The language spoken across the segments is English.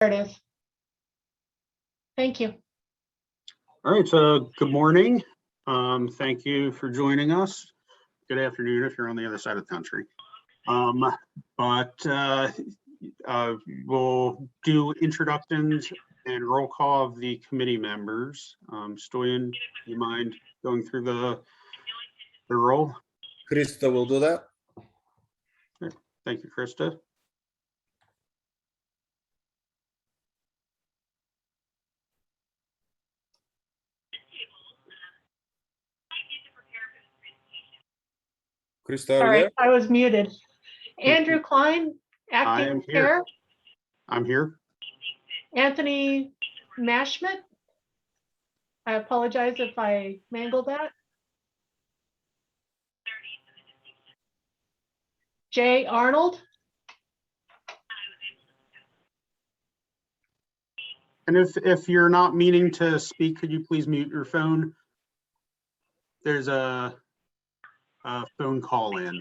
There it is. Thank you. All right, so good morning. Thank you for joining us. Good afternoon if you're on the other side of the country. We'll do introductions and roll call of the committee members. Stoyan, you mind going through the roll? Krista will do that. Thank you, Krista. Krista, are you Sorry, there? I was muted. Andrew Klein, I am acting here. chair. I'm here. Anthony Mashmet. I apologize if I mangled that. Jay Arnold. And if you're not meaning to speak, could you please mute your phone? There's a phone call in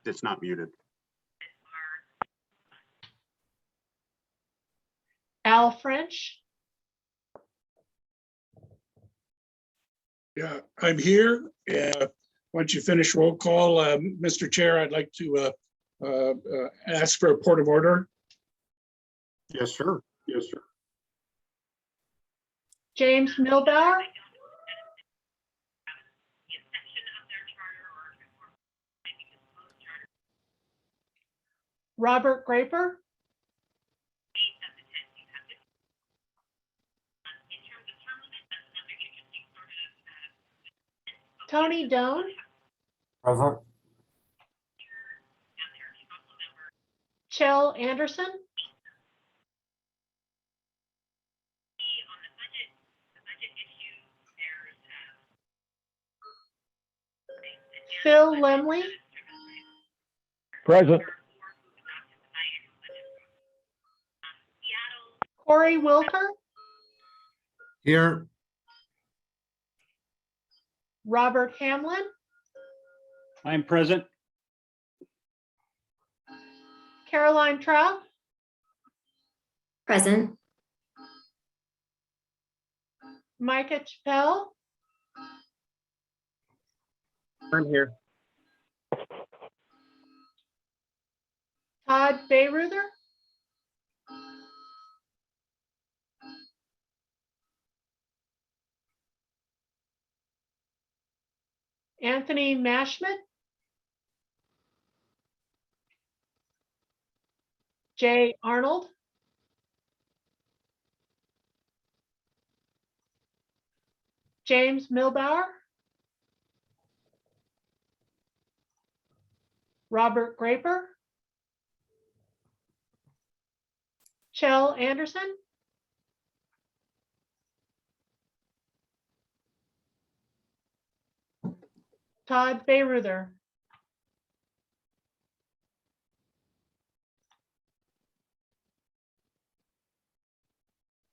that's not muted. Al French. Yeah, I'm here. Once you finish roll call, Mr. Chair, I'd like to ask for a point of order. Yes, sir. Yes, sir. James Milbauer. Robert Graper. Tony Doan. Present. Chell Anderson. Phil Lemley. Present. Corey Wilker. Here. Robert Hamlin. I'm present. Caroline Trout. Present. Micah Chappell. I'm here. Todd Bayreuther. Anthony Mashmet. Jay Arnold. James Milbauer. Robert Graper. Chell Anderson. Todd Bayreuther.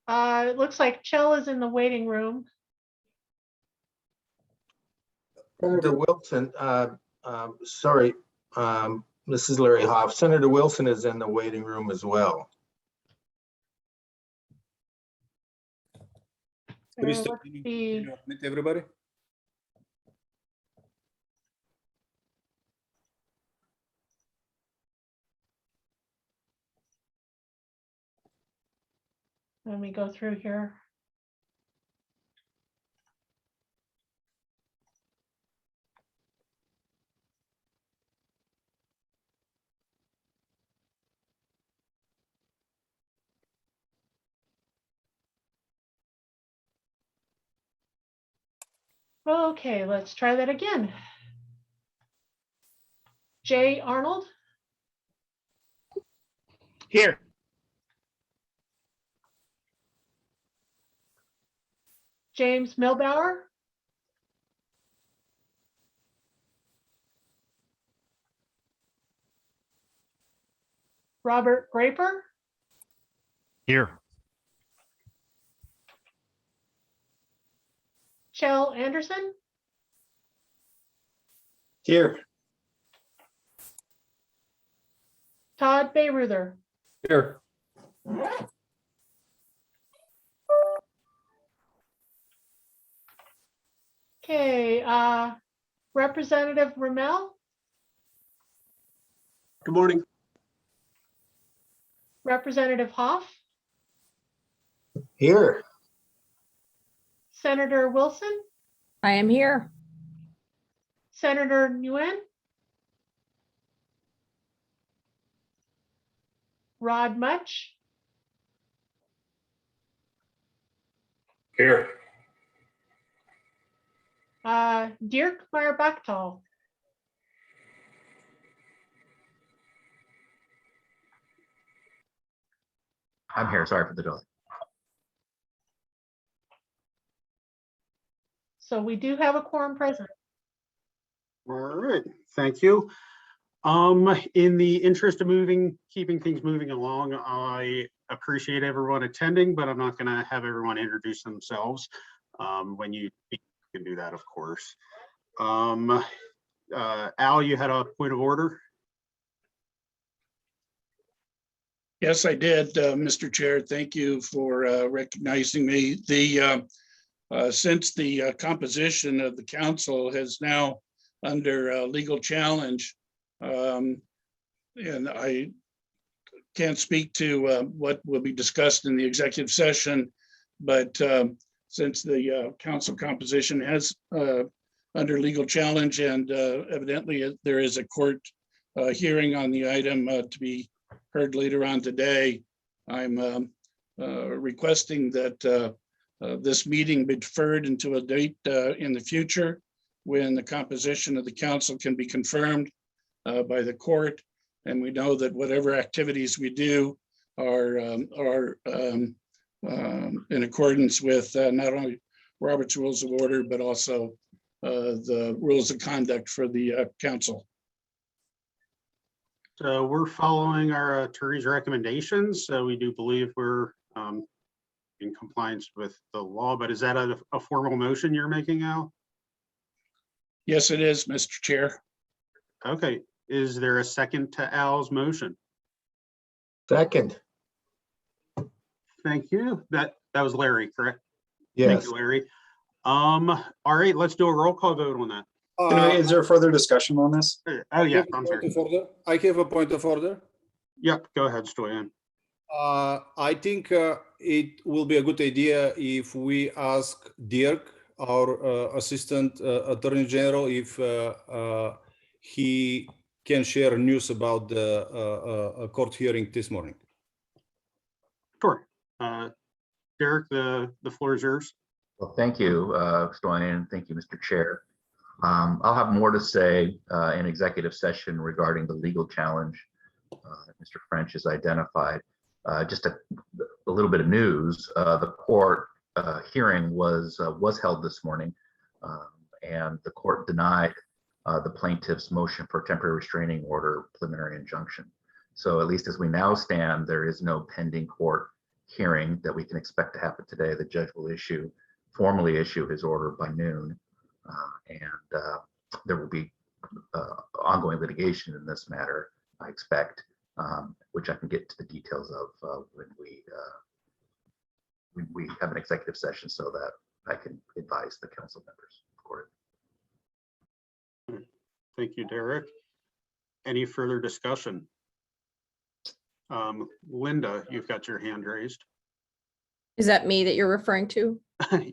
It looks like Chell is in the waiting room. Senator Wilson, sorry, this is Larry Hoff. Senator Wilson is in the waiting room as well. Krista, Let's can you see. admit everybody? Let me go through here. Okay, let's try that again. Jay Arnold. Here. James Milbauer. Robert Graper. Here. Chell Anderson. Here. Todd Bayreuther. Here. Okay, Representative Rommel, Good morning. Representative Hoff, Here. Senator Wilson, I am here. Senator Nguyen, Rod Much, Here. Dirk Meyer-Bachtal. I'm here. Sorry for the delay. So we do have a quorum present. All right, thank you. In the interest of keeping things moving along, I appreciate everyone attending, but I'm not gonna have everyone introduce themselves. When you can do that, of course. Al, you had a point of order? Yes, I did, Mr. Chair. Thank you for recognizing me. Since the composition of the council is now under legal challenge, and I can't speak to what will be discussed in the executive session, but since the council composition has under legal challenge and evidently there is a court hearing on the item to be heard later on today, I'm requesting that this meeting be deferred into a date in the future when the composition of the council can be confirmed by the court. And we know that whatever activities we do are in accordance with not only Robert's Rules of Order, but also the rules of conduct for the council. So we're following our attorney's recommendations. So we do believe we're in compliance with the law, but is that a formal motion you're making, Al? Yes, it is, Mr. Chair. Okay, is there a second to Al's motion? Second. Thank you. That was Larry, correct? Thank Yes. you, Larry. All right, let's do a roll call vote on that. Is there further discussion on this? Oh, yeah, I'm sorry. I have a point of order. Yep, go ahead, Stoyan. I think it will be a good idea if we ask Dirk, our Assistant Attorney General, if he can share news about the court hearing this morning. Sure. Derek, the floor is yours. Well, thank you, Stoyan. Thank you, Mr. Chair. I'll have more to say in executive session regarding the legal challenge Mr. French has identified. Just a little bit of news. The court hearing was held this morning, and the court denied the plaintiff's motion for temporary restraining order preliminary injunction. So at least as we now stand, there is no pending court hearing that we can expect to happen today. The judge will formally issue his order by noon, and there will be ongoing litigation in this matter, I expect, which I can get to the details of when we have an executive session so that I can advise the council members of court. Thank you, Derek. Any further discussion? Linda, you've got your hand raised. Is that me that you're referring to?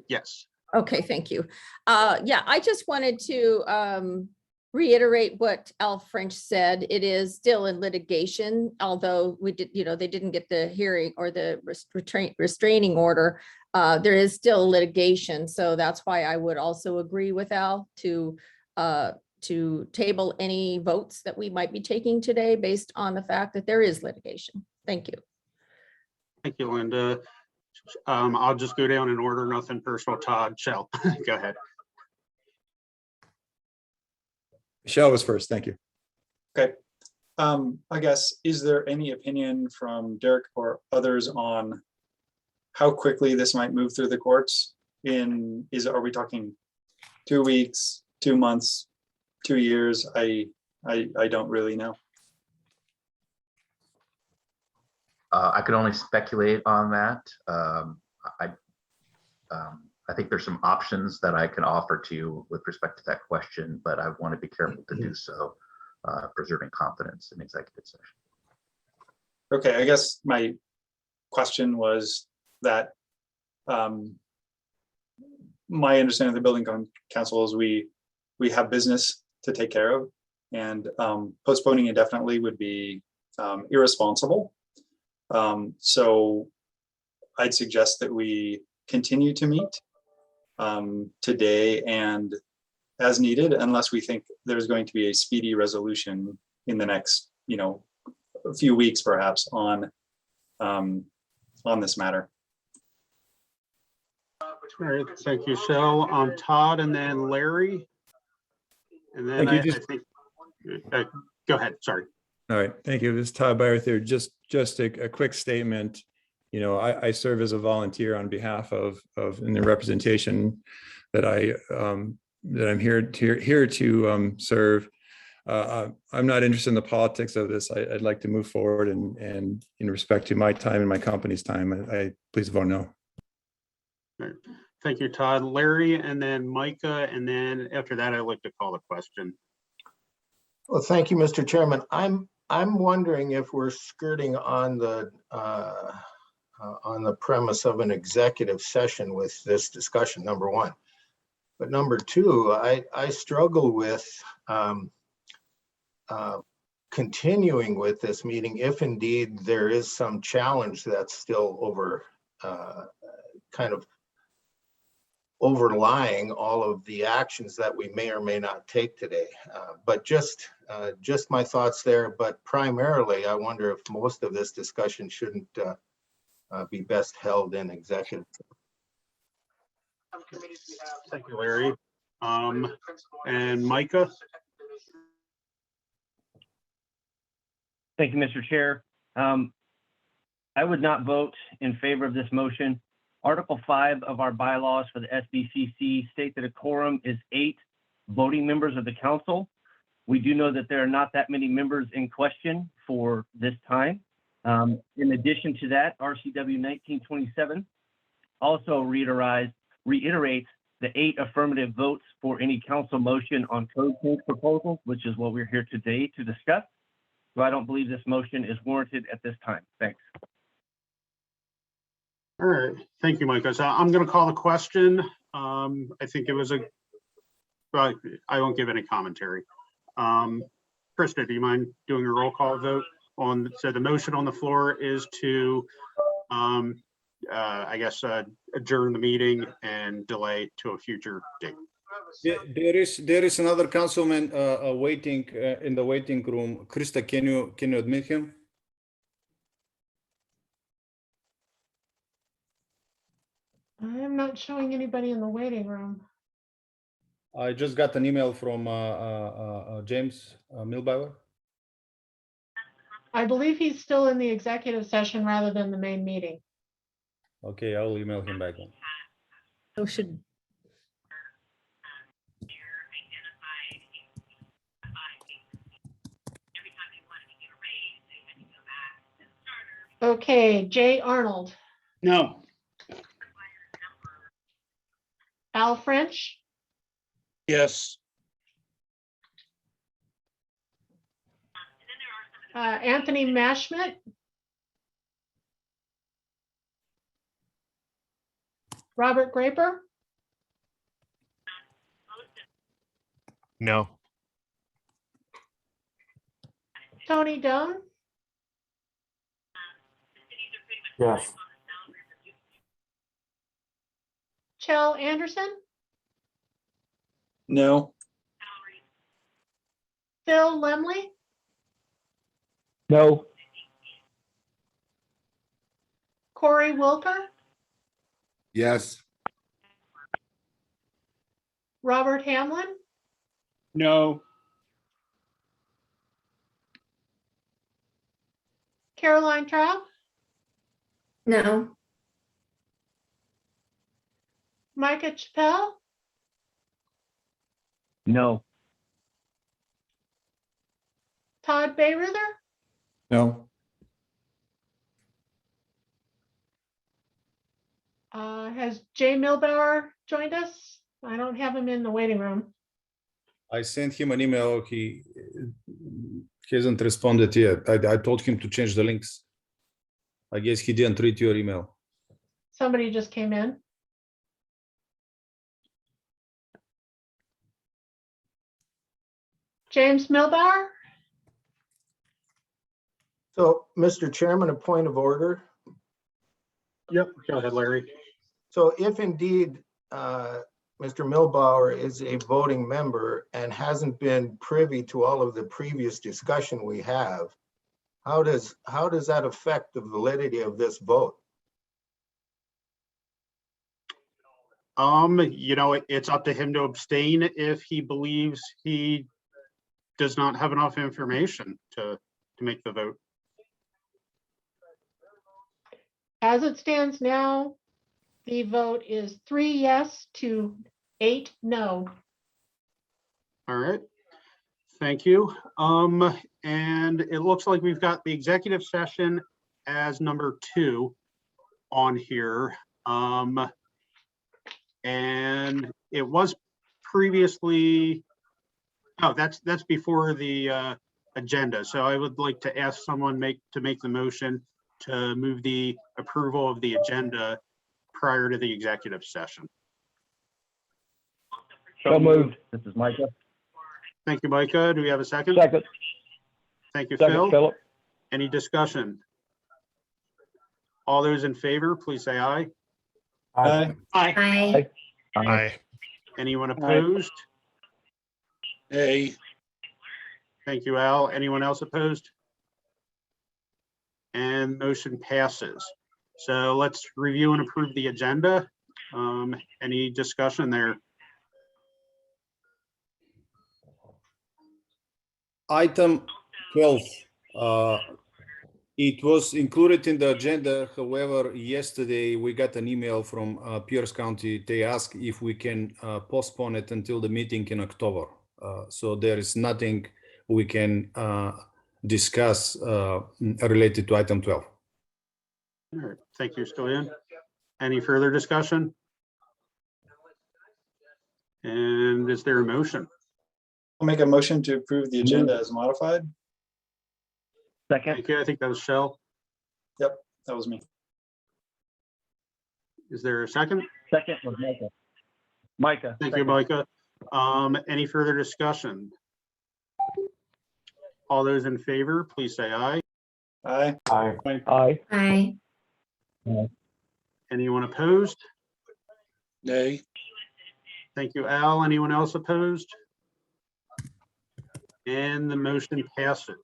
Yes. Okay, thank you. Yeah, I just wanted to reiterate what Al French said. It is still in litigation, although we did, they didn't get the hearing or the restraining order. There is still litigation, so that's why I would also agree with Al to table any votes that we might be taking today based on the fact that there is litigation. Thank you. Thank you, Linda. I'll just go down in order, nothing personal. Todd, Shell, go ahead. Michelle was first. Thank you. Okay. I guess, is there any opinion from Derek or others on how quickly this might move through the courts? Are we talking 2 weeks, 2 months, 2 years? I don't really know. I could only speculate on that. I think there's some options that I can offer to you with respect to that question, but I want to be careful to do so, preserving confidence in executive session. Okay, I guess my question was that my understanding of the building council is we have business to take care of, and postponing indefinitely would be irresponsible. So I'd suggest that we continue to meet today and as needed, unless we think there's going to be a speedy resolution in the next, a few weeks perhaps on this matter. All right, thank you, Shell. Todd and then Larry. And then Thank you. I think, go ahead, sorry. All right, thank you. This is Todd Byerth here. Just a quick statement. I serve as a volunteer on behalf of in the representation that I'm here to serve. I'm not interested in the politics of this. I'd like to move forward and in respect to my time and my company's time, I please vote no. All right. Thank you, Todd. Larry, and then Micah, and then after that, I'd like to call the question. Well, thank you, Mr. Chairman. I'm wondering if we're skirting on the premise of an executive session with this discussion, number one. But number two, I struggle with continuing with this meeting if indeed there is some challenge that's still kind of overlying all of the actions that we may or may not take today. But just my thoughts there. But primarily, I wonder if most of this discussion shouldn't be best held in executive. Thank you, Larry. And Micah. Thank you, Mr. Chair. I would not vote in favor of this motion. Article 5 of our bylaws for the SBCC state that a quorum is 8 voting members of the council. We do know that there are not that many members in question for this time. In addition to that, RCW 1927 also reiterates the 8 affirmative votes for any council motion on code change proposals, which is what we're here today to discuss. So I don't believe this motion is warranted at this time. Thanks. All right, thank you, Micah. So I'm going to call the question. I think it was but I won't give any commentary. Krista, do you mind doing a roll call vote on? So the motion on the floor is to, I guess, adjourn the meeting and delay to a future date. There is another councilman waiting in the waiting room. Krista, can you admit him? I'm not showing anybody in the waiting room. I just got an email from James Milbauer. I believe he's still in the executive session rather than the main meeting. Okay, I'll email him back then. So should. Okay, Jay Arnold, No. Al French, Yes. Anthony Mashmet, Robert Graper, No. Tony Doan, Yes. Chell Anderson, No. Phil Lemley, No. Corey Wilker, Yes. Robert Hamlin, No. Caroline Traub, No. Micah Chappell, No. Todd Bayrither, No. Has Jay Milbauer joined us? I don't have him in the waiting room. I sent him an email. He hasn't responded yet. I told him to change the links. I guess he didn't read your email. Somebody just came in. James Milbauer? So, Mr. Chairman, a point of order. Yep, go ahead, Larry. So if indeed Mr. Milbauer is a voting member and hasn't been privy to all of the previous discussion we have, how does that affect the validity of this vote? You know, it's up to him to abstain if he believes he does not have enough information to make the vote. As it stands now, the vote is 3 yes to 8 no. All right. Thank you. And it looks like we've got the executive session as number 2 on here. And it was previously, oh, that's before the agenda. So I would like to ask someone to make the motion to move the approval of the agenda prior to the executive session. So moved. This is Micah. Thank you, Micah. Do we have a second? Second. Thank you, Second, Phil. Philip. Any discussion? All those in favor, please say aye. Aye. Aye. Aye. Anyone opposed? Hey, Thank you, Al. Anyone else opposed? And motion passes. So let's review and approve the agenda. Any discussion there? Item 12. It was included in the agenda. However, yesterday we got an email from Pierce County. They asked if we can postpone it until the meeting in October. So there is nothing we can discuss related to item 12. All right, thank you, Stoyan. Any further discussion? And is there a motion? I'll make a motion to approve the agenda as modified. Second. Thank you. I think that was Shell. That was me. Is there a second? Second was Micah. Micah. Thank you, second. Micah. Any further discussion? All those in favor, please say aye. Aye. Aye. Aye. Anyone opposed? nay, Thank you, Al. Anyone else opposed? And the motion passes.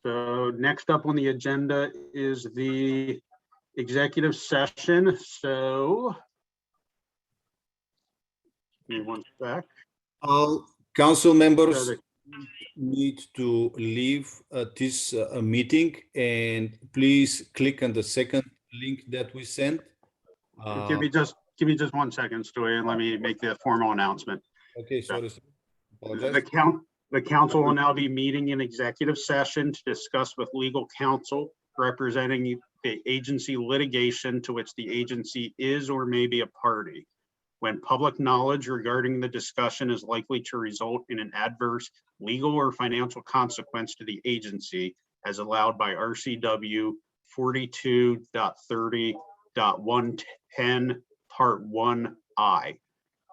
So next up on the agenda is the executive session. So give me one sec. All council members So the- need to leave this meeting, and please click on the second link that we sent. Give me just 1 second, Story, and let me make the formal announcement. Okay, sorry. sir. Apologize. The council will now be meeting in executive session to discuss with legal counsel representing the agency litigation to which the agency is or may be a party. When public knowledge regarding the discussion is likely to result in an adverse legal or financial consequence to the agency as allowed by RCW 42.30.110 Part 1I.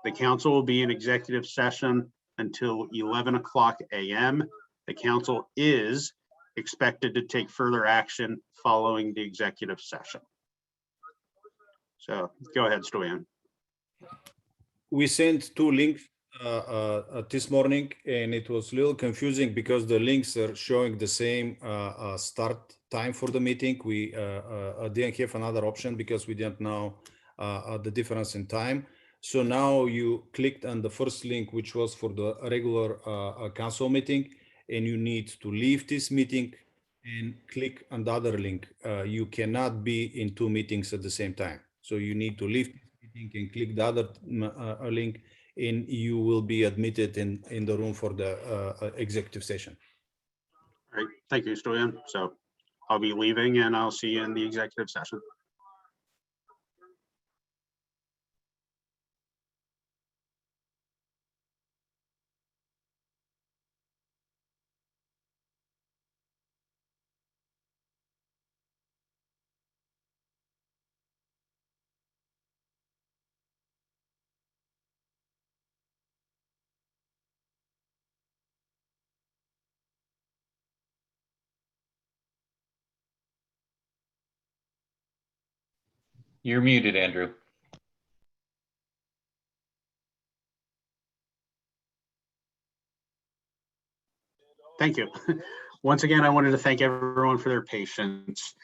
The council will be in executive session until 11 o'clock a.m. The council is expected to take further action following the executive session. So go ahead, Stoyan. We sent 2 links this morning, and it was a little confusing because the links are showing the same start time for the meeting. We didn't have another option because we didn't know the difference in time. So now you clicked on the first link, which was for the regular council meeting, and you need to leave this meeting and click on the other link. You cannot be in 2 meetings at the same time. So you need to leave this meeting and click the other link, and you will be admitted in the room for the executive session. All right, thank you, Stoyan. So I'll be leaving and I'll see you in the executive session. You're muted, Andrew. Thank you. Once again, I wanted to thank everyone for their patience.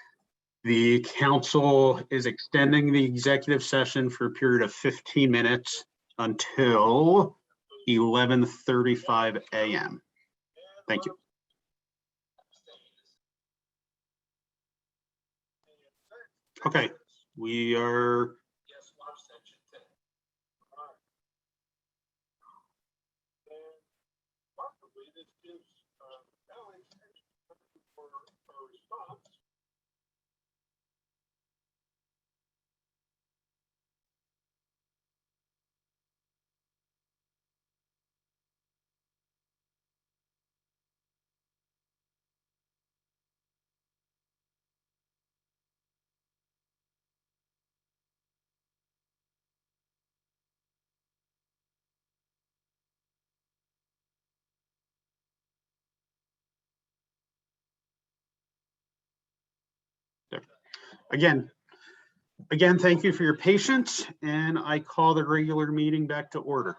The council is extending the executive session for a period of 15 minutes until 11:35 a.m. Thank you. Okay, we are. Again, thank you for your patience, and I call the regular meeting back to order.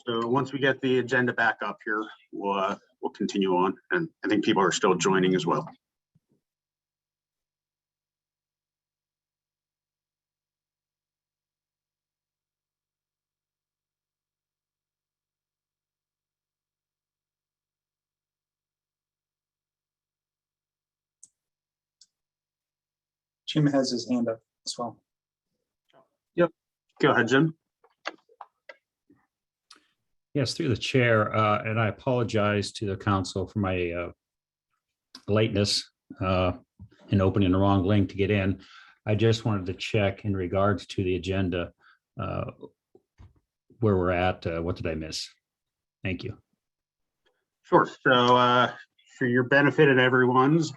So once we get the agenda back up here, we'll continue on, and I think people are still joining as well. Jim has his hand up as well. Yep, go ahead, Jim. Yes, through the chair, and I apologize to the council for my lateness in opening the wrong link to get in. I just wanted to check in regards to the agenda, where we're at. What did I miss? Thank you. Sure. So for your benefit and everyone's,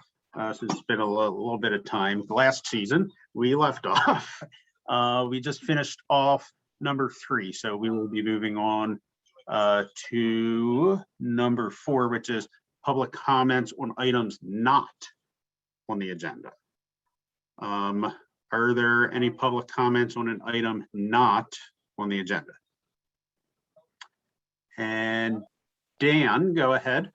since it's been a little bit of time, last season we left off. We just finished off number 3, so we will be moving on to number 4, which is public comments on items not on the agenda. Are there any public comments on an item not on the agenda? And Dan, go ahead.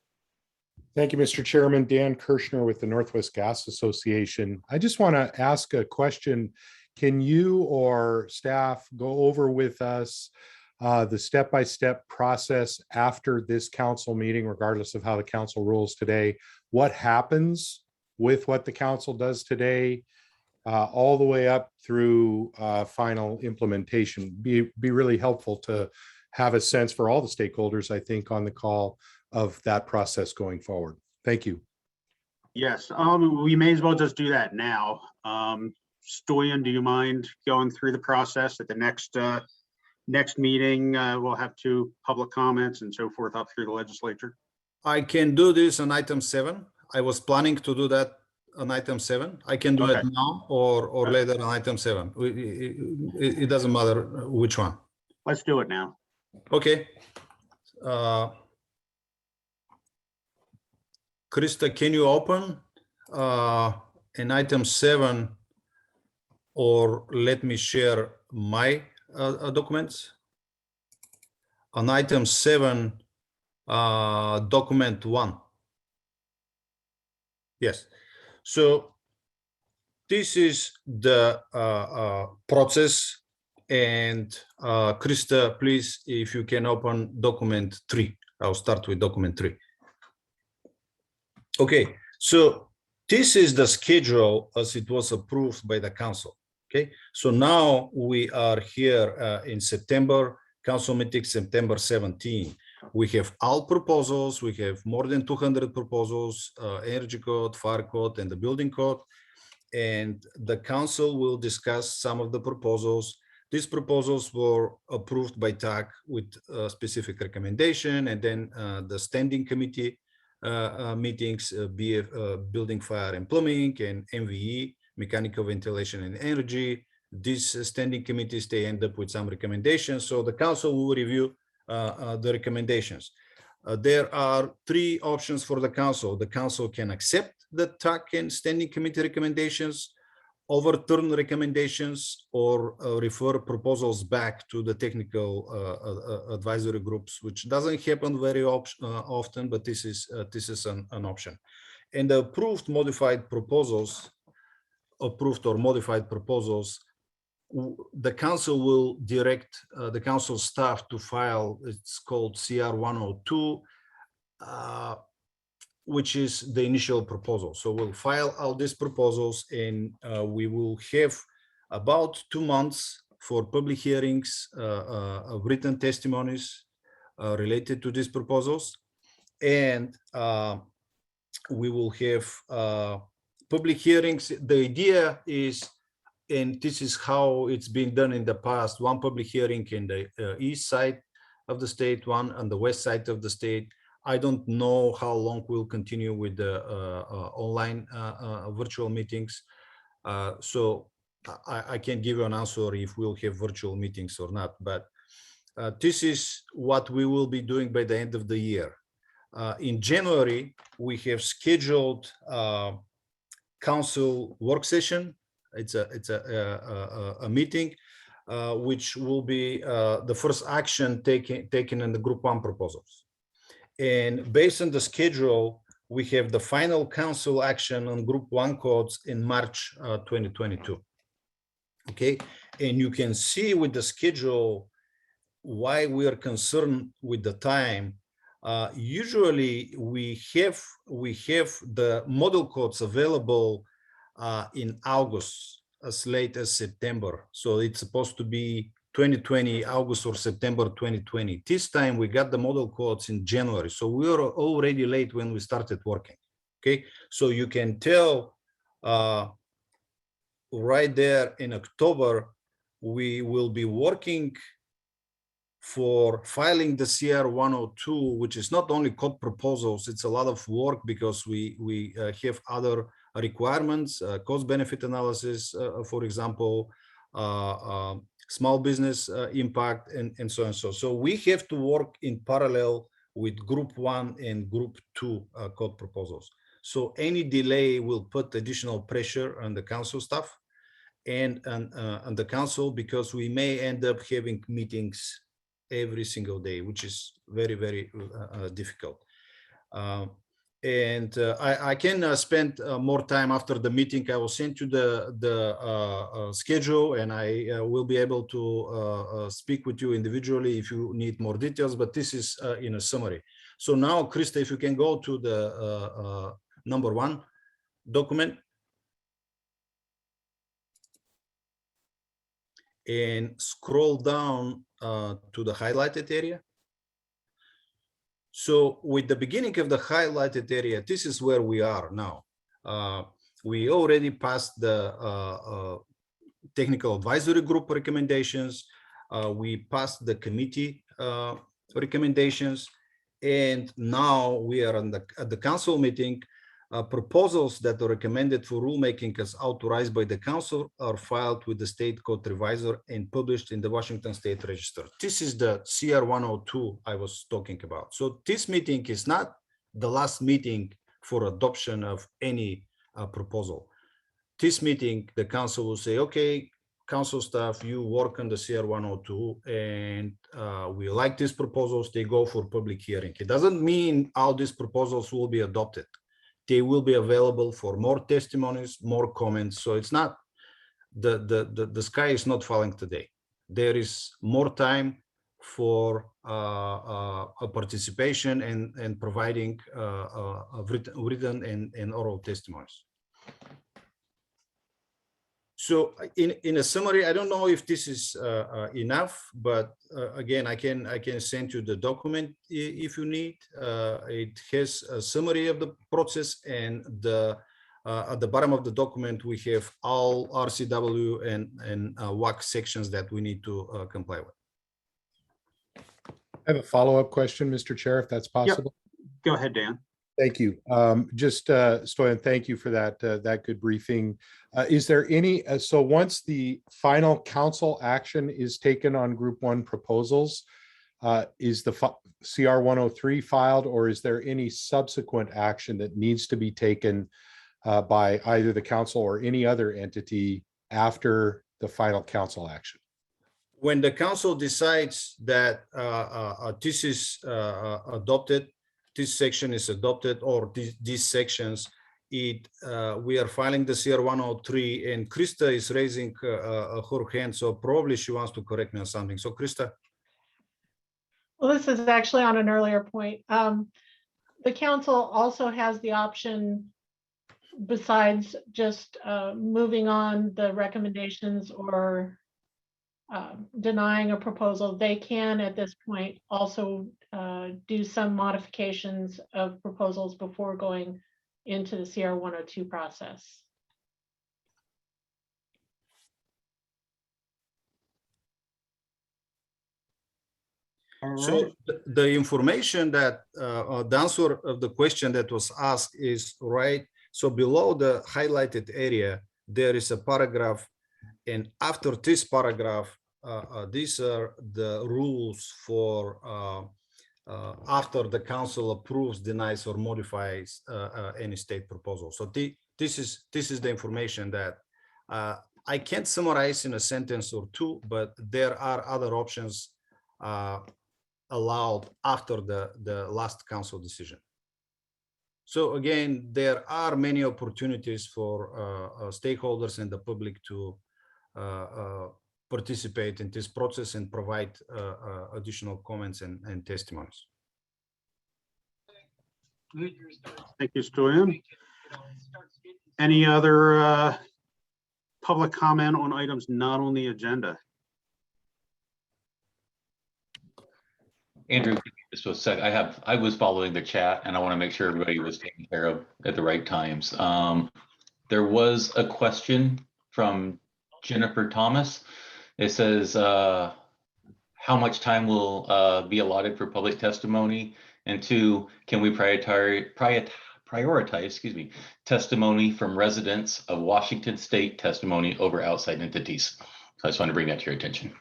Thank you, Mr. Chairman. Dan Kirshner with the Northwest Gas Association. I just want to ask a question. Can you or staff go over with us the step-by-step process after this council meeting, regardless of how the council rules today? What happens with what the council does today, all the way up through final implementation? Be really helpful to have a sense for all the stakeholders, I think, on the call of that process going forward. Thank you. Yes, we may as well just do that now. Stoyan, do you mind going through the process at the next meeting? We'll have 2 public comments and so forth up through the legislature. I can do this on item 7. I was planning to do that on item 7. I can do it now or later on item 7. It doesn't matter which one. Let's do it now. Okay. Krista, can you open in item 7, or let me share my documents? On item 7, document 1. Yes. So this is the process. And Krista, please, if you can open document 3. I'll start with document 3. Okay, So this is the schedule as it was approved by the council. Okay, so now we are here in September, council meeting September 17. We have all proposals. We have more than 200 proposals, energy code, fire code, and the building code. And the council will discuss some of the proposals. These proposals were approved by TAC with a specific recommendation, and then the standing committee meetings, building, fire, and plumbing, and MVE, mechanical ventilation and energy. These standing committees, they end up with some recommendations. So the council will review the recommendations. There are three options for the council. The council can accept the TAC and standing committee recommendations, overturn recommendations, or refer proposals back to the technical advisory groups, which doesn't happen very often, but this is an option. And the approved or modified proposals, the council will direct the council staff to file, it's called CR 102, which is the initial proposal. So we'll file all these proposals, and we will have about 2 months for public hearings, written testimonies related to these proposals. And we will have public hearings. The idea is, and this is how it's been done in the past, one public hearing in the east side of the state, one on the west side of the state. I don't know how long we'll continue with the online virtual meetings. So I can't give you an answer if we'll have virtual meetings or not, but this is what we will be doing by the end of the year. In January, we have scheduled council work session. It's a meeting which will be the first action taken in the group 1 proposals. And based on the schedule, we have the final council action on group 1 codes in March 2022. Okay, and you can see with the schedule why we are concerned with the time. Usually we have the model codes available in August, as late as September. So it's supposed to be 2020, August or September 2020. This time we got the model codes in January. So we are already late when we started working. Okay, so you can tell right there in October, we will be working for filing the CR 102, which is not only code proposals, it's a lot of work because we have other requirements, cost benefit analysis, for example, small business impact, and so on. So we have to work in parallel with group 1 and group 2 code proposals. So any delay will put additional pressure on the council staff and on the council, because we may end up having meetings every single day, which is very, very difficult. I can spend more time after the meeting. I will send you the schedule, and I will be able to speak with you individually if you need more details, but this is in a summary. So now, Krista, if you can go to the number 1 document and scroll down to the highlighted area. So with the beginning of the highlighted area, this is where we are now. We already passed the technical advisory group recommendations. We passed the committee recommendations. And now we are at the council meeting. Proposals that are recommended for rulemaking as authorized by the council are filed with the state code revisor and published in the Washington State Register. This is the CR 102 I was talking about. So this meeting is not the last meeting for adoption of any proposal. This meeting, the council will say, okay, council staff, you work on the CR 102 and we like these proposals, they go for public hearing. It doesn't mean all these proposals will be adopted. They will be available for more testimonies, more comments. So it's not, the sky is not falling today. There is more time for a participation and providing written and oral testimonies. So in a summary, I don't know if this is enough, but again, I can send you the document if you need. It has a summary of the process, and at the bottom of the document, we have all RCW and WAC sections that we need to comply with. I have a follow-up question, Mr. Chair, if that's possible. Go ahead, Dan. Thank you. Stoyan, thank you for that good briefing. Is there any, so once the final council action is taken on Group 1 proposals, is the CR 103 filed, or is there any subsequent action that needs to be taken by either the council or any other entity after the final council action? When the council decides that this is adopted, this section is adopted, or these sections, we are filing the CR 103, and Krista is raising her hand, so probably she wants to correct me on something. So Krista. Well, this is actually on an earlier point. The council also has the option, besides just moving on the recommendations or denying a proposal, they can at this point also do some modifications of proposals before going into the CR 102 process. So the information that the answer of the question that was asked is right. So below the highlighted area, there is a paragraph, and after this paragraph, these are the rules for after the council approves, denies, or modifies any state proposal. So this is the information that I can't summarize in a sentence or two, but there are other options allowed after the last council decision. So again, there are many opportunities for stakeholders and the public to participate in this process and provide additional comments and testimonies. Thank you, Stoyan. Any other public comment on items not on the agenda? Andrew, just a sec. I was following the chat, and I want to make sure everybody was taken care of at the right times. There was a question from Jennifer Thomas. It says, how much time will be allotted for public testimony? And 2, can we prioritize, testimony from residents of Washington State testimony over outside entities? So I just want to bring that to your attention.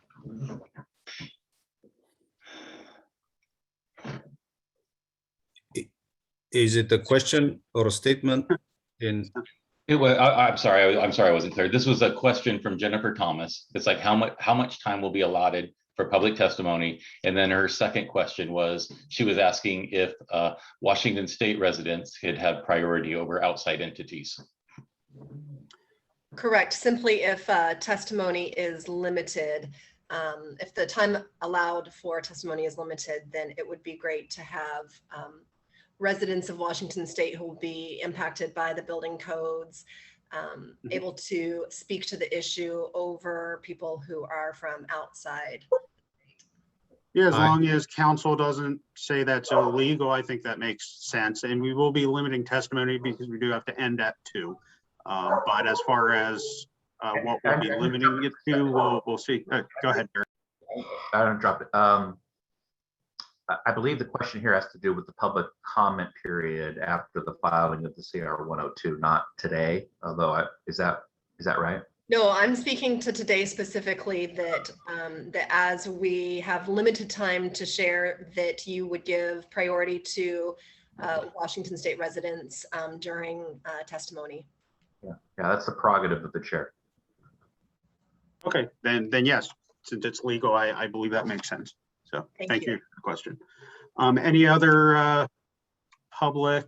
Is it a question or a statement? I'm sorry I wasn't clear. This was a question from Jennifer Thomas. It's like how much time will be allotted for public testimony? And then her second question was, she was asking if Washington State residents could have priority over outside entities. Correct. Simply if testimony is limited, if the time allowed for testimony is limited, then it would be great to have residents of Washington State who will be impacted by the building codes, able to speak to the issue over people who are from outside. Yeah, as long as council doesn't say that's illegal, I think that makes sense. And we will be limiting testimony because we do have to end at 2. But as far as what we'll be limiting it to, we'll see. Go ahead, Derek. I don't drop it. I believe the question here has to do with the public comment period after the filing of the CR 102, not today. Although, is that right? No, I'm speaking to today specifically that that as we have limited time to share, that you would give priority to Washington State residents during testimony. Yeah, that's the prerogative of the chair. Okay, then yes, since it's legal, I believe that makes sense. So thank you for the question. Any other public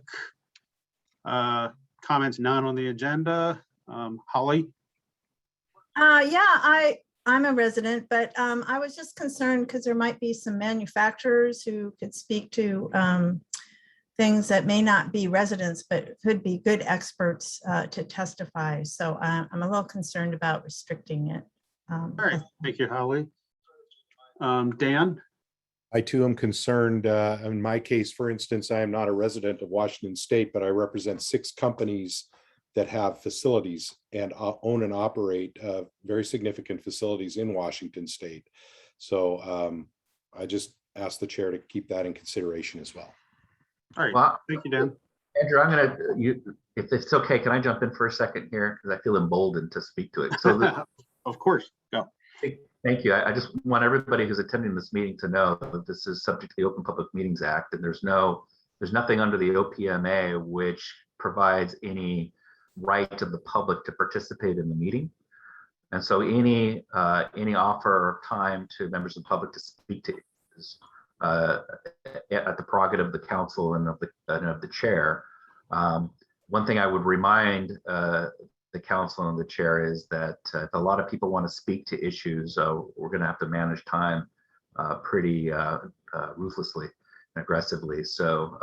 comments not on the agenda? Holly? Yeah, I'm a resident, but I was just concerned because there might be some manufacturers who could speak to things that may not be residents, but could be good experts to testify. So I'm a little concerned about restricting it. All right, thank you, Holly. Dan? I too am concerned. In my case, for instance, I am not a resident of Washington State, but I represent 6 companies that have facilities and own and operate very significant facilities in Washington State. So I just ask the chair to keep that in consideration as well. All right, Well, thank you, Dan. Andrew, I'm gonna, if it's okay, can I jump in for a second here? Because I feel emboldened to speak to it. So Of course, go. thank you. I just want everybody who's attending this meeting to know that this is subject to the Open Public Meetings Act, and there's nothing under the OPMA which provides any right of the public to participate in the meeting. And so any offer of time to members of the public to speak to is at the prerogative of the council and of the chair. One thing I would remind the council and the chair is that if a lot of people want to speak to issues, we're going to have to manage time pretty ruthlessly and aggressively. So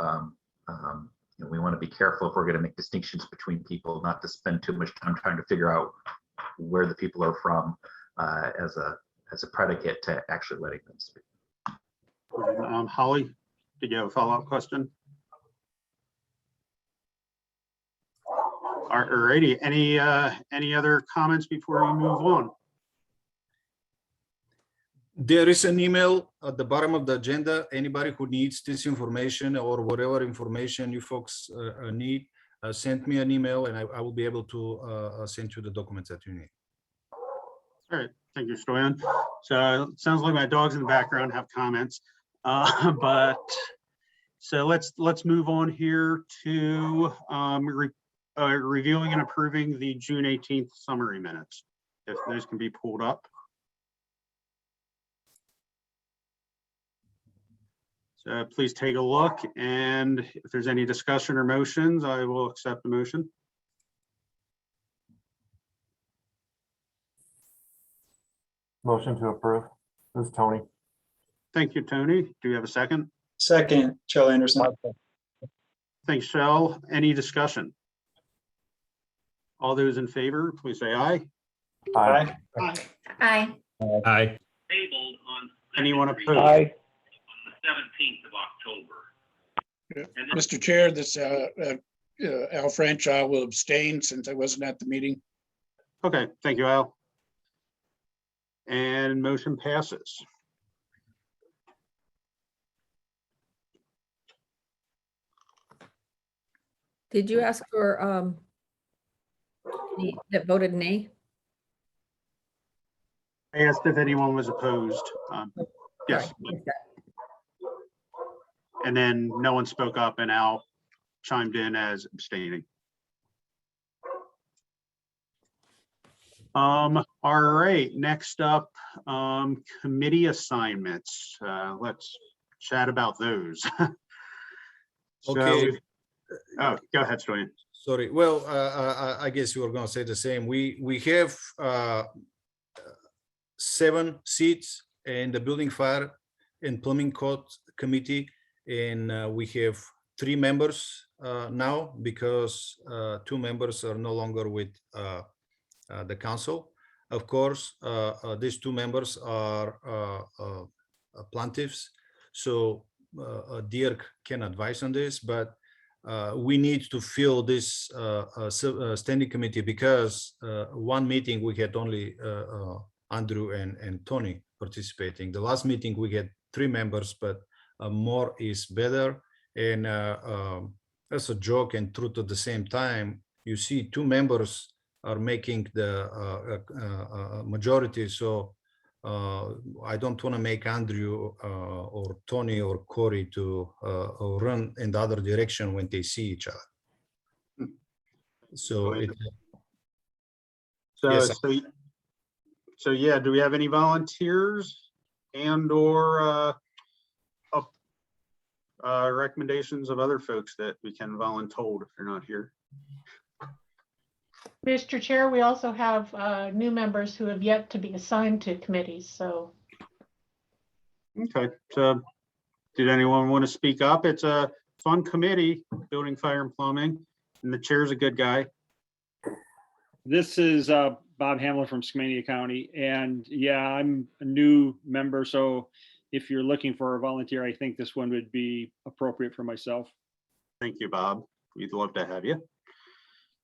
we want to be careful if we're going to make distinctions between people, not to spend too much time trying to figure out where the people are from as a predicate to actually letting them speak. Holly, did you have a follow-up question? All righty, any other comments before we move on? There is an email at the bottom of the agenda. Anybody who needs this information or whatever information you folks need, send me an email and I will be able to send you the documents that you need. All right, thank you, Stoyan. So it sounds like my dogs in the background have comments, but so let's move on here to reviewing and approving the June 18th summary minutes. If those can be pulled up. So please take a look, and if there's any discussion or motions, I will accept the motion. Motion to approve. This is Tony. Thank you, Tony. Do we have a second? Second, Shell Anderson. Thanks, Shell. Any discussion? All those in favor, please say aye. Aye. Aye. Aye. Tabled on. Anyone opposed? On the 17th of October. Mr. Chair, this Al French, I will abstain since I wasn't at the meeting. Okay, thank you, Al. And motion passes. Did you ask for any that voted nay? I asked if anyone was opposed. Yes. Sorry. And then no one spoke up and Al chimed in as abstaining. All right, next up, committee assignments. Let's chat about those. Okay. Oh, go ahead, Stoyan. Sorry. Well, I guess you were going to say the same. We have 7 seats in the Building, Fire, and Plumbing Code Committee, and we have 3 members now because 2 members are no longer with the council. Of course, these 2 members are plaintiffs, so Dirk can advise on this, but we need to fill this standing committee because one meeting we had only Andrew and Tony participating. The last meeting we had 3 members, but more is better. And as a joke and truth at the same time, you see 2 members are making the majority. So I don't want to make Andrew or Tony or Corey to run in the other direction when they see each other. So yes. So yeah, do we have any volunteers and or recommendations of other folks that we can volunteer if they're not here? Mr. Chair, we also have new members who have yet to be assigned to committees, so. Okay, so did anyone want to speak up? It's a fun committee, building, fire and plumbing, and the chair's a good guy. This is Bob Hamlin from Skamania County, and yeah, I'm a new member, so if you're looking for a volunteer, I think this one would be appropriate for myself. Thank you, Bob. We'd love to have you.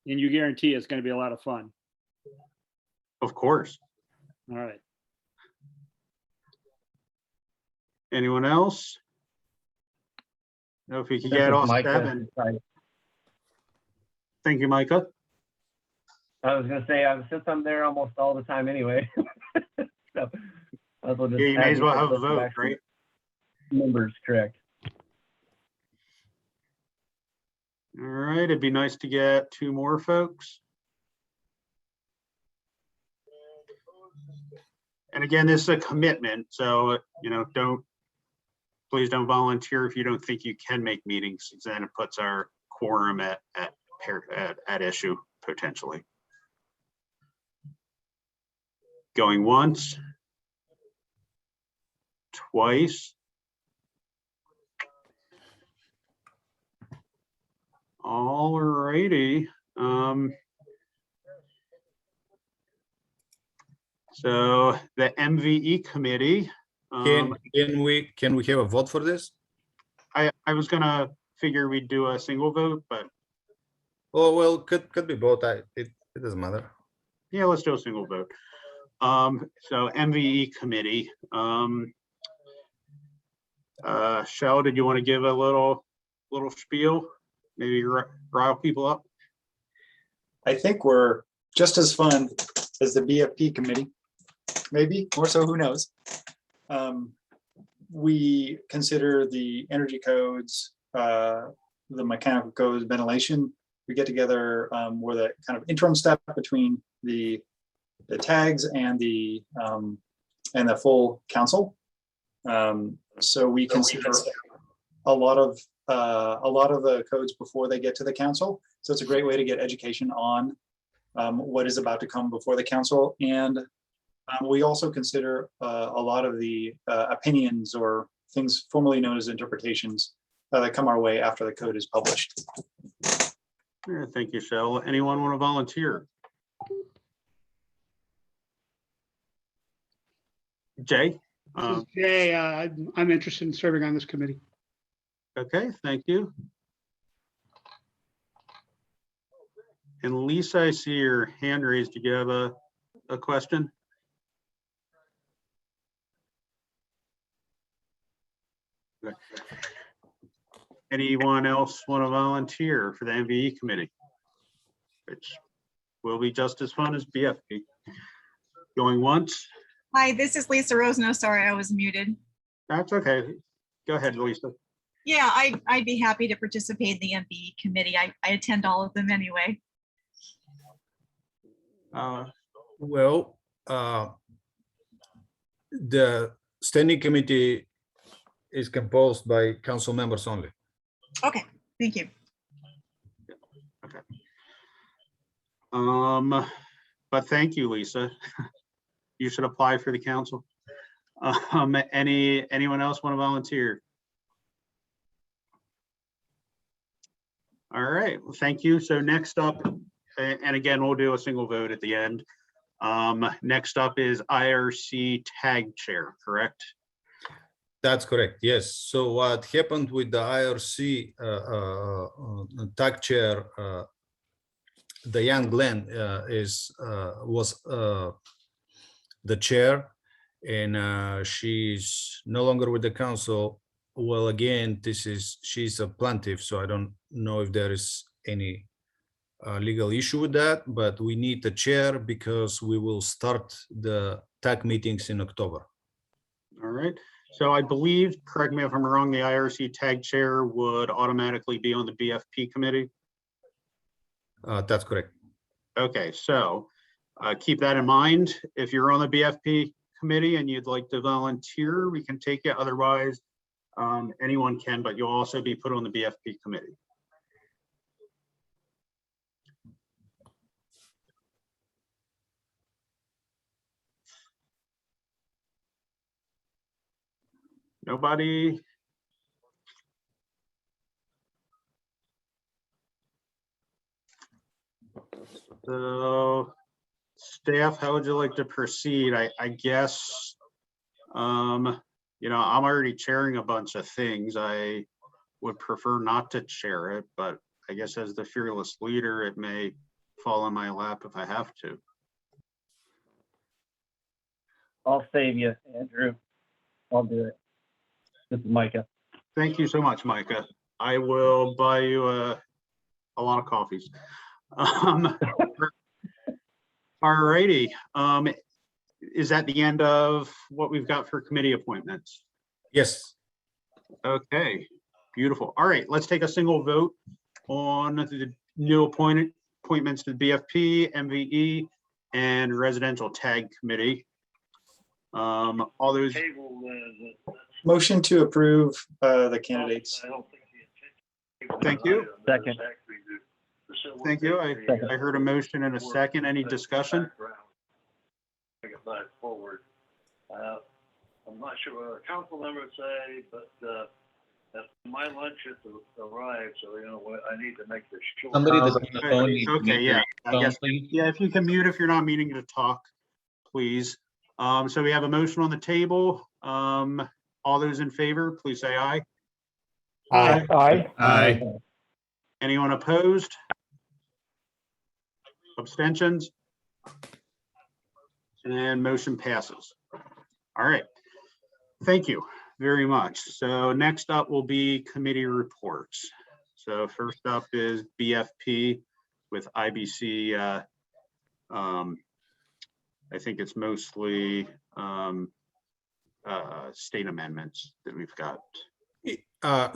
And you guarantee it's going to be a lot of fun. Of course. All right. Anyone else? Now, if we could This get is off Micah. seven. Thank you, Micah. I was gonna say, since I'm there almost all the time anyway. So, I'll just Yeah, you add may as well to the have a list of vote, actual right? Members, correct. All right, it'd be nice to get 2 more folks. And again, this is a commitment, so, please don't volunteer if you don't think you can make meetings, because then it puts our quorum at issue potentially. Going once, twice. All righty. So the MVE committee. Can we have a vote for this? I was gonna figure we'd do a single vote, but Oh, well, could be both. It doesn't matter. yeah, let's do a single vote. So MVE committee. Shell, did you want to give a little spiel? Maybe rile people up? I think we're just as fun as the BFP committee, maybe more so, who knows? We consider the energy codes, the mechanical codes, ventilation. We get together, we're the kind of interim step between the tags and the full council. So we consider a lot of the codes before they get to the council. So it's a great way to get education on what is about to come before the council. And we also consider a lot of the opinions or things formerly known as interpretations that come our way after the code is published. Yeah, thank you, Shell. Anyone want to volunteer? Jay? This is Jay, I'm interested in serving on this committee. Okay, thank you. And Lisa, I see your hand raised. Do you have a question? Okay. Anyone else want to volunteer for the MVE committee? Which will be just as fun as BFP. Going once? Hi, this is Lisa Rosno. Sorry, I was muted. That's okay. Go ahead, Lisa. Yeah, I'd be happy to participate in the MBE committee. I attend all of them anyway. Well, the standing committee is composed by council members only. Okay, thank you. Okay. But thank you, Lisa. You should apply for the council. Anyone else want to volunteer? All right, well, thank you. So next up, and again, we'll do a single vote at the end. Next up is IRC tag chair, correct? That's correct, yes. So what happened with the IRC tag chair, Diane Glenn was the chair, and she's no longer with the council. Well, again, she's a plaintiff, so I don't know if there is any legal issue with that, but we need the chair because we will start the tag meetings in October. All right. So I believe, correct me if I'm wrong, the IRC tag chair would automatically be on the BFP committee? That's correct. Okay, so keep that in mind. If you're on the BFP committee and you'd like to volunteer, we can take it. Otherwise, anyone can, but you'll also be put on the BFP committee. Nobody? So, staff, how would you like to proceed? I guess, you know, I'm already chairing a bunch of things. I would prefer not to chair it, but I guess as the fearless leader, it may fall in my lap if I have to. I'll save you, Andrew. I'll do it. This is Micah. Thank you so much, Micah. I will buy you a lot of coffees. All righty. Is that the end of what we've got for committee appointments? Yes. Okay, beautiful. All right, let's take a single vote on the new appointments to the BFP, MVE, and Residential Tag Committee. All those. Motion to approve the candidates. Thank you. Second. Thank you. I heard a motion and a second. Any discussion? I'm not sure what a council member would say, but my lunch has arrived, so you know what, I need to make this short. Somebody that's on the phone needs to Okay, mute yeah, their I phone, guess, please. yeah, if you can mute if you're not meaning to talk, please. So we have a motion on the table. All those in favor, please say aye. Aye. Aye. Anyone opposed? Abstentions? And motion passes. All right. Thank you very much. So next up will be committee reports. So first up is BFP with IBC. I think it's mostly state amendments that we've got.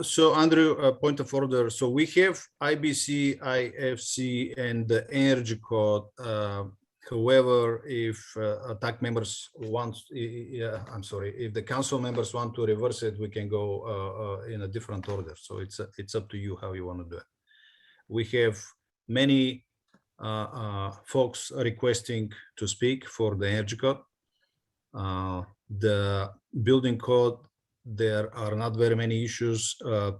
So Andrew, point of order. So we have IBC, IFC, and the energy code. However, if attack members want, I'm sorry, if the council members want to reverse it, we can go in a different order. So it's up to you how you want to do it. We have many folks requesting to speak for the energy code. The building code, there are not very many issues.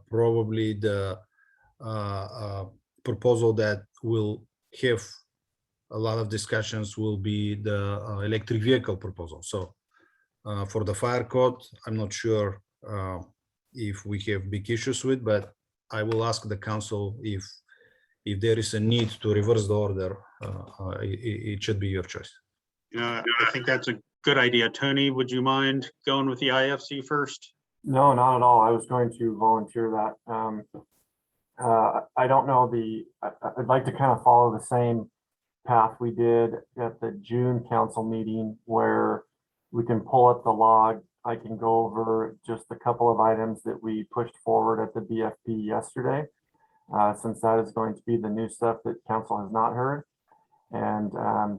Probably the proposal that will have a lot of discussions will be the electric vehicle proposal. So for the fire code, I'm not sure if we have big issues with, but I will ask the council if there is a need to reverse the order, it should be your choice. I think that's a good idea. Tony, would you mind going with the IFC first? No, not at all. I was going to volunteer that. I don't know I'd like to kind of follow the same path we did at the June council meeting where we can pull up the log. I can go over just a couple of items that we pushed forward at the BFP yesterday, since that is going to be the new stuff that council has not heard, and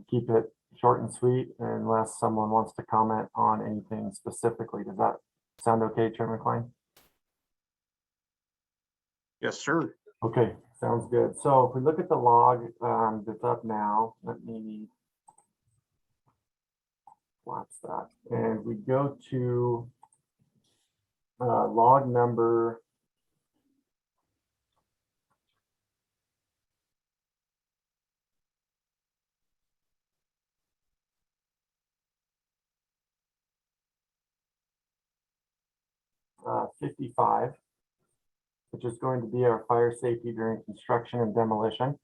keep it short and sweet unless someone wants to comment on anything specifically. Does that sound okay, Chairman Klein? Yes, sir. Okay, sounds good. So if we look at the log that's up now, let me collapse that. And we go to log number 55, which is going to be our fire safety during construction and demolition.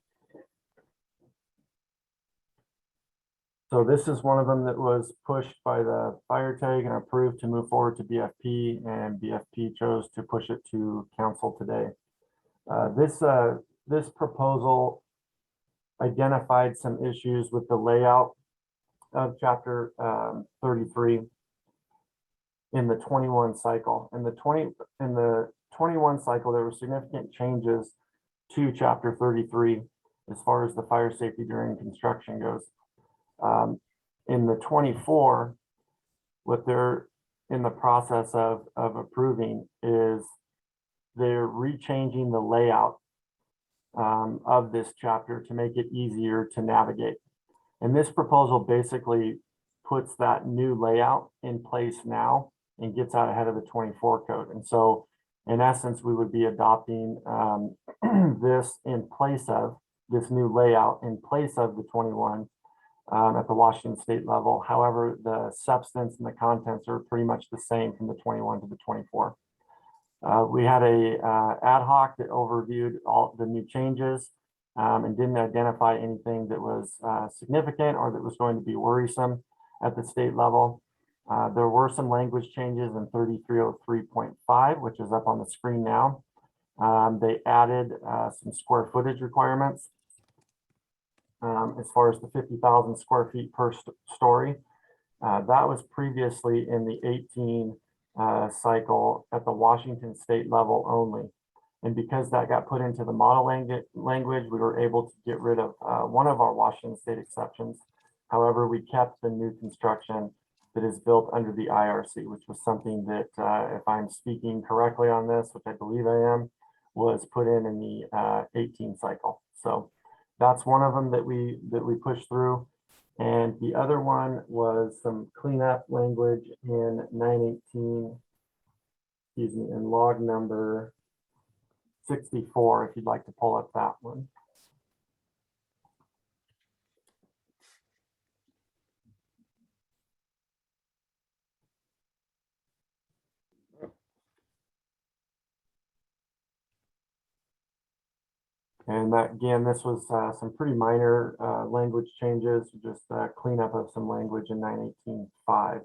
So this is one of them that was pushed by the fire tag and approved to move forward to BFP, and BFP chose to push it to council today. This proposal identified some issues with the layout of chapter 33 in the 21 cycle. In the 21 cycle, there were significant changes to chapter 33 as far as the fire safety during construction goes. In the 24, what they're in the process of approving is they're rechanging the layout of this chapter to make it easier to navigate. And this proposal basically puts that new layout in place now and gets out ahead of the 24 code. And so in essence, we would be adopting this in place of this new layout in place of the 21 at the Washington state level. However, the substance and the contents are pretty much the same from the 21 to the 24. We had a ad hoc that overviewed all the new changes and didn't identify anything that was significant or that was going to be worrisome at the state level. There were some language changes in 3303.5, which is up on the screen now. They added some square footage requirements as far as the 50,000 square feet per story. That was previously in the 18 cycle at the Washington state level only. And because that got put into the model language, we were able to get rid of one of our Washington state exceptions. However, we kept the new construction that is built under the IRC, which was something that, if I'm speaking correctly on this, which I believe I am, was put in the 18 cycle. So that's one of them that we pushed through. And the other one was some cleanup language in 918, excuse me, in log number 64, if you'd like to pull up that one. And that, again, this was some pretty minor language changes, just cleanup of some language in 918.5.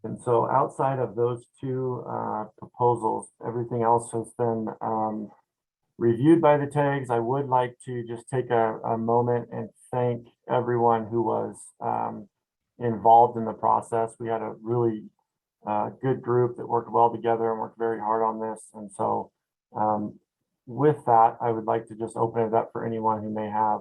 And so outside of those two proposals, everything else has been reviewed by the tags. I would like to just take a moment and thank everyone who was involved in the process. We had a really good group that worked well together and worked very hard on this. And so with that, I would like to just open it up for anyone who may have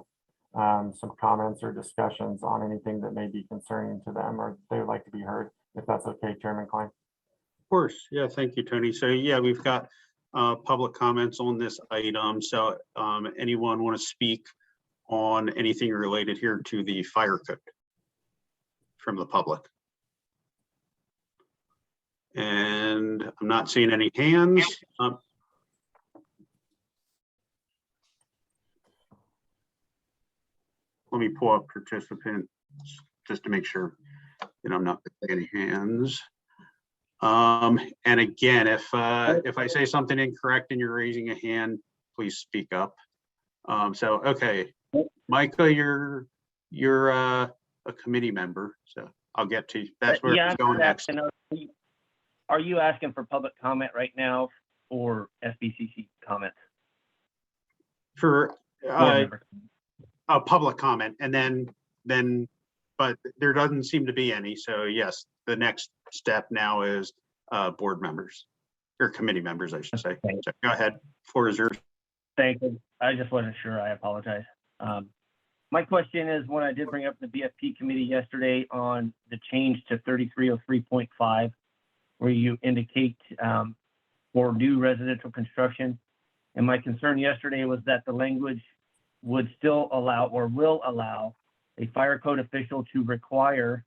some comments or discussions on anything that may be concerning to them or they would like to be heard, if that's okay, Chairman Klein. Of course. Yeah, thank you, Tony. So yeah, we've got public comments on this item. So anyone want to speak on anything related here to the fire code from the public? And I'm not seeing any hands. Let me pull up participants just to make sure that I'm not seeing any hands. And again, if I say something incorrect and you're raising a hand, please speak up. So, okay, Micah, you're a committee member, so I'll get to you. That's where it's going next. Are you asking for public comment right now or SBCC comments? For a public comment, and then, but there doesn't seem to be any. So yes, the next step now is board members or committee members, I should say. So go ahead, floor is yours. Thank you. I just wasn't sure. I apologize. My question is, when I did bring up the BFP committee yesterday on the change to 3303.5, where you indicate for new residential construction. And my concern yesterday was that the language would still allow or will allow a fire code official to require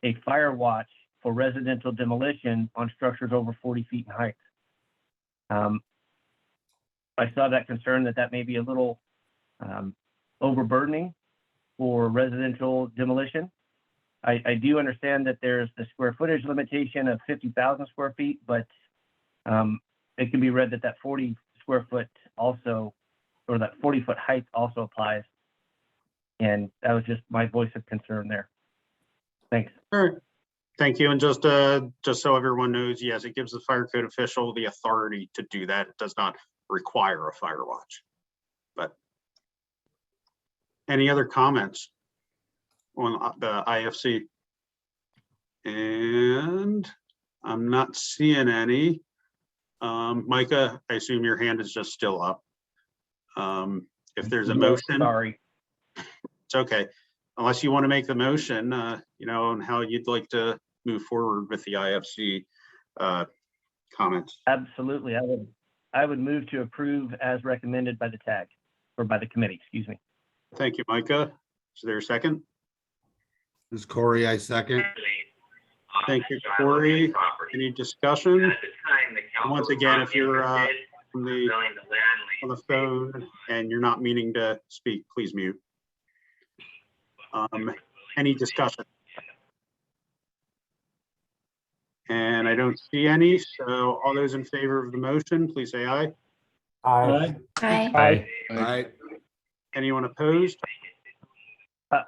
a fire watch for residential demolition on structures over 40 feet in height. I saw that concern that may be a little overburdening for residential demolition. I do understand that there's the square footage limitation of 50,000 square feet, but it can be read that 40 square foot also, or that 40 foot height also applies. And that was just my voice of concern there. Thanks. All right. Thank you. And just so everyone knows, yes, it gives the fire code official the authority to do that. It does not require a fire watch. But any other comments on the IFC? And I'm not seeing any. Micah, I assume your hand is just still up. If there's a motion, sorry, it's okay. Unless you want to make the motion, on how you'd like to move forward with the IFC comments. Absolutely. I would move to approve as recommended by the TAG, or by the committee, excuse me. Thank you, Micah. Is there a second? This is Corey, I second. Thank you, Corey. Any discussion? Once again, if you're on the phone and you're not meaning to speak, please mute. Any discussion? And I don't see any, so all those in favor of the motion, please say aye. Aye. Aye. Anyone opposed?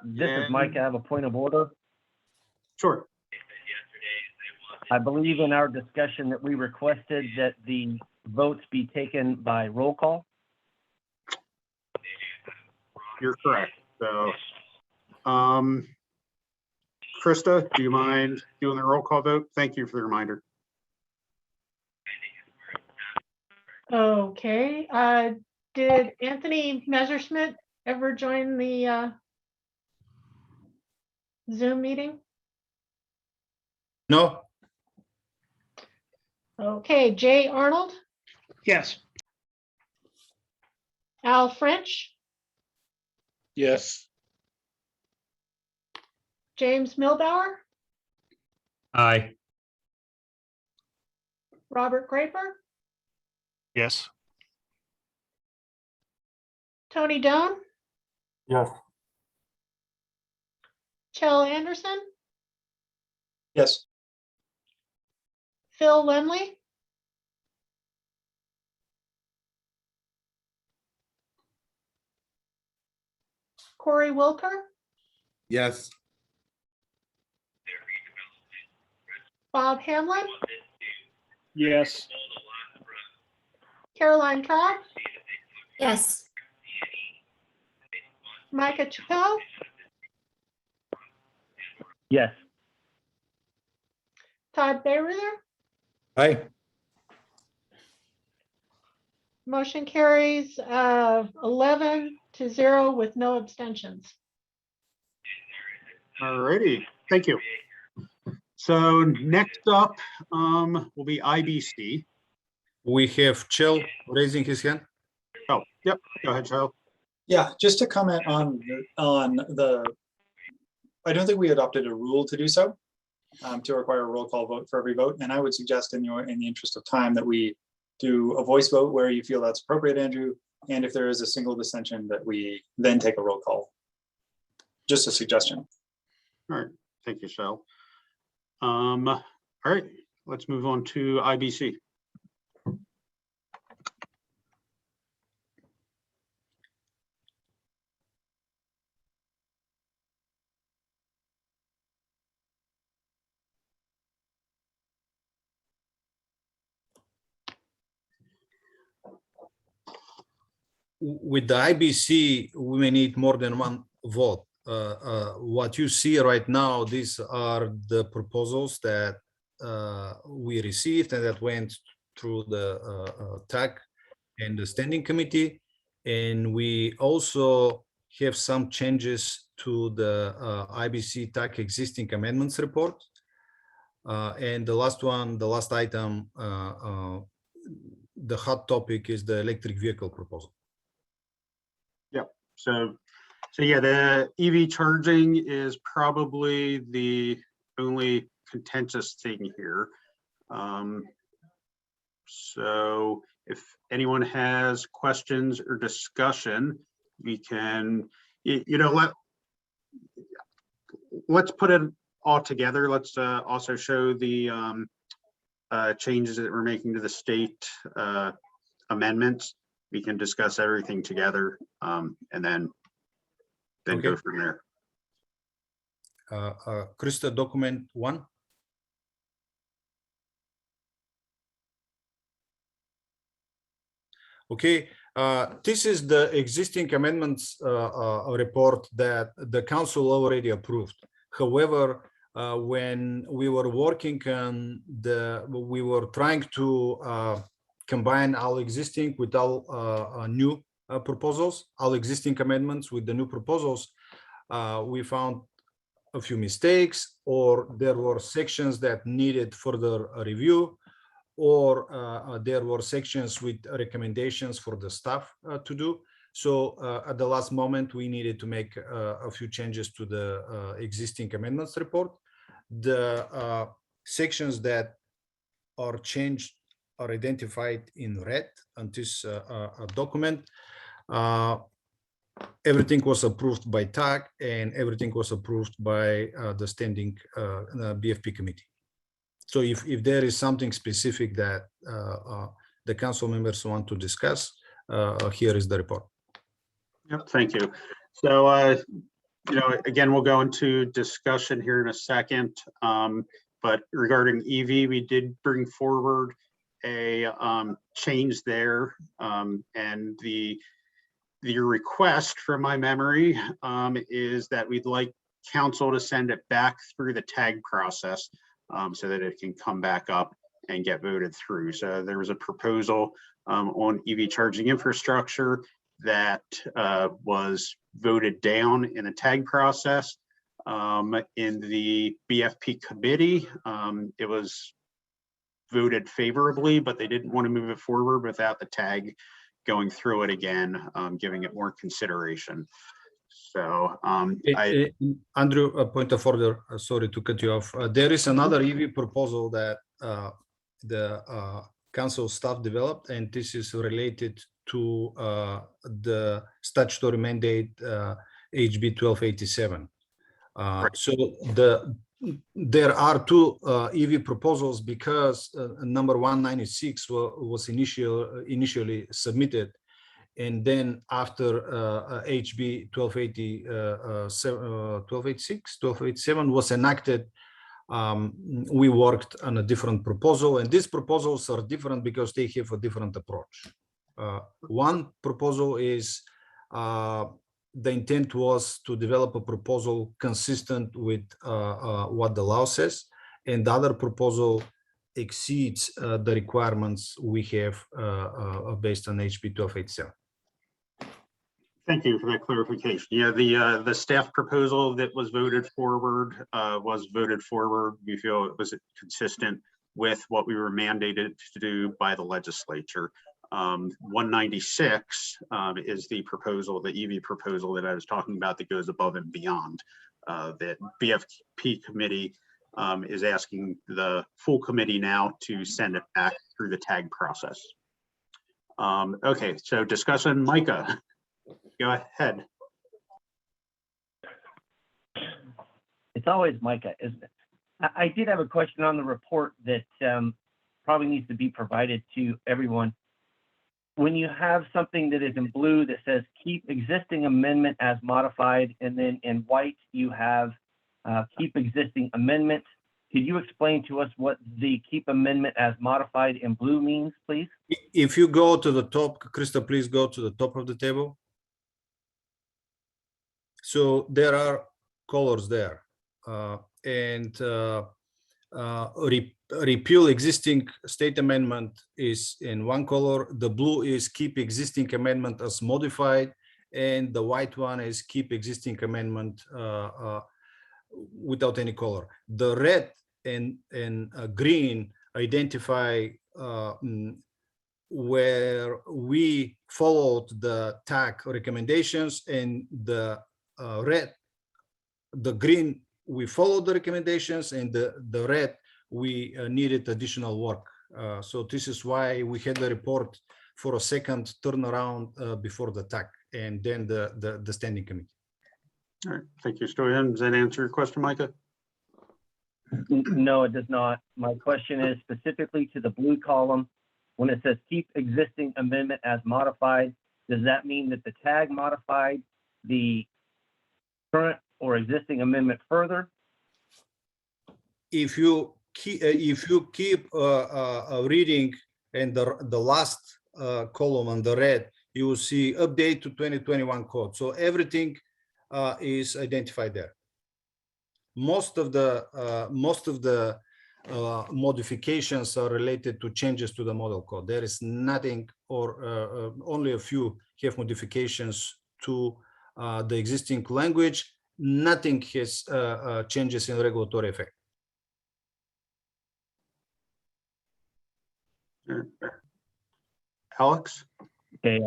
This is Mike. I have a point of order. Sure. I believe in our discussion that we requested that the votes be taken by roll call. You're correct. So, Krista, do you mind doing the roll call vote? Thank you for the reminder. Okay, did Anthony Messerschmidt ever join the Zoom meeting? No, Okay, Jay Arnold, Yes. Al French, Yes. James Milbauer, Aye. Robert Graper, Yes. Tony Doan, Yes. Chell Anderson, Yes. Phil Lemley, Corey Wilker, yes. Bob Hamlin, Yes. Caroline Traub, Yes. Micah Chappell, Yes. Todd Bayreuther. Aye. Motion carries 11-0 with no abstentions. All righty, thank you. So next up will be IBC. We have Chell raising his hand. Oh, yep, go ahead, Charles. Yeah, just to comment on the, I don't think we adopted a rule to do so, to require a roll call vote for every vote. And I would suggest in the interest of time that we do a voice vote where you feel that's appropriate, Andrew. And if there is a single dissension, that we then take a roll call. Just a suggestion. All right, thank you, Shel. All right, let's move on to IBC. With the IBC, we may need more than one vote. What you see right now, these are the proposals that we received and that went through the TAC and the standing committee. And we also have some changes to the IBC TAC existing amendments report. And the last one, the last item, the hot topic is the electric vehicle proposal. So yeah, the EV charging is probably the only contentious thing here. So if anyone has questions or discussion, we can, let's put it all together. Let's also show the changes that we're making to the state amendments. We can discuss everything together and then Okay. go from there. Krista, document 1. Okay, this is the existing amendments report that the council already approved. However, when we were working on we were trying to combine our existing with our new proposals, our existing amendments with the new proposals. We found a few mistakes, or there were sections that needed further review, or there were sections with recommendations for the staff to do. So at the last moment, we needed to make a few changes to the existing amendments report. The sections that are changed are identified in red on this document. Everything was approved by TAG and everything was approved by the standing BFP committee. So if there is something specific that the council members want to discuss, here is the report. Yep, thank you. So, again, we'll go into discussion here in a second. But regarding EV, we did bring forward a change there, and the request from my memory is that we'd like council to send it back through the tag process so that it can come back up and get voted through. So there was a proposal on EV charging infrastructure that was voted down in the tag process. In the BFP committee, it was voted favorably, but they didn't want to move it forward without the tag going through it again, giving it more consideration. So Andrew, a point of order, sorry to cut you off. There is another EV proposal that the council staff developed, and this is related to the statutory mandate HB 1287. So there are two EV proposals because number 196 was initially submitted, and then after HB 1287 was enacted, we worked on a different proposal, and these proposals are different because they have a different approach. One proposal is the intent was to develop a proposal consistent with what the law says, and the other proposal exceeds the requirements we have based on HB 1287. Thank you for that clarification. Yeah, the staff proposal that was voted forward. We feel it was consistent with what we were mandated to do by the legislature. 196 is the proposal, the EV proposal that I was talking about that goes above and beyond. That BFP committee is asking the full committee now to send it back through the tag process. Okay, so discussion, Micah, go ahead. It's always Micah, isn't it? I did have a question on the report that probably needs to be provided to everyone. When you have something that is in blue that says keep existing amendment as modified, and then in white you have keep existing amendment, could you explain to us what the keep amendment as modified in blue means, please? If you go to the top, Krista, please go to the top of the table. So there are colors there, and repeal existing state amendment is in one color. The blue is keep existing amendment as modified, and the white one is keep existing amendment without any color. The red and green identify where we followed the TAC recommendations, and the green we followed the recommendations, and the red we needed additional work. So this is why we had the report for a second turnaround before the TAC and then the standing committee. All right, thank you, Stoyan. Does that answer your question, Micah? No, it does not. My question is specifically to the blue column. When it says keep existing amendment as modified, does that mean that the tag modified the current or existing amendment further? If you keep reading, and the last column on the red, you will see update to 2021 code. So everything is identified there. Most of the modifications are related to changes to the model code. There is nothing, or only a few have modifications to the existing language. Nothing has changes in regulatory effect. Alex? Okay.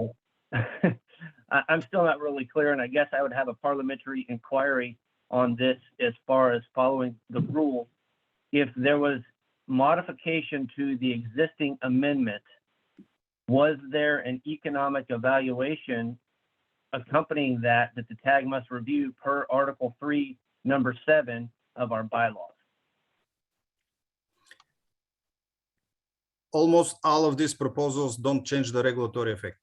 I'm still not really clear, and I guess I would have a parliamentary inquiry on this as far as following the rule. If there was modification to the existing amendment, was there an economic evaluation accompanying that the TAG must review per Article 3, Number 7 of our bylaws? Almost all of these proposals don't change the regulatory effect.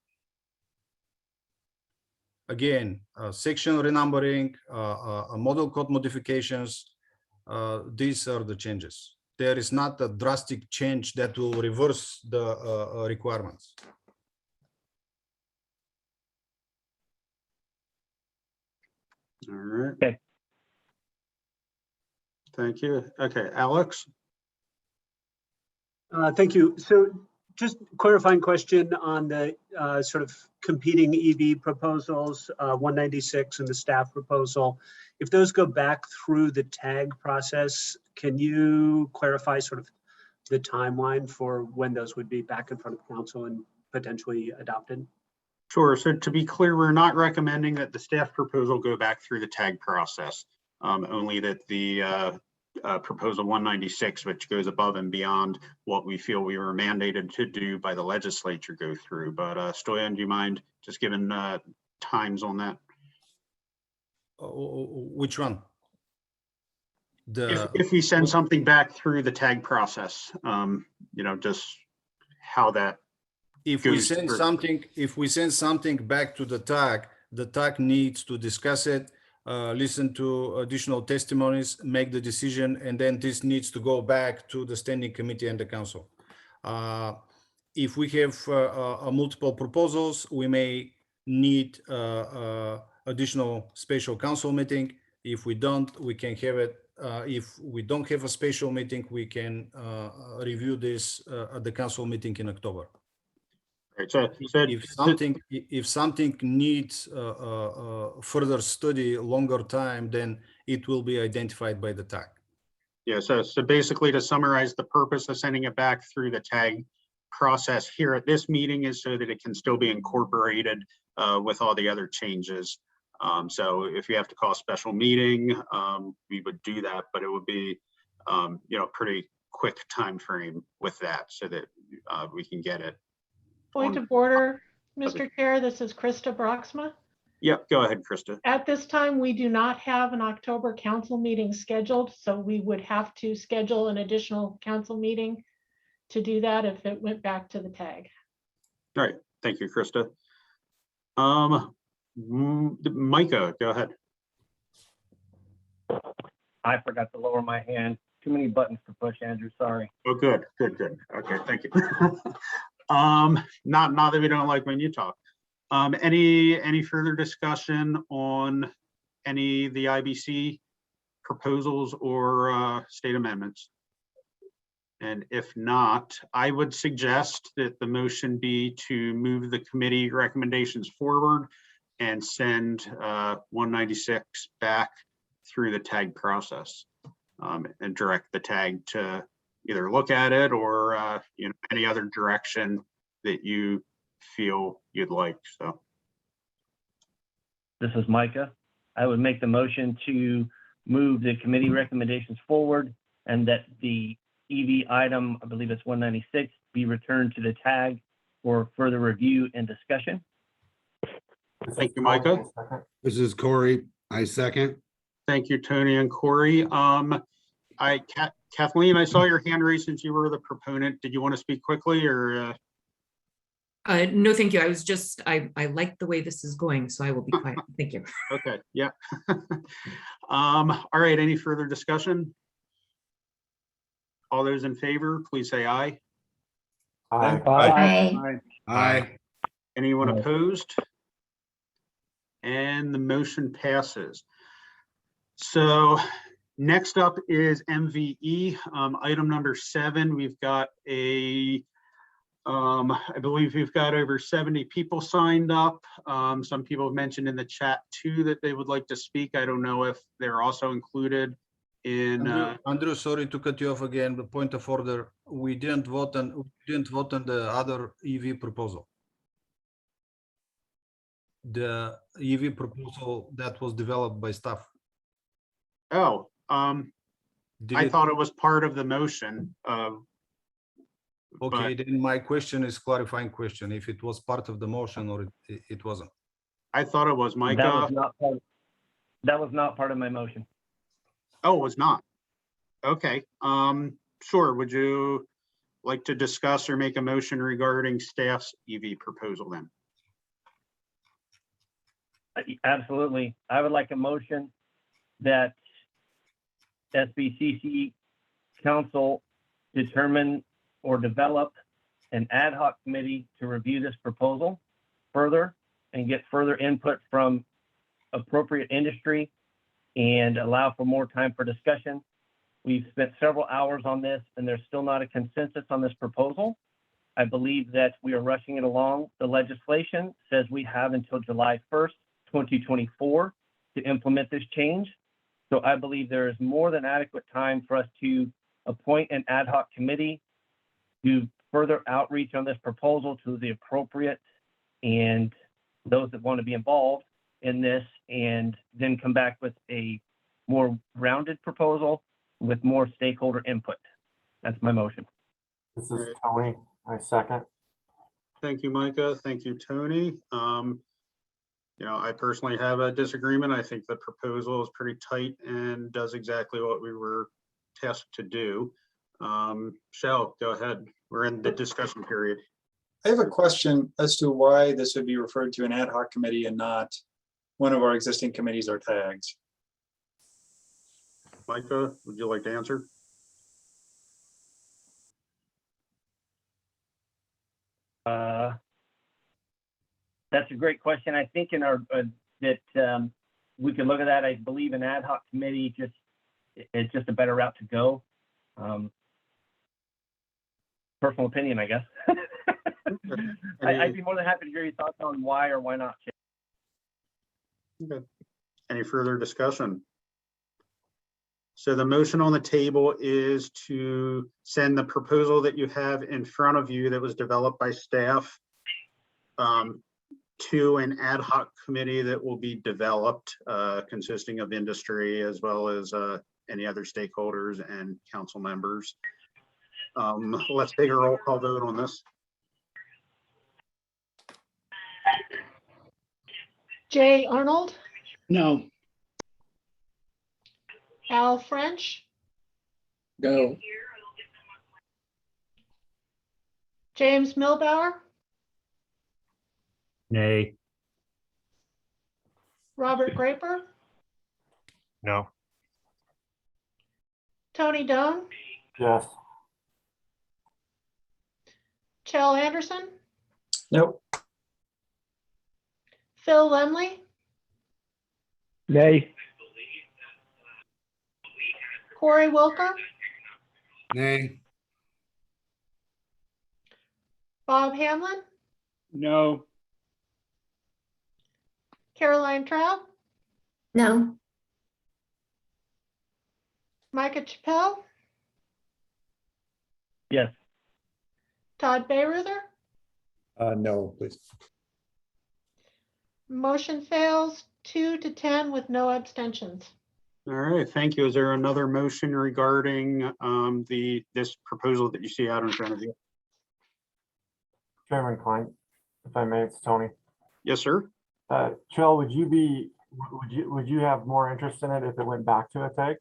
Again, section renumbering, model code modifications, these are the changes. There is not a drastic change that will reverse the requirements. All right. Okay. Thank you. Okay, Alex? Thank you. So just clarifying question on the sort of competing EV proposals, 196 and the staff proposal. If those go back through the TAG process, can you clarify sort of the timeline for when those would be back in front of council and potentially adopted? Sure. So to be clear, we're not recommending that the staff proposal go back through the TAG process, only that the proposal 196, which goes above and beyond what we feel we were mandated to do by the legislature, go through. But Stoyan, do you mind just giving times on that? Which one? If we send something back through the TAG process, you know, just how that if we send something back to the TAG needs to discuss it, listen to additional testimonies, make the decision, and then this needs to go back to the standing committee and the council. If we have multiple proposals, we may need additional special council meeting. If we don't, we can have it. If we don't have a special meeting, we can review this at the council meeting in October. Right, so if something needs further study, longer time, then it will be identified by the TAG. Yeah, so basically, to summarize, the purpose of sending it back through the TAG process here at this meeting is so that it can still be incorporated with all the other changes. So if you have to call a special meeting, we would do that, but it would be, you know, pretty quick time frame with that so that we can get it. Point of order, Mr. Chair, this is Krista Broxma. Yep, go ahead, Krista. At this time, we do not have an October council meeting scheduled, so we would have to schedule an additional council meeting to do that if it went back to the TAG. All right, thank you, Krista. Micah, go ahead. I forgot to lower my hand. Too many buttons to push, Andrew, sorry. Oh, good. Okay, thank you. Not that we don't like when you talk. Any further discussion on any of the IBC proposals or state amendments? And if not, I would suggest that the motion be to move the committee recommendations forward and send 196 back through the TAG process, and direct the TAG to either look at it or you know, any other direction that you feel you'd like. So This is Micah. I would make the motion to move the committee recommendations forward and that the EV item, I believe it's 196, be returned to the TAG for further review and discussion. Thank you, Micah. This is Corey. I second. Thank you, Tony and Corey. Kathleen, I saw your hand raised since you were the proponent. Did you want to speak quickly or? No, thank you. I was just, I like the way this is going, so I will be quiet. Thank you. Okay, yeah. All right, any further discussion? All those in favor, please say aye. Aye. Aye. Aye. Anyone opposed? And the motion passes. So next up is MVE, item number 7. We've got I believe we've got over 70 people signed up. Some people have mentioned in the chat too that they would like to speak. I don't know if they're also included in. Andrew, sorry to cut you off again, but point of order, we didn't vote on the other EV proposal. the EV proposal that was developed by staff? Oh, Did I it- thought it was part of the motion. Okay, but then my question is clarifying question, if it was part of the motion or it wasn't. I thought it was That Micah. was not part, that was not part of my motion. Oh, it was not. Okay, sure. Would you like to discuss or make a motion regarding staff's EV proposal then? Absolutely. I would like a motion that SBCC council determine or develop an ad hoc committee to review this proposal further and get further input from appropriate industry and allow for more time for discussion. We've spent several hours on this and there's still not a consensus on this proposal. I believe that we are rushing it along. The legislation says we have until July 1st, 2024 to implement this change. So I believe there is more than adequate time for us to appoint an ad hoc committee, do further outreach on this proposal to the appropriate and those that want to be involved in this, and then come back with a more rounded proposal with more stakeholder input. That's my motion. This is Tony. I second. Thank you, Micah. Thank you, Tony. You know, I personally have a disagreement. I think the proposal is pretty tight and does exactly what we were tasked to do. Shell, go ahead. We're in the discussion period. I have a question as to why this would be referred to an ad hoc committee and not one of our existing committees or tags. Micah, would you like to answer? That's a great question. I think in our that we could look at that. I believe an ad hoc committee it's just a better route to go. Personal opinion, I guess. I'd be more than happy to hear your thoughts on why or why not. Okay. Any further discussion? So the motion on the table is to send the proposal that you have in front of you that was developed by staff to an ad hoc committee that will be developed consisting of industry as well as any other stakeholders and council members. Let's take a roll call vote on this. Jay Arnold, No. Al French, No. James Milbauer, Nay. Robert Graper, No. Tony Doan, Yes. Chell Anderson, Nope. Phil Lemley, Nay. Corey Wilker, Nay. Bob Hamlin, No. Caroline Traub, No. Micah Chappell, Yes. Todd Bayreuther. No, please. Motion fails 2-10 with no abstentions. All right, thank you. Is there another motion regarding this proposal that you see out in front of you? Chairman Klein, if I may, it's Tony. Yes, sir. Chell, would you have more interest in it if it went back to a tag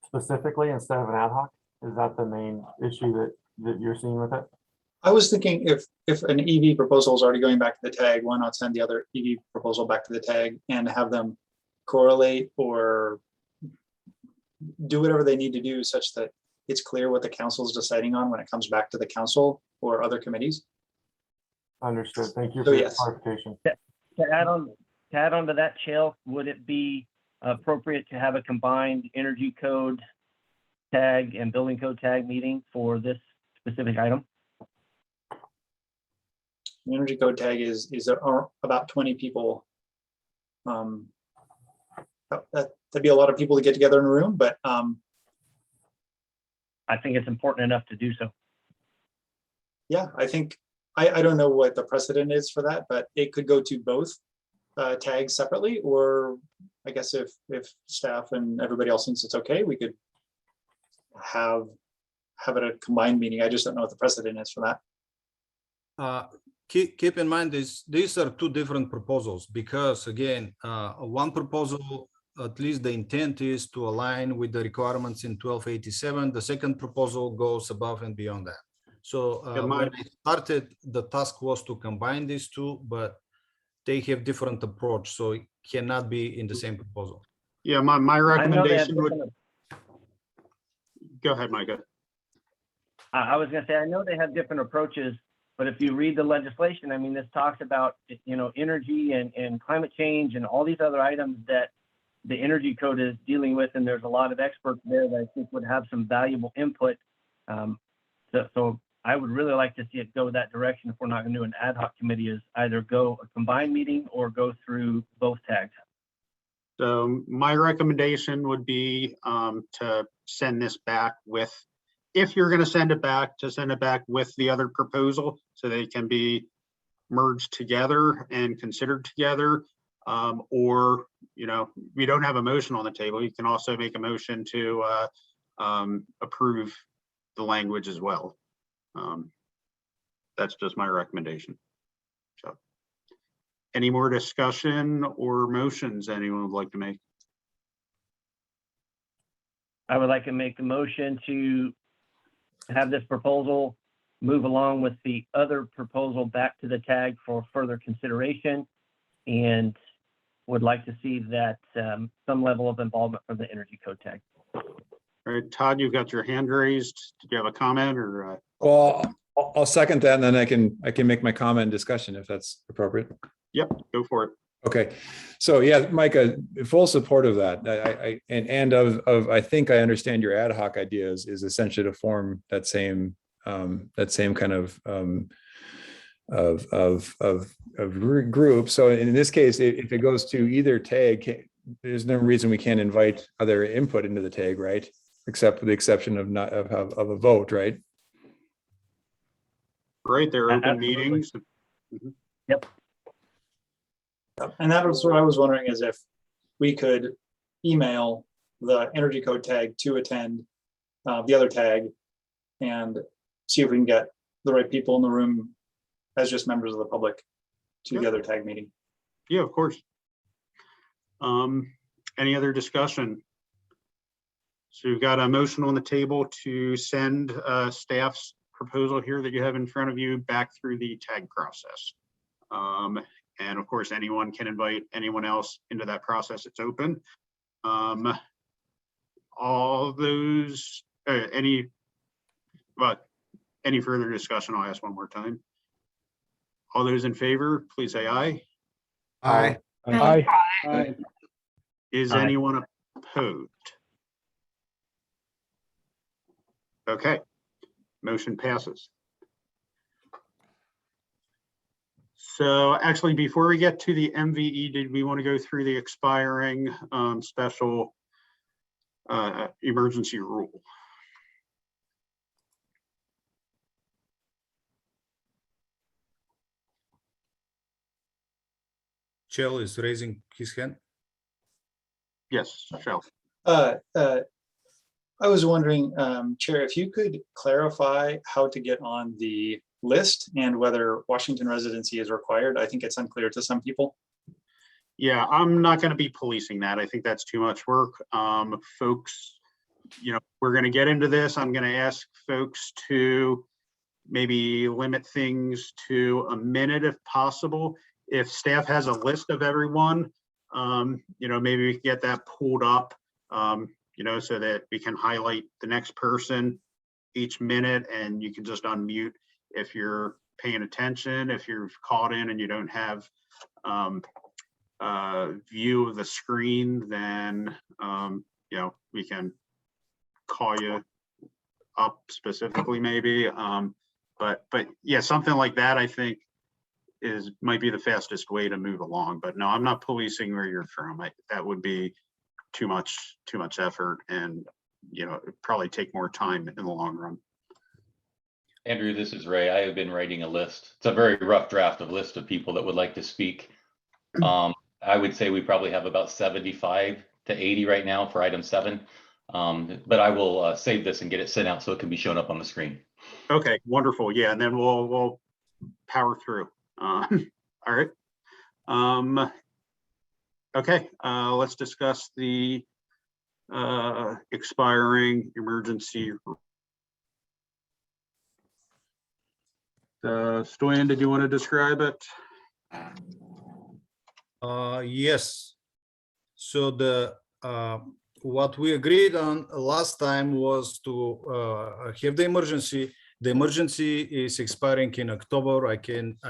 specifically instead of an ad hoc? Is that the main issue that you're seeing with it? I was thinking if an EV proposal is already going back to the tag, why not send the other EV proposal back to the tag and have them correlate or do whatever they need to do such that it's clear what the council is deciding on when it comes back to the council or other committees? Understood. Thank you So for your yes. clarification. To add on to that, Chael, would it be appropriate to have a combined energy code tag and building code tag meeting for this specific item? The energy code tag is about 20 people. That'd be a lot of people to get together in a room, but I think it's important enough to do so. yeah, I think I don't know what the precedent is for that, but it could go to both tags separately, or I guess if staff and everybody else thinks it's okay, we could have it a combined meeting. I just don't know what the precedent is for that. Keep in mind these are two different proposals, because again, one proposal, at least the intent is to align with the requirements in 1287. The second proposal goes above and beyond that. So when I started, the task was to combine these two, but they have different approach, so it cannot be in the same proposal. Yeah, my recommendation would. Go ahead, Micah. I was gonna say, I know they have different approaches, but if you read the legislation, I mean, this talks about, energy and climate change and all these other items that the energy code is dealing with. And there's a lot of experts there that I think would have some valuable input. So I would really like to see it go that direction. If we're not gonna do an ad hoc committee, is either go a combined meeting or go through both tags. So my recommendation would be to send this back with, if you're going to send it back, to send it back with the other proposal so they can be merged together and considered together. Or, we don't have a motion on the table. You can also make a motion to approve the language as well. That's just my recommendation. So, any more discussion or motions anyone would like to make? I would like to make a motion to have this proposal move along with the other proposal back to the tag for further consideration, and would like to see that some level of involvement from the energy code tag. All right, Todd, you've got your hand raised. Did you have a comment or? Well, I'll second that, and then I can make my comment and discussion if that's appropriate. Yep, go for it. Okay, so yeah, Micah, full support of that. I think I understand your ad hoc ideas is essentially to form that same kind of group. So in this case, if it goes to either tag, there's no reason we can't invite other input into the tag, right? Except for the exception of a vote, right? Right, they're open Absolutely. meetings. Yep. And that was what I was wondering, is if we could email the energy code tag to attend the other tag and see if we can get the right people in the room as just members of the public to the other tag meeting. Yeah, of course. Any other discussion? So you've got a motion on the table to send staff's proposal here that you have in front of you back through the tag process. And of course, anyone can invite anyone else into that process. It's open. All those, any further discussion, I'll ask one more time. All those in favor, please say aye. Aye. Aye. Is Aye. anyone opposed? Okay, motion passes. So actually, before we get to the MVE, did we want to go through the expiring special emergency rule? Chell is raising his hand. Yes, Shell. I was wondering, Chair, if you could clarify how to get on the list and whether Washington residency is required. I think it's unclear to some people. Yeah, I'm not going to be policing that. I think that's too much work. Folks, we're going to get into this. I'm going to ask folks to maybe limit things to a minute if possible. If staff has a list of everyone, maybe we can get that pulled up, so that we can highlight the next person each minute, and you can just unmute if you're paying attention. If you're called in and you don't have view of the screen, then we can call you up specifically maybe. But yeah, something like that I think might be the fastest way to move along. But no, I'm not policing where you're from. That would be too much effort, and it'd probably take more time in the long run. Andrew, this is Ray. I have been writing a list. It's a very rough draft of list of people that would like to speak. I would say we probably have about 75 to 80 right now for item 7. But I will save this and get it sent out so it can be shown up on the screen. Okay, wonderful. Yeah, and then we'll power through. All right. Okay, let's discuss the expiring emergency. Stoyan, did you want to describe it? Yes. So the what we agreed on last time was to have the emergency. The emergency is expiring in October. I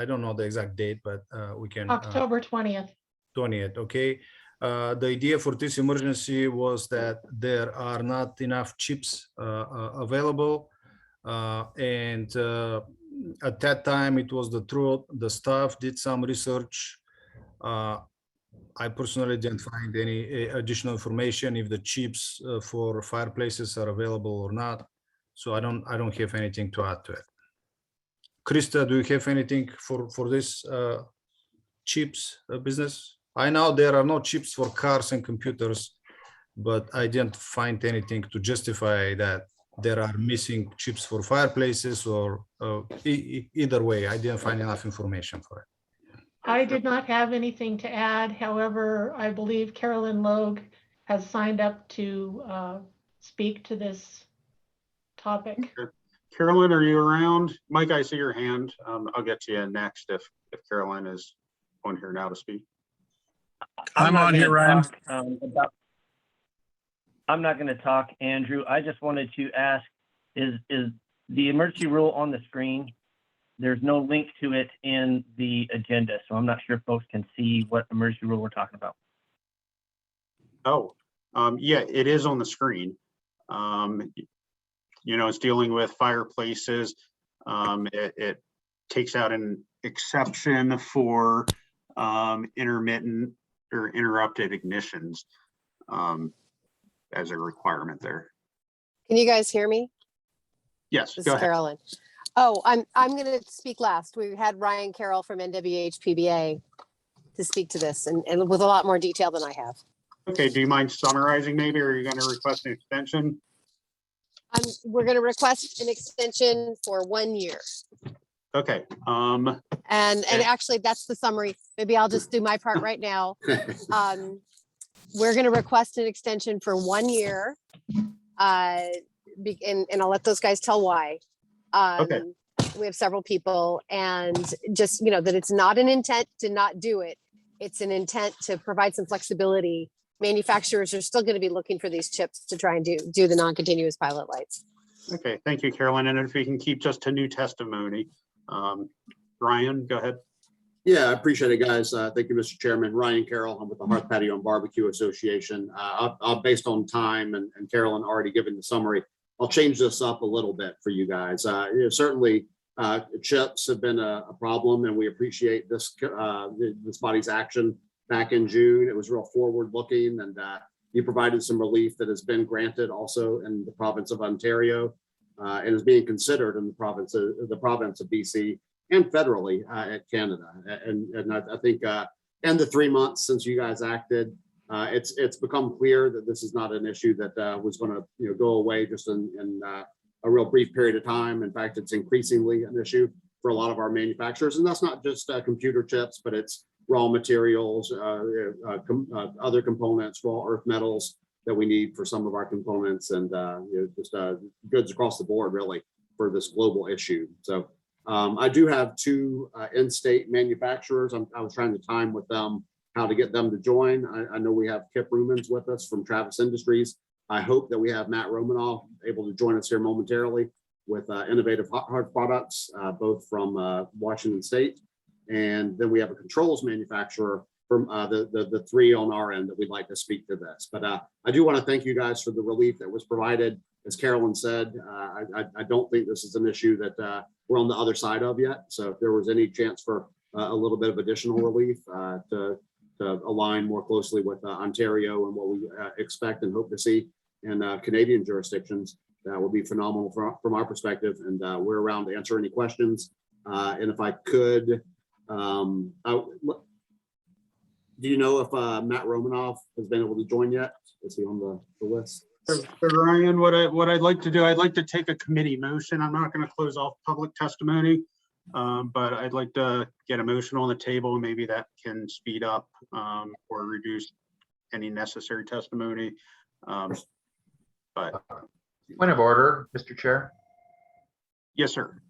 don't know the exact date, but we can. October 20th. 20th, okay. The idea for this emergency was that there are not enough chips available. And at that time, it was the truth. The staff did some research. I personally didn't find any additional information if the chips for fireplaces are available or not. So I don't have anything to add to it. Krista, do you have anything for this chips business? I know there are no chips for cars and computers, but I didn't find anything to justify that there are missing chips for fireplaces or either way. I didn't find enough information for it. I did not have anything to add. However, I believe Carolyn Logue has signed up to speak to this topic. Carolyn, are you around? Mike, I see your hand. I'll get to you next if Carolyn is on here now to speak. I'm on here, Ryan. I'm not going to talk, Andrew. I just wanted to ask, is the emergency rule on the screen? There's no link to it in the agenda, so I'm not sure if folks can see what emergency rule we're talking about. Oh, yeah, it is on the screen. You know, it's dealing with fireplaces. It takes out an exception for intermittent or interrupted ignitions as a requirement there. Can you guys hear me? Yes, This go is ahead. Carolyn. Oh, I'm going to speak last. We had Ryan Carroll from NWHPBA to speak to this and with a lot more detail than I have. Okay, do you mind summarizing maybe, or are you going to request an extension? We're going to request an extension for 1 year. Okay. And actually, that's the summary. Maybe I'll just do my part right now. We're going to request an extension for 1 year. And I'll let those guys tell why. Okay. We have several people, and just, you know, that it's not an intent to not do it. It's an intent to provide some flexibility. Manufacturers are still going to be looking for these chips to try and do the non-continuous pilot lights. Okay, thank you, Carolyn. And if we can keep just to new testimony. Ryan, go ahead. Yeah, I appreciate it, guys. Thank you, Mr. Chairman. Ryan Carroll, I'm with the Hearth Patio and Barbecue Association. Based on time and Carolyn already given the summary, I'll change this up a little bit for you guys. Certainly, chips have been a problem, and we appreciate this body's action back in June. It was real forward-looking, and you provided some relief that has been granted also in the province of Ontario and is being considered in the province of BC and federally at Canada. And I think in the 3 months since you guys acted, it's become clear that this is not an issue that was going to go away just in a real brief period of time. In fact, it's increasingly an issue for a lot of our manufacturers, and that's not just computer chips, but it's raw materials, other components, raw earth metals that we need for some of our components, and just goods across the board really for this global issue. So I do have 2 in-state manufacturers. I was trying to time with them how to get them to join. I know we have Kip Rumens with us from Travis Industries. I hope that we have Matt Romanoff able to join us here momentarily with Innovative Hard Products, both from Washington State. And then we have a controls manufacturer from the 3 on our end that we'd like to speak to this. But I do want to thank you guys for the relief that was provided. As Carolyn said, I don't think this is an issue that we're on the other side of yet. So if there was any chance for a little bit of additional relief to align more closely with Ontario and what we expect and hope to see in Canadian jurisdictions, that would be phenomenal from our perspective. And we're around to answer any questions. And if I could give do you know if Matt Romanoff has been able to join yet? Is he on the list? So Ryan, what I'd like to do, I'd like to take a committee motion. I'm not going to close off public testimony, but I'd like to get a motion on the table. Maybe that can speed up or reduce any necessary testimony. But Point of order, Mr. Chair. yes, sir.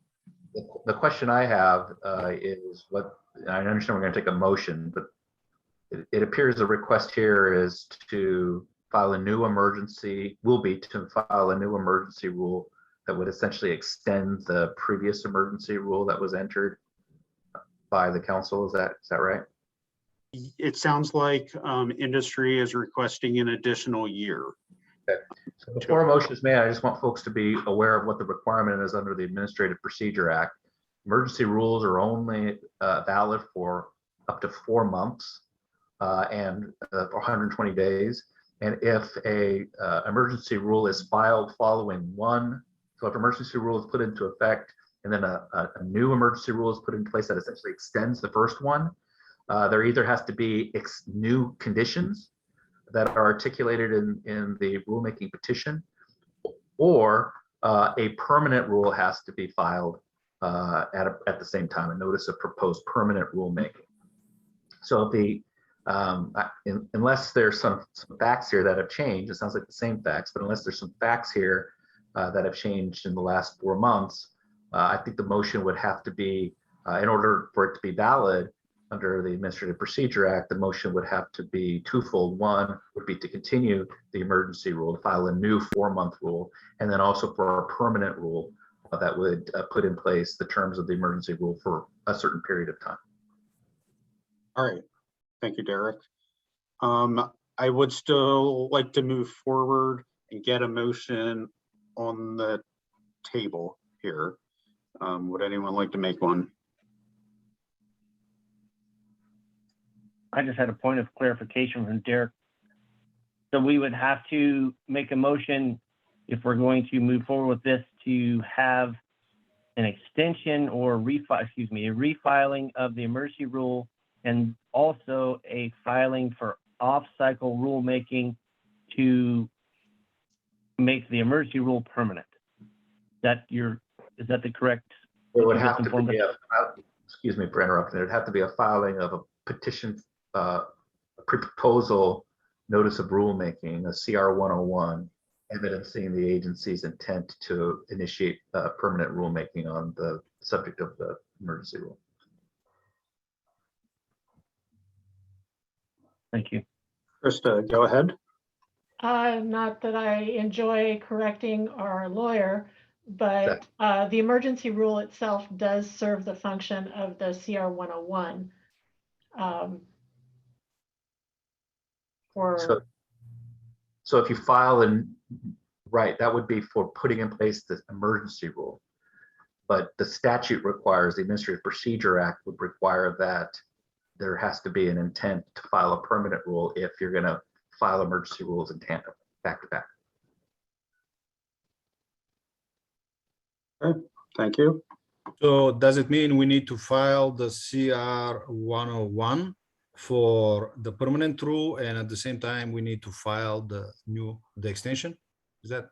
The question I have is what, I understand we're going to take a motion, but it appears the request here is to file a new emergency, to file a new emergency rule that would essentially extend the previous emergency rule that was entered by the council. Is that right? It sounds like industry is requesting an additional year. Okay. So before a motion is made, I just want folks to be aware of what the requirement is under the Administrative Procedure Act. Emergency rules are only valid for up to 4 months and 120 days. And if a emergency rule is filed following one, so if emergency rule is put into effect and then a new emergency rule is put in place that essentially extends the first one, there either has to be new conditions that are articulated in the rulemaking petition, or a permanent rule has to be filed at the same time, a notice of proposed permanent rulemaking. So unless there's some facts here that have changed, it sounds like the same facts, but unless there's some facts here that have changed in the last 4 months, I think the motion would have to be, in order for it to be valid under the Administrative Procedure Act, the motion would have to be twofold. One would be to continue the emergency rule, to file a new 4-month rule, and then also for a permanent rule that would put in place the terms of the emergency rule for a certain period of time. All right. Thank you, Derek. I would still like to move forward and get a motion on the table here. Would anyone like to make one? I just had a point of clarification from Derek. So we would have to make a motion if we're going to move forward with this to have an extension or a refiling of the emergency rule, and also a filing for off-cycle rulemaking to make the emergency rule permanent. Is that the correct? It would have to be excuse me for interrupting. It would have to be a filing of a petition, a pre-proposal notice of rulemaking, a CR 101, evidencing the agency's intent to initiate permanent rulemaking on the subject of the emergency rule. Thank you. Krista, go ahead. Not that I enjoy correcting our lawyer, but the emergency rule itself does serve the function of the CR 101. So if you file right, that would be for putting in place the emergency rule. But the statute requires, the Administrative Procedure Act would require that there has to be an intent to file a permanent rule if you're going to file emergency rules in tandem, back to back. Okay, thank you. So does it mean we need to file the CR 101 for the permanent rule, and at the same time we need to file the extension? Is that?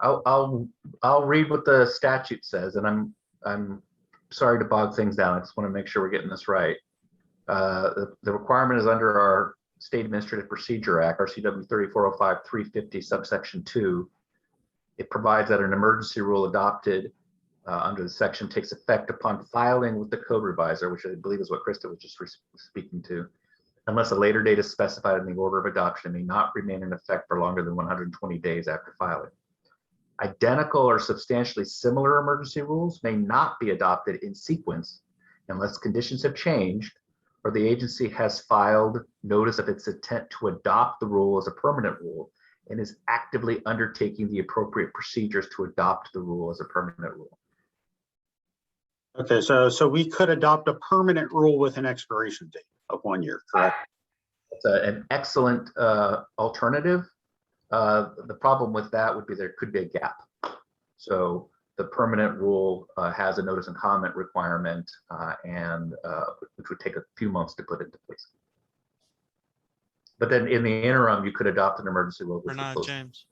I'll read what the statute says, and I'm sorry to bog things down. I just want to make sure we're getting this right. The requirement is under our State Administrative Procedure Act, RCW 3405-350 subsection 2. It provides that an emergency rule adopted under the section takes effect upon filing with the code reviser, which I believe is what Krista was just speaking to, unless a later date is specified in the order of adoption, may not remain in effect for longer than 120 days after filing. Identical or substantially similar emergency rules may not be adopted in sequence unless conditions have changed or the agency has filed notice of its intent to adopt the rule as a permanent rule and is actively undertaking the appropriate procedures to adopt the rule as a permanent rule. Okay, so we could adopt a permanent rule with an expiration date of 1 year, correct? It's an excellent alternative. The problem with that would be there could be a gap. So the permanent rule has a notice and comment requirement, and which would take a few months to put into place. But then in the interim, you could adopt an emergency rule. Or which would not, close- James?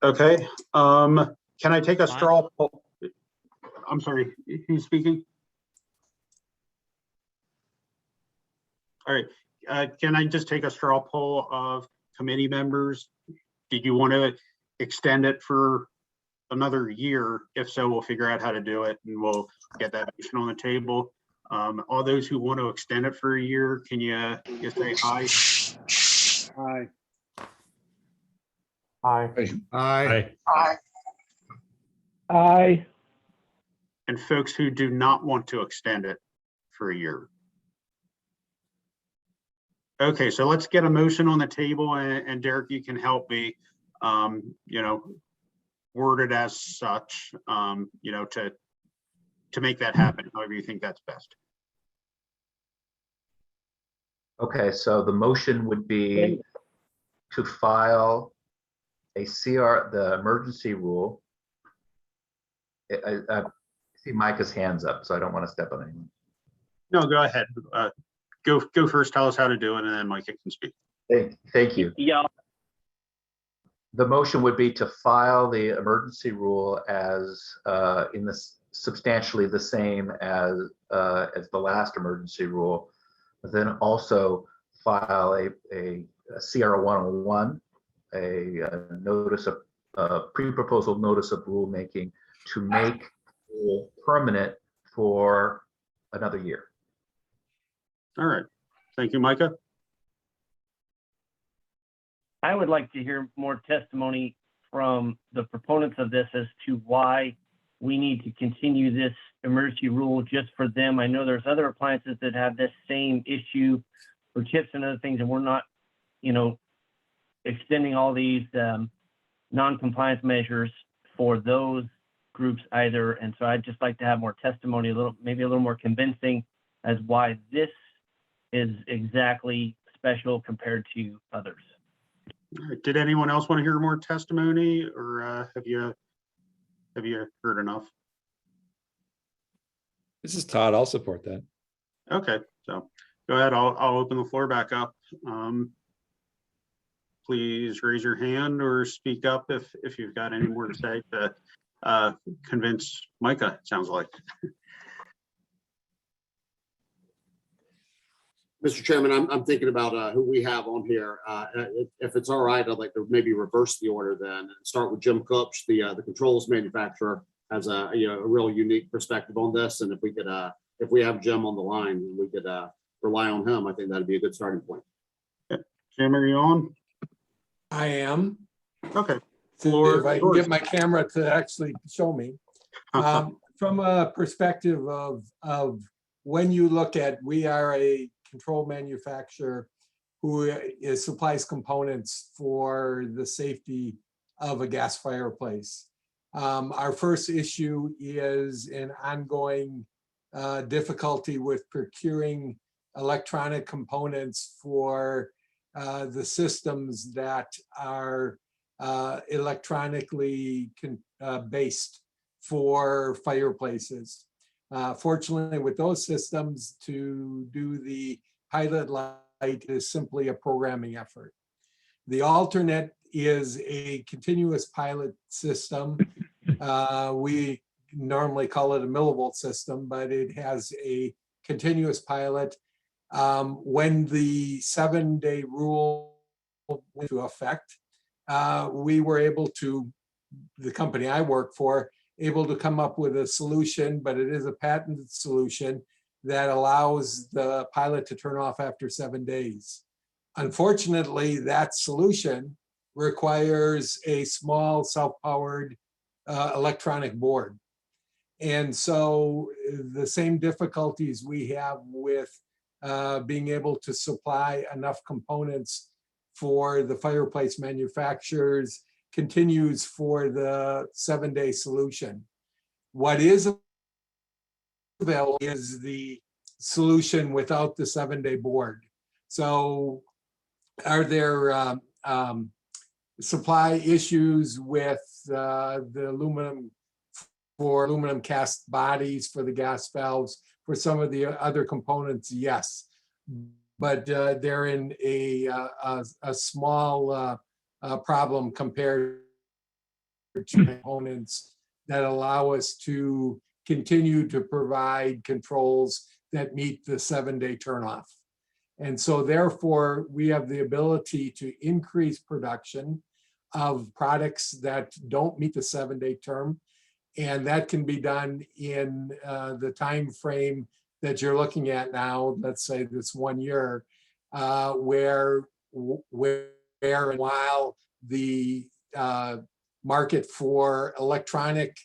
Okay, can I take a Fine. straw poll? I'm sorry, who's speaking? All right, can I just take a straw poll of committee members? Did you want to extend it for another year? If so, we'll figure out how to do it and we'll get that motion on the table. All those who want to extend it for a year, can you say aye? Aye. Aye. Aye. Aye. And folks who do not want to extend it for a year. Okay, so let's get a motion on the table and Derek, you can help me, word it as such, to make that happen, however you think that's best. Okay, so the motion would be to file a the emergency rule. I see Micah's hands up, so I don't want to step on anyone. No, go ahead. Go first, tell us how to do it, and then Micah can speak. Thank you. Yeah, The motion would be to file the emergency rule as in this substantially the same as the last emergency rule, but then also file a CR 101, a notice of pre-proposal notice of rulemaking to make rule permanent for another year. All right, thank you, Micah. I would like to hear more testimony from the proponents of this as to why we need to continue this emergency rule just for them. I know there's other appliances that have this same issue for chips and other things, and we're not, extending all these non-compliance measures for those groups either. And so I'd just like to have more testimony, maybe a little more convincing as why this is exactly special compared to others. All right, did anyone else want to hear more testimony, or have you heard enough? This is Todd. I'll support that. Okay, so go ahead. I'll open the floor back up. Please raise your hand or speak up if you've got any more to say to convince Micah, it sounds like. Mr. Chairman, I'm thinking about who we have on here. If it's all right, I'd like to maybe reverse the order then and start with Jim Kupch, the controls manufacturer, has a real unique perspective on this. And if we could, if we have Jim on the line, we could rely on him. I think that'd be a good starting point. Okay. Jim, are you on? I am. Okay. If I can get my camera to actually show me. From a perspective of when you look at, we are a control manufacturer who supplies components for the safety of a gas fireplace. Our first issue is an ongoing difficulty with procuring electronic components for the systems that are electronically based for fireplaces. Fortunately, with those systems, to do the pilot light is simply a programming effort. The alternate is a continuous pilot system. We normally call it a millivolt system, but it has a continuous pilot. When the 7-day rule went into effect, we were able to, the company I work for, able to come up with a solution, but it is a patented solution that allows the pilot to turn off after 7 days. Unfortunately, that solution requires a small self-powered electronic board. And so the same difficulties we have with being able to supply enough components for the fireplace manufacturers continues for the 7-day solution. What is available is the solution without the 7-day board. So are there supply issues with the aluminum for aluminum cast bodies for the gas valves. For some of the other components, yes. But they're in a small problem compared to components that allow us to continue to provide controls that meet the 7-day turnoff. And so therefore, we have the ability to increase production of products that don't meet the 7-day term. And that can be done in the time frame that you're looking at now, let's say this 1 year, where and while the market for electronic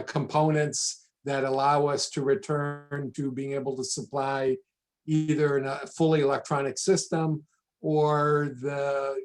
components that allow us to return to being able to supply either in a fully electronic system or the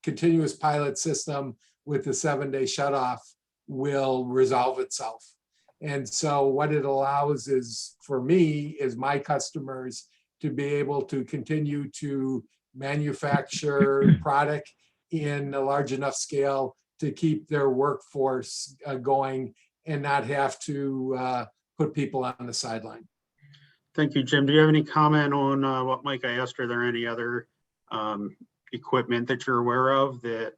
continuous pilot system with the 7-day shutoff will resolve itself. And so what it allows is, for me, is my customers to be able to continue to manufacture product in a large enough scale to keep their workforce going and not have to put people on the sideline. Thank you, Jim. Do you have any comment on what Mike asked? Are there any other equipment that you're aware of that,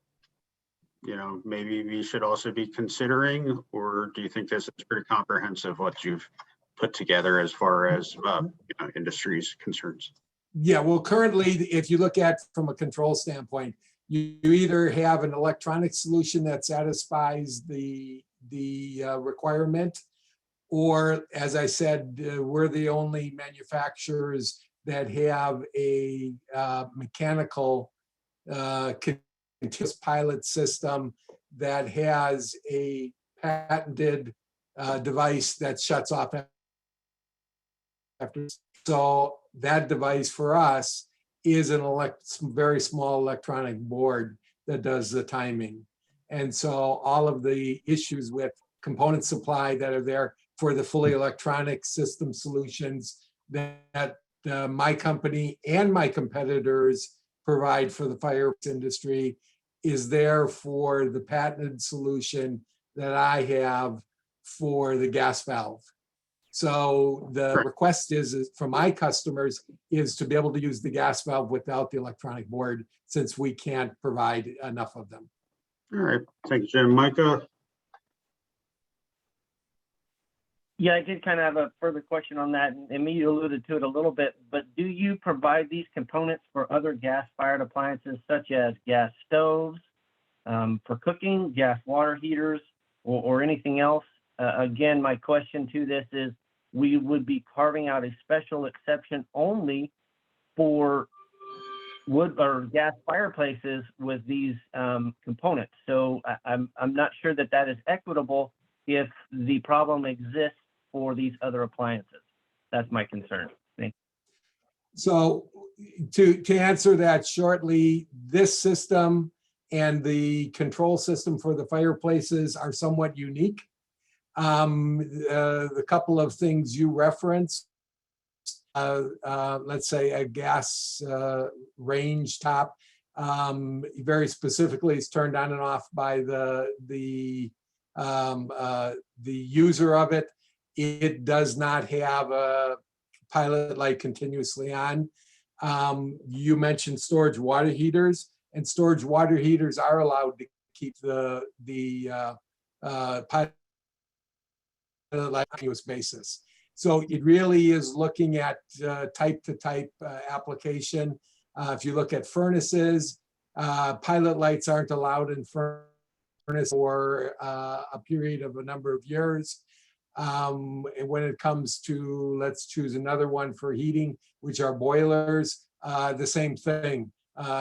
you know, maybe we should also be considering, or do you think this is pretty comprehensive what you've put together as far as you know, industry's concerns? Yeah, well, currently, if you look at from a control standpoint, you either have an electronic solution that satisfies the requirement, or as I said, we're the only manufacturers that have a mechanical continuous pilot system that has a patented device that shuts off after. So that device for us is an very small electronic board that does the timing. And so all of the issues with component supply that are there for the fully electronic system solutions that my company and my competitors provide for the fire industry is there for the patented solution that I have for the gas valve. So the request is from my customers is to be able to use the gas valve without the electronic board, since we can't provide enough of them. All right, thank you, Jim. Micah? Yeah, I did kind of have a further question on that, and you alluded to it a little bit, but do you provide these components for other gas-fired appliances such as gas stoves, for cooking, gas water heaters, or anything else? Again, my question to this is, we would be carving out a special exception only for wood or gas fireplaces with these components. So I'm not sure that that is equitable if the problem exists for these other appliances. That's my concern. Thank you. So to answer that shortly, this system and the control system for the fireplaces are somewhat unique. The couple of things you referenced, let's say a gas range top, very specifically is turned on and off by the user of it. It does not have a pilot light continuously on. You mentioned storage water heaters, and storage water heaters are allowed to keep the pilot light on a continuous basis. So it really is looking at type to type application. If you look at furnaces, pilot lights aren't allowed in furnace for a period of a number of years. And when it comes to, let's choose another one for heating, which are boilers, the same thing.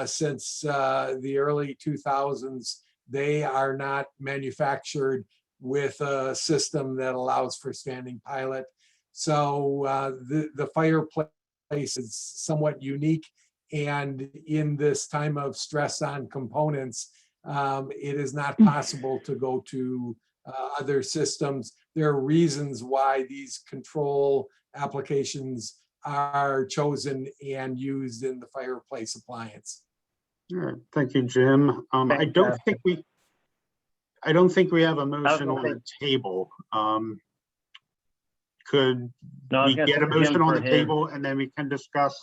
Since the early 2000s, they are not manufactured with a system that allows for standing pilot. So the fireplace is somewhat unique. And in this time of stress on components, it is not possible to go to other systems. There are reasons why these control applications are chosen and used in the fireplace appliance. All right, thank you, Jim. I I don't think we have a motion gonna on the table. Could No, I was we gonna get a say Jim motion on for the his. table and then we can discuss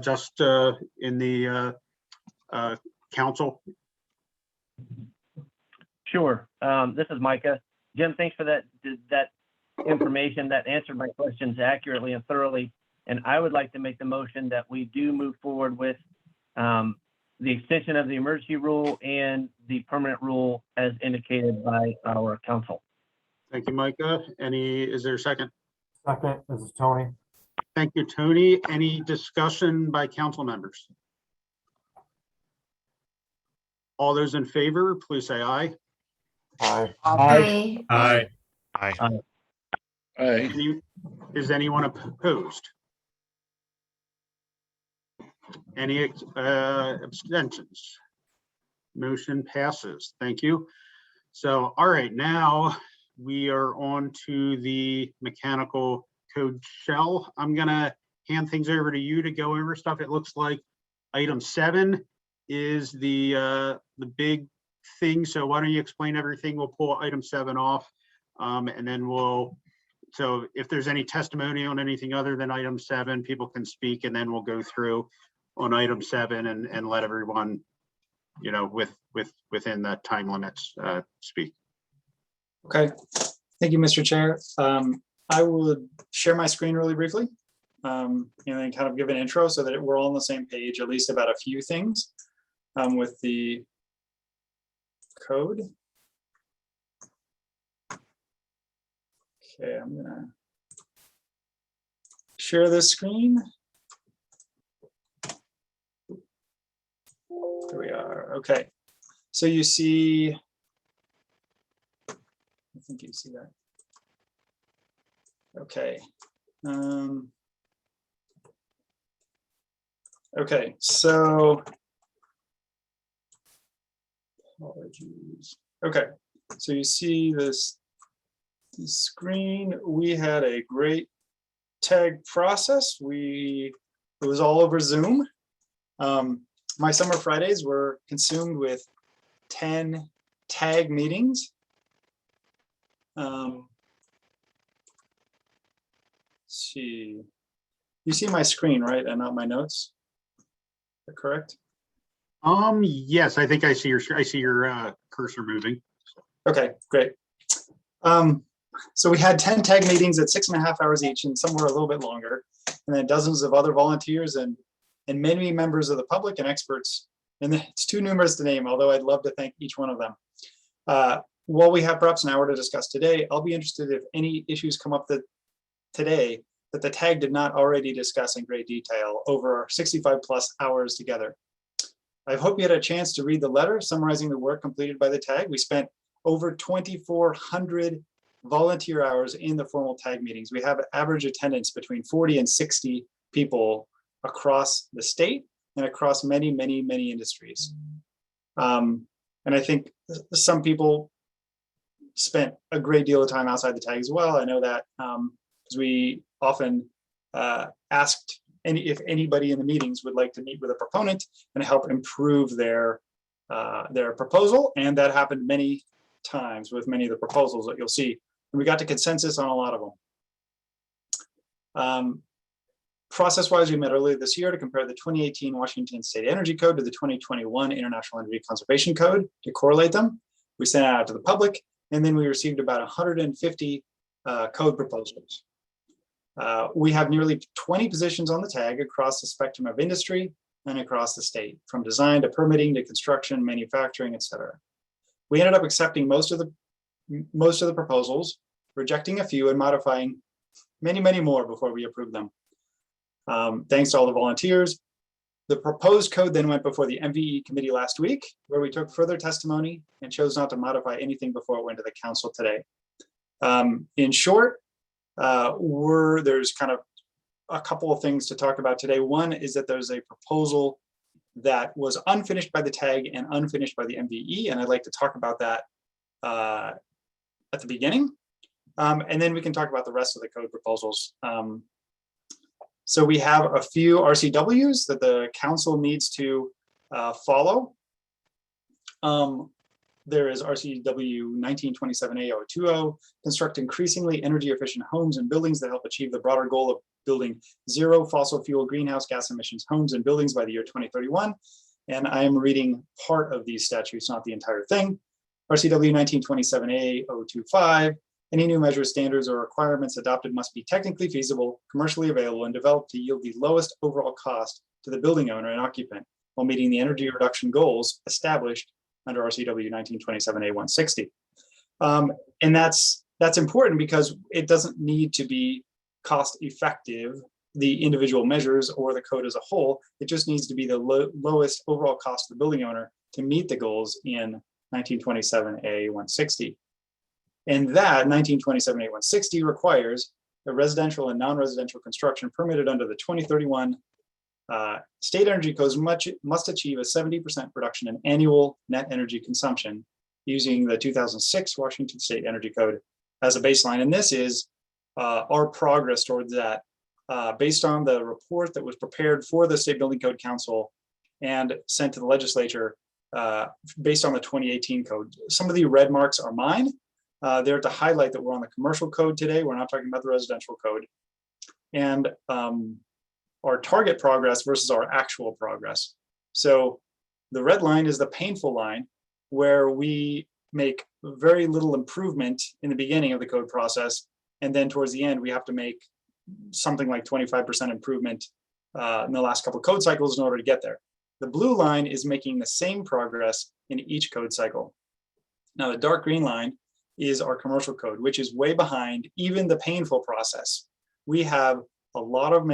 just in the council? Sure. This is Micah. Jim, thanks for that information. That answered my questions accurately and thoroughly. And I would like to make the motion that we do move forward with the extension of the emergency rule and the permanent rule as indicated by our council. Thank you, Micah. Is there a second? Second, this is Tony. Thank you, Tony. Any discussion by council members? All those in favor, please say aye. Aye. Aye. Aye. Aye. Is anyone opposed? Any abstentions? Motion passes. Thank you. So, all right, now we are on to the mechanical code shell. I'm gonna hand things over to you to go over stuff. It looks like item 7 is the big thing. So why don't you explain everything? We'll pull item 7 off, and then so if there's any testimony on anything other than item 7, people can speak, and then we'll go through on item 7 and let everyone, within the time limits, speak. Okay, thank you, Mr. Chair. I would share my screen really briefly, and then kind of give an intro so that we're all on the same page, at least about a few things with the code. Okay, I'm gonna share this screen. Here we are. Okay, so you see, I think you see that. Okay. Okay, so apologies. Okay, so you see this screen. We had a great tag process. It was all over Zoom. My summer Fridays were consumed with 10 tag meetings. Let's see. You see my screen, right, and not my notes? Is that correct? Yes, I think I see your cursor moving. Okay, great. So we had 10 tag meetings at 6.5 hours each, and some were a little bit longer, and then dozens of other volunteers and many members of the public and experts. And it's too numerous to name, although I'd love to thank each one of them. While we have perhaps an hour to discuss today, I'll be interested if any issues come up today that the tag did not already discuss in great detail over 65+ hours together. I hope you had a chance to read the letter summarizing the work completed by the tag. We spent over 2,400 volunteer hours in the formal tag meetings. We have average attendance between 40 and 60 people across the state and across many industries. And I think some people spent a great deal of time outside the tag as well. I know that because we often asked if anybody in the meetings would like to meet with a proponent and help improve their proposal. And that happened many times with many of the proposals that you'll see. And we got to consensus on a lot of them. Process-wise, we met earlier this year to compare the 2018 Washington State Energy Code to the 2021 International Energy Conservation Code to correlate them. We sent it out to the public, and then we received about 150 code proposals. We have nearly 20 positions on the tag across the spectrum of industry and across the state, from design to permitting to construction, manufacturing, etc. We ended up accepting most of the proposals, rejecting a few, and modifying many more before we approved them. Thanks to all the volunteers. The proposed code then went before the MVE committee last week, where we took further testimony and chose not to modify anything before it went to the council today. In short, there's kind of a couple of things to talk about today. One is that there's a proposal that was unfinished by the tag and unfinished by the MVE, and I'd like to talk about that at the beginning. And then we can talk about the rest of the code proposals. So we have a few RCWs that the council needs to follow. there is RCW 1927A020, construct increasingly energy efficient homes and buildings that help achieve the broader goal of building zero fossil fuel greenhouse gas emissions homes and buildings by the year 2031. And I am reading part of these statutes, not the entire thing. RCW 1927A025, any new measures, standards, or requirements adopted must be technically feasible, commercially available, and developed to yield the lowest overall cost to the building owner and occupant while meeting the energy reduction goals established under RCW 1927A160. And that's important because it doesn't need to be cost effective, the individual measures or the code as a whole. It just needs to be the lowest overall cost to the building owner to meet the goals in 1927A160. And that 1927A160 requires the residential and non-residential construction permitted under the 2031 state energy codes must achieve a 70% reduction in annual net energy consumption using the 2006 Washington State Energy Code as a baseline. And this is our progress towards that based on the report that was prepared for the State Building Code Council and sent to the legislature based on the 2018 code. Some of the red marks are mine. They're to highlight that we're on the commercial code today. We're not talking about the residential code. And our target progress versus our actual progress. So the red line is the painful line where we make very little improvement in the beginning of the code process. And then towards the end, we have to make something like 25% improvement in the last couple of code cycles in order to get there. The blue line is making the same progress in each code cycle. Now the dark green line is our commercial code, which is way behind even the painful process. We have a lot of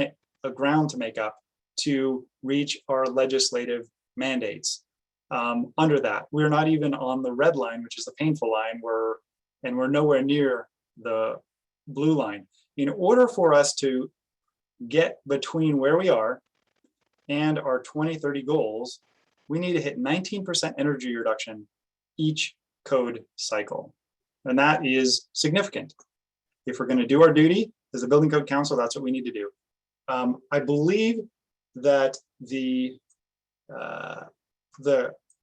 ground to make up to reach our legislative mandates. Under that, we're not even on the red line, which is the painful line, and we're nowhere near the blue line. In order for us to get between where we are and our 2030 goals, we need to hit 19% energy reduction each code cycle. And that is significant. If we're going to do our duty as a Building Code Council, that's what we need to do. I believe that the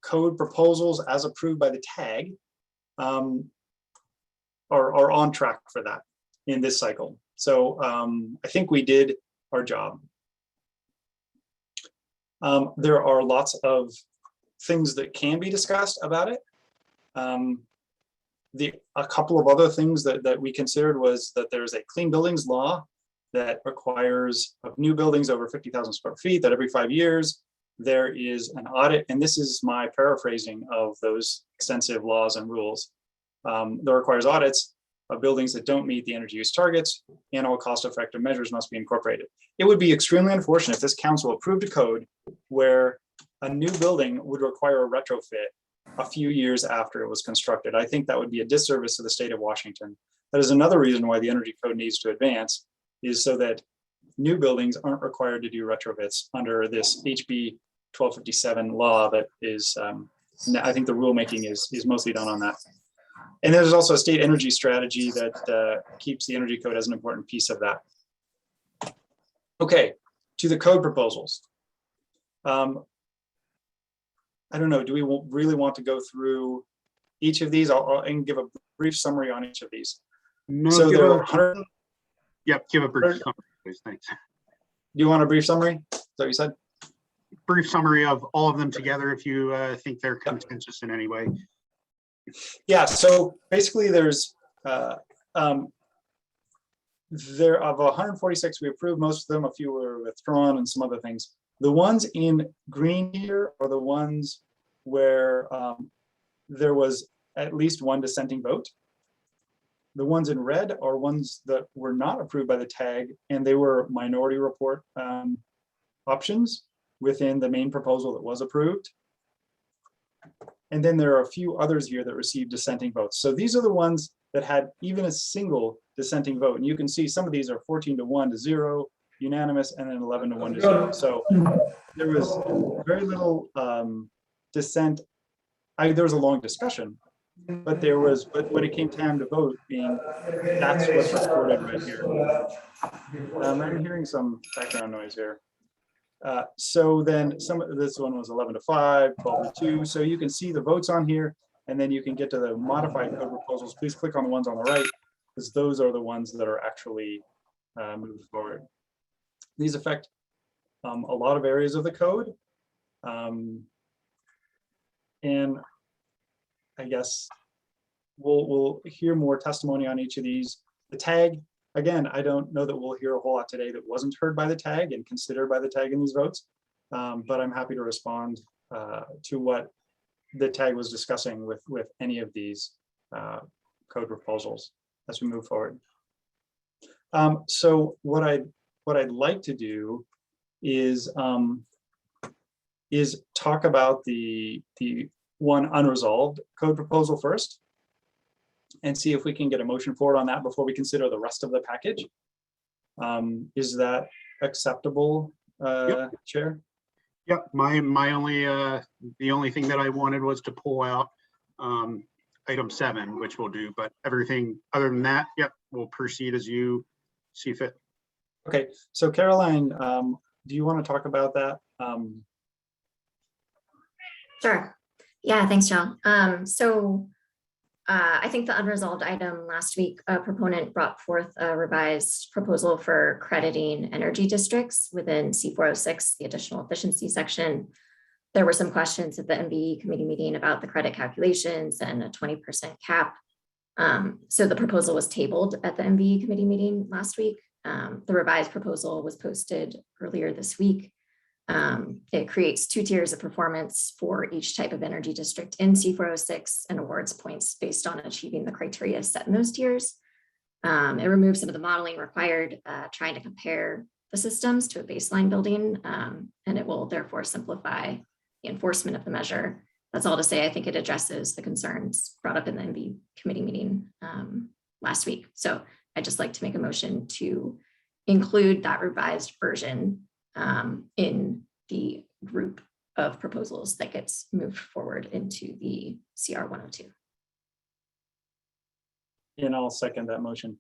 code proposals as approved by the TAG are on track for that in this cycle. So I think we did our job. There are lots of things that can be discussed about it. A couple of other things that we considered was that there's a clean buildings law that requires of new buildings over 50,000 square feet that every 5 years there is an audit. And this is my paraphrasing of those extensive laws and rules that requires audits of buildings that don't meet the energy use targets, and all cost-effective measures must be incorporated. It would be extremely unfortunate if this council approved a code where a new building would require a retrofit a few years after it was constructed. I think that would be a disservice to the state of Washington. That is another reason why the energy code needs to advance, is so that new buildings aren't required to do retrofits under this HB 1257 law that is, I think the rulemaking is mostly done on that. And there's also a state energy strategy that keeps the energy code as an important piece of that. Okay, to the code proposals. I don't know, do we really want to go through each of these? I'll give a brief summary on each of these. No, so there are 100. Yep, give a brief summary, please. Thanks. Do you want a brief summary? Is that what you said? Brief summary of all of them together if you think they're contentious in any way. Yeah, so basically there's there of 146 we approved, most of them, a few were withdrawn and some other things. The ones in green here are the ones where there was at least one dissenting vote. The ones in red are ones that were not approved by the TAG, and they were minority report options within the main proposal that was approved. And then there are a few others here that received dissenting votes. So these are the ones that had even a single dissenting vote. And you can see some of these are 14-1 to 0, unanimous, and then 11-1 to 0. So there was very little dissent. There was a long discussion, but when it came time to vote, that's what's recorded right here. I'm hearing some background noise here. So then this one was 11-5, 12-2. So you can see the votes on here. and then you can get to the modified code proposals. Please click on the ones on the right, because those are the ones that are actually moved forward. These affect a lot of areas of the code. And I guess we'll hear more testimony on each of these. The tag, again, I don't know that we'll hear a whole lot today that wasn't heard by the tag and considered by the tag in these votes, but I'm happy to respond to what the tag was discussing with any of these code proposals as we move forward. So what I'd like to do is talk about the one unresolved code proposal first, and see if we can get a motion forward on that before we consider the rest of the package. Is that acceptable, Chair? Yep, my only, the only thing that I wanted was to pull out item 7, which we'll do, but everything other than that, yep, we'll proceed as you see fit. Okay, so Caroline, do you want to talk about that? Sure. Yeah, thanks, Joe. I think the unresolved item last week, a proponent brought forth a revised proposal for crediting energy districts within C406, the additional efficiency section. There were some questions at the MBE committee meeting about the credit calculations and a 20% cap. So the proposal was tabled at the MBE committee meeting last week. The revised proposal was posted earlier this week. It creates 2 tiers of performance for each type of energy district in C406 and awards points based on achieving the criteria set in those tiers. It removes some of the modeling required, trying to compare the systems to a baseline building, and it will therefore simplify the enforcement of the measure. That's all to say, I think it addresses the concerns brought up in the MB committee meeting last week. So I'd just like to make a motion to include that revised version in the group of proposals that gets moved forward into the CR 102. And I'll second that motion.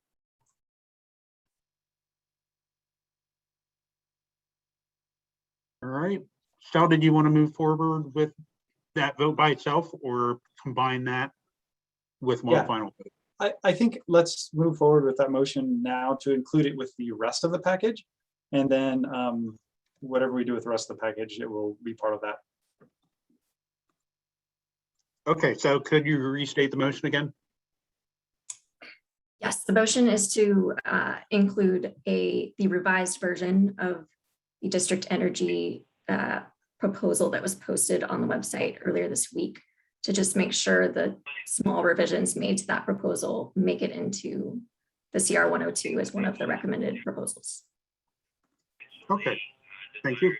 All right, Sal, did you want to move forward with that vote by itself or combine that with one final vote? I think let's move forward with that motion now to include it with the rest of the package. And then whatever we do with the rest of the package, it will be part of that. Okay, so could you restate the motion again? Yes, the motion is to include the revised version of the district energy proposal that was posted on the website earlier this week, to just make sure the small revisions made to that proposal make it into the CR 102 as one of the recommended proposals. Okay, thank you.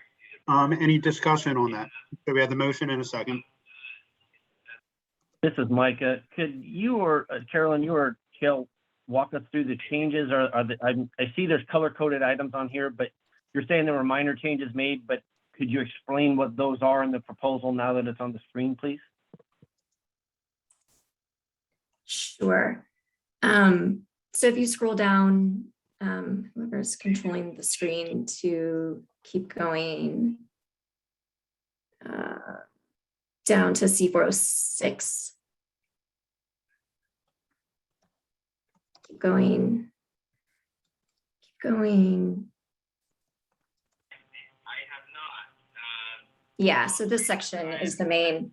Any discussion on that? So we had the motion in a second. This is Micah. Could you or Carolyn, you or Jill walk us through the changes? I see there's color-coded items on here, but you're saying there were minor changes made, but could you explain what those are in the proposal now that it's on the screen, please? Sure. So if you scroll down, whoever's controlling the screen to keep going down to C406. Keep going. Keep going. Yeah, so this section is the main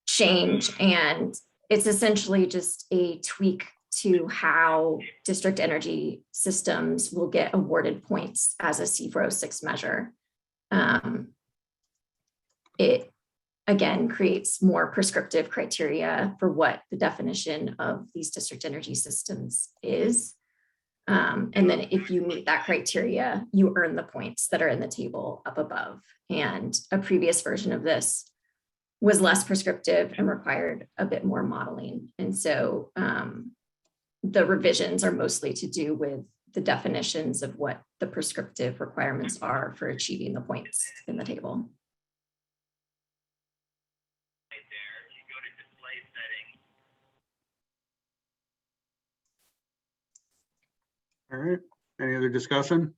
change, and it's essentially just a tweak to how district energy systems will get awarded points as a C406 measure. It again creates more prescriptive criteria for what the definition of these district energy systems is. And then if you meet that criteria, you earn the points that are in the table up above. And a previous version of this was less prescriptive and required a bit more modeling. And so the revisions are mostly to do with the definitions of what the prescriptive requirements are for achieving the points in the table. All right, any other discussion?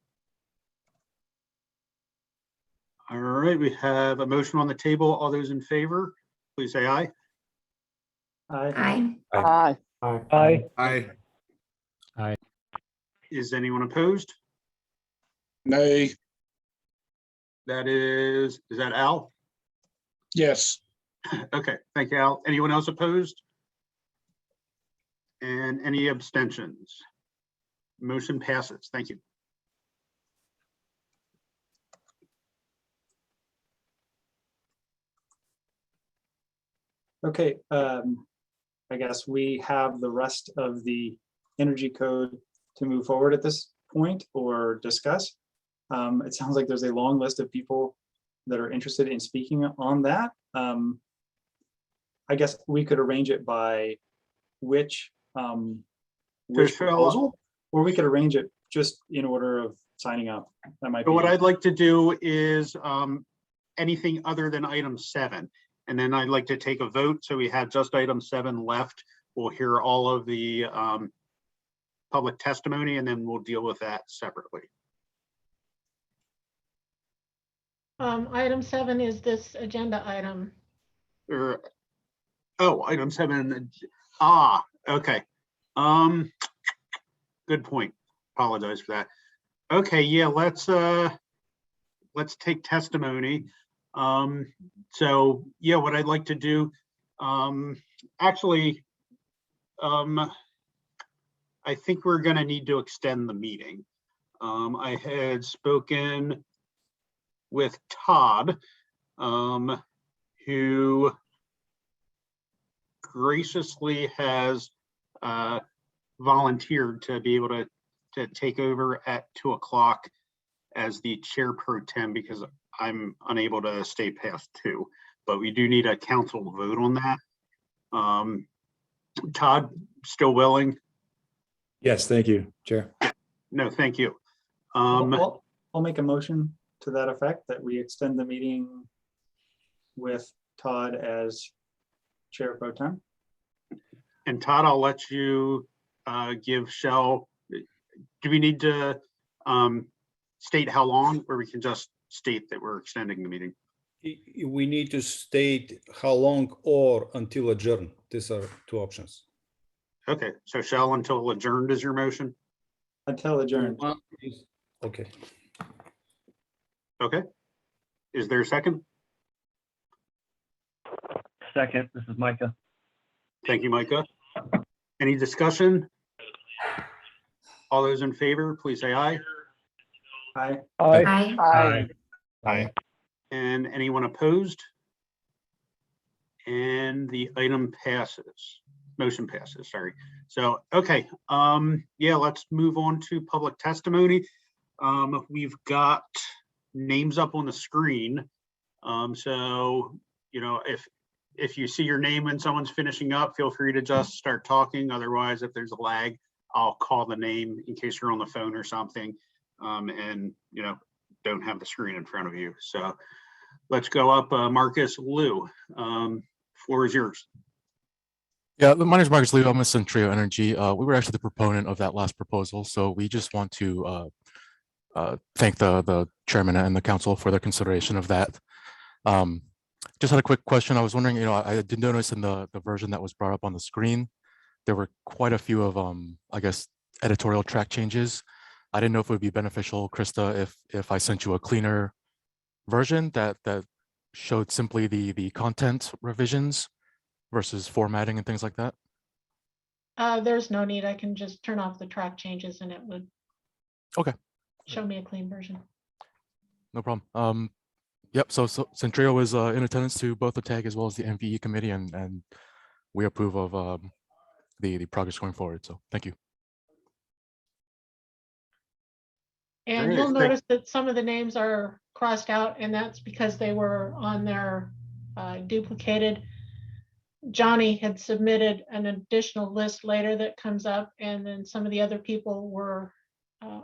All right, we have a motion on the table. All those in favor, please say aye. Aye. Aye. Aye. Is anyone opposed? Nay, Is that Al? yes. Okay, thank you, Al. Anyone else opposed? And any abstentions? Motion passes. Thank you. Okay, I guess we have the rest of the energy code to move forward at this point or discuss. It sounds like there's a long list of people that are interested in speaking on that. I guess we could arrange it by which proposal, or we could arrange it just in order of signing up. That might be. So what I'd like to do is anything other than item 7. And then I'd like to take a vote. So we have just item 7 left. We'll hear all of the public testimony, and then we'll deal with that separately. Item 7 is this agenda item. Oh, item 7. Okay. Good point. Apologize for that. Okay, yeah, let's take testimony. So yeah, what I'd like to do, actually, I think we're gonna need to extend the meeting. I had spoken with Todd, who graciously has volunteered to be able to take over at 2 o'clock as the chair pro tem, because I'm unable to stay past 2, but we do need a council vote on that. Todd, still willing? Yes, thank you, Chair. No, thank you. I'll make a motion to that effect, that we extend the meeting with Todd as chair pro tem. And Todd, I'll let you give Shell. Do we need to state how long, or we can just state that we're extending the meeting? We need to state how long or until adjourn. These are 2 options. Okay, so Shell, until adjourned is your motion? Until adjourned. Okay. Okay. Is there a second? Second, this is Micah. Thank you, Micah. Any discussion? All those in favor, please say aye. Aye. Aye. Aye. And anyone opposed? And the item passes. Motion passes, sorry. So, okay, yeah, let's move on to public testimony. We've got names up on the screen. So, you know, if you see your name when someone's finishing up, feel free to just start talking. Otherwise, if there's a lag, I'll call the name in case you're on the phone or something, and, you know, don't have the screen in front of you. So let's go up, Marcus Liu. Floor is yours. Yeah, my name is Marcus Liu. I'm with Centrio Energy. We were actually the proponent of that last proposal, so we just want to thank the chairman and the council for their consideration of that. Just had a quick question. I was wondering, you know, I did notice in the version that was brought up on the screen, there were quite a few of, I guess, editorial track changes. I didn't know if it would be beneficial, Krista, if I sent you a cleaner version that showed simply the content revisions versus formatting and things like that. There's no need. I can just turn off the track changes and it would show me a clean version. No problem. Yep, so Centrio was in attendance to both the TAG as well as the MVE committee, and we approve of the progress going forward. So thank you. And you'll notice that some of the names are crossed out, and that's because they were on their duplicated. Johnny had submitted an additional list later that comes up, and then some of the other people were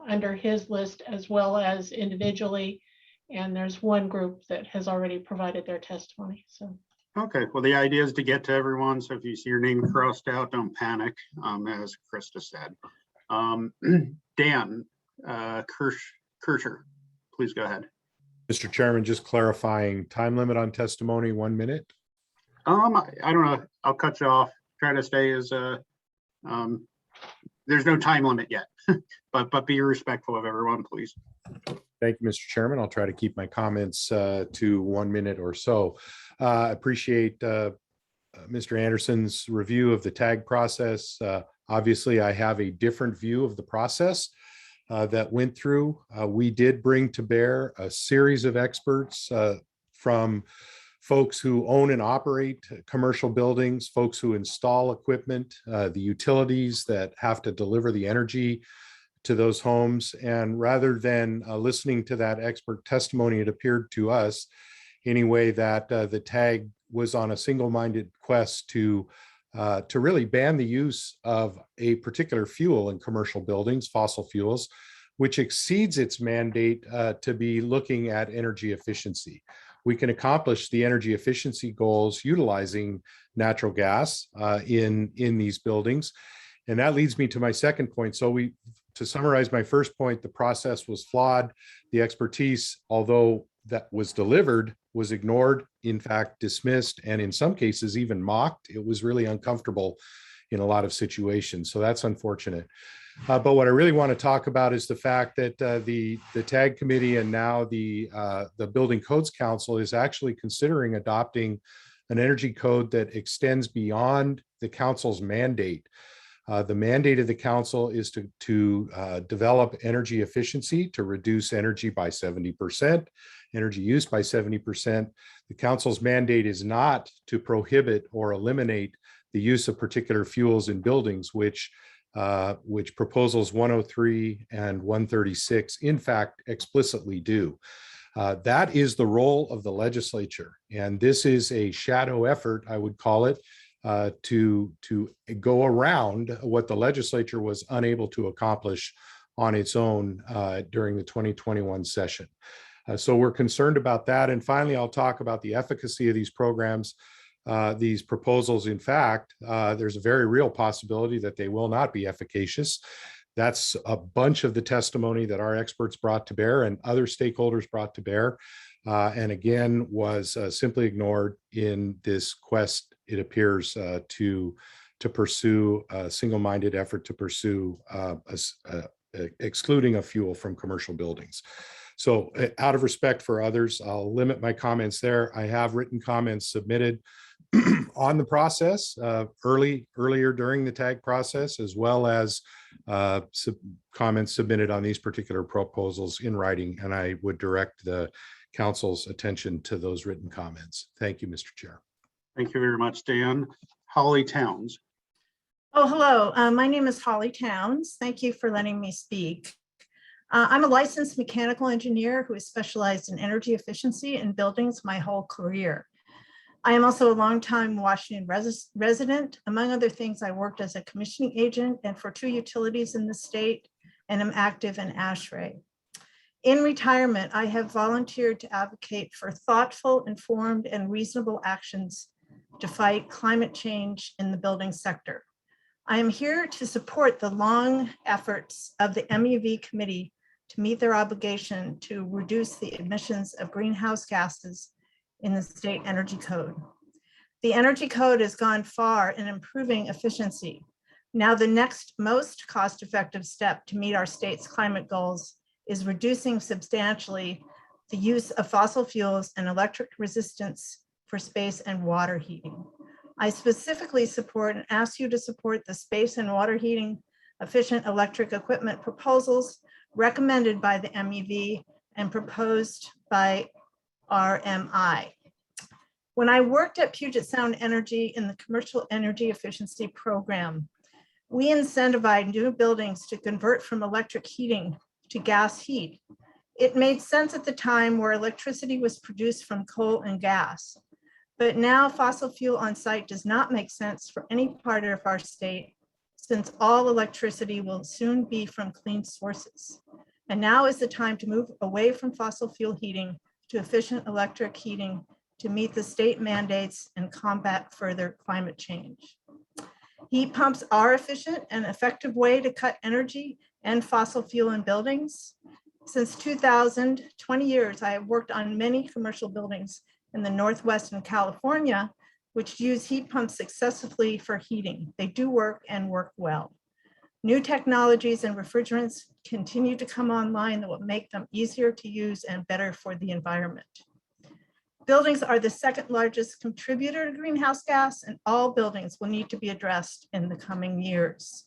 under his list as well as individually. And there's one group that has already provided their testimony. So. Okay, well, the idea is to get to everyone. So if you see your name crossed out, don't panic, as Krista said. Dan Kircher, please go ahead. Mr. Chairman, just clarifying time limit on testimony, 1 minute. I don't know. I'll cut you off. try to stay as there's no time limit yet, but be respectful of everyone, please. Thank you, Mr. Chairman. I'll try to keep my comments to 1 minute or so. Appreciate Mr. Anderson's review of the tag process. Obviously, I have a different view of the process that went through. We did bring to bear a series of experts from folks who own and operate commercial buildings, folks who install equipment, the utilities that have to deliver the energy to those homes. And rather than listening to that expert testimony, it appeared to us anyway that the tag was on a single-minded quest to really ban the use of a particular fuel in commercial buildings, fossil fuels, which exceeds its mandate to be looking at energy efficiency. We can accomplish the energy efficiency goals utilizing natural gas in these buildings. And that leads me to my second point. So to summarize my first point, the process was flawed. The expertise, although that was delivered, was ignored, in fact, dismissed, and in some cases even mocked. It was really uncomfortable in a lot of situations. So that's unfortunate. But what I really want to talk about is the fact that the TAG committee and now the Building Codes Council is actually considering adopting an energy code that extends beyond the council's mandate. The mandate of the council is to develop energy efficiency, to reduce energy by 70%, energy use by 70%. The council's mandate is not to prohibit or eliminate the use of particular fuels in buildings, which proposals 103 and 136 in fact explicitly do. That is the role of the legislature, and this is a shadow effort, I would call it, to go around what the legislature was unable to accomplish on its own during the 2021 session. So we're concerned about that. And finally, I'll talk about the efficacy of these programs, these proposals. In fact, there's a very real possibility that they will not be efficacious. That's a bunch of the testimony that our experts brought to bear and other stakeholders brought to bear. And again, was simply ignored in this quest, it appears, to pursue a single-minded effort to pursue excluding a fuel from commercial buildings. So out of respect for others, I'll limit my comments there. I have written comments submitted on the process earlier during the tag process, as well as comments submitted on these particular proposals in writing, and I would direct the council's attention to those written comments. Thank you, Mr. Chair. Thank you very much, Dan. Holly Towns. Oh, hello. My name is Holly Towns. Thank you for letting me speak. I'm a licensed mechanical engineer who has specialized in energy efficiency in buildings my whole career. I am also a longtime Washington resident. Among other things, I worked as a commissioning agent and for 2 utilities in the state, and am active in ASHRAE. In retirement, I have volunteered to advocate for thoughtful, informed, and reasonable actions to fight climate change in the building sector. I am here to support the long efforts of the MUV committee to meet their obligation to reduce the emissions of greenhouse gases in the state energy code. The energy code has gone far in improving efficiency. Now, the next most cost-effective step to meet our state's climate goals is reducing substantially the use of fossil fuels and electric resistance for space and water heating. I specifically support and ask you to support the space and water heating efficient electric equipment proposals recommended by the MUV and proposed by RMI. When I worked at Puget Sound Energy in the commercial energy efficiency program, we incentivized new buildings to convert from electric heating to gas heat. It made sense at the time where electricity was produced from coal and gas. But now fossil fuel on site does not make sense for any part of our state, since all electricity will soon be from clean sources. And now is the time to move away from fossil fuel heating to efficient electric heating to meet the state mandates and combat further climate change. Heat pumps are efficient and effective way to cut energy and fossil fuel in buildings. Since 2000, 20 years, I have worked on many commercial buildings in the Northwest and California which use heat pumps successfully for heating. They do work and work well. New technologies and refrigerants continue to come online that will make them easier to use and better for the environment. Buildings are the second largest contributor to greenhouse gas, and all buildings will need to be addressed in the coming years.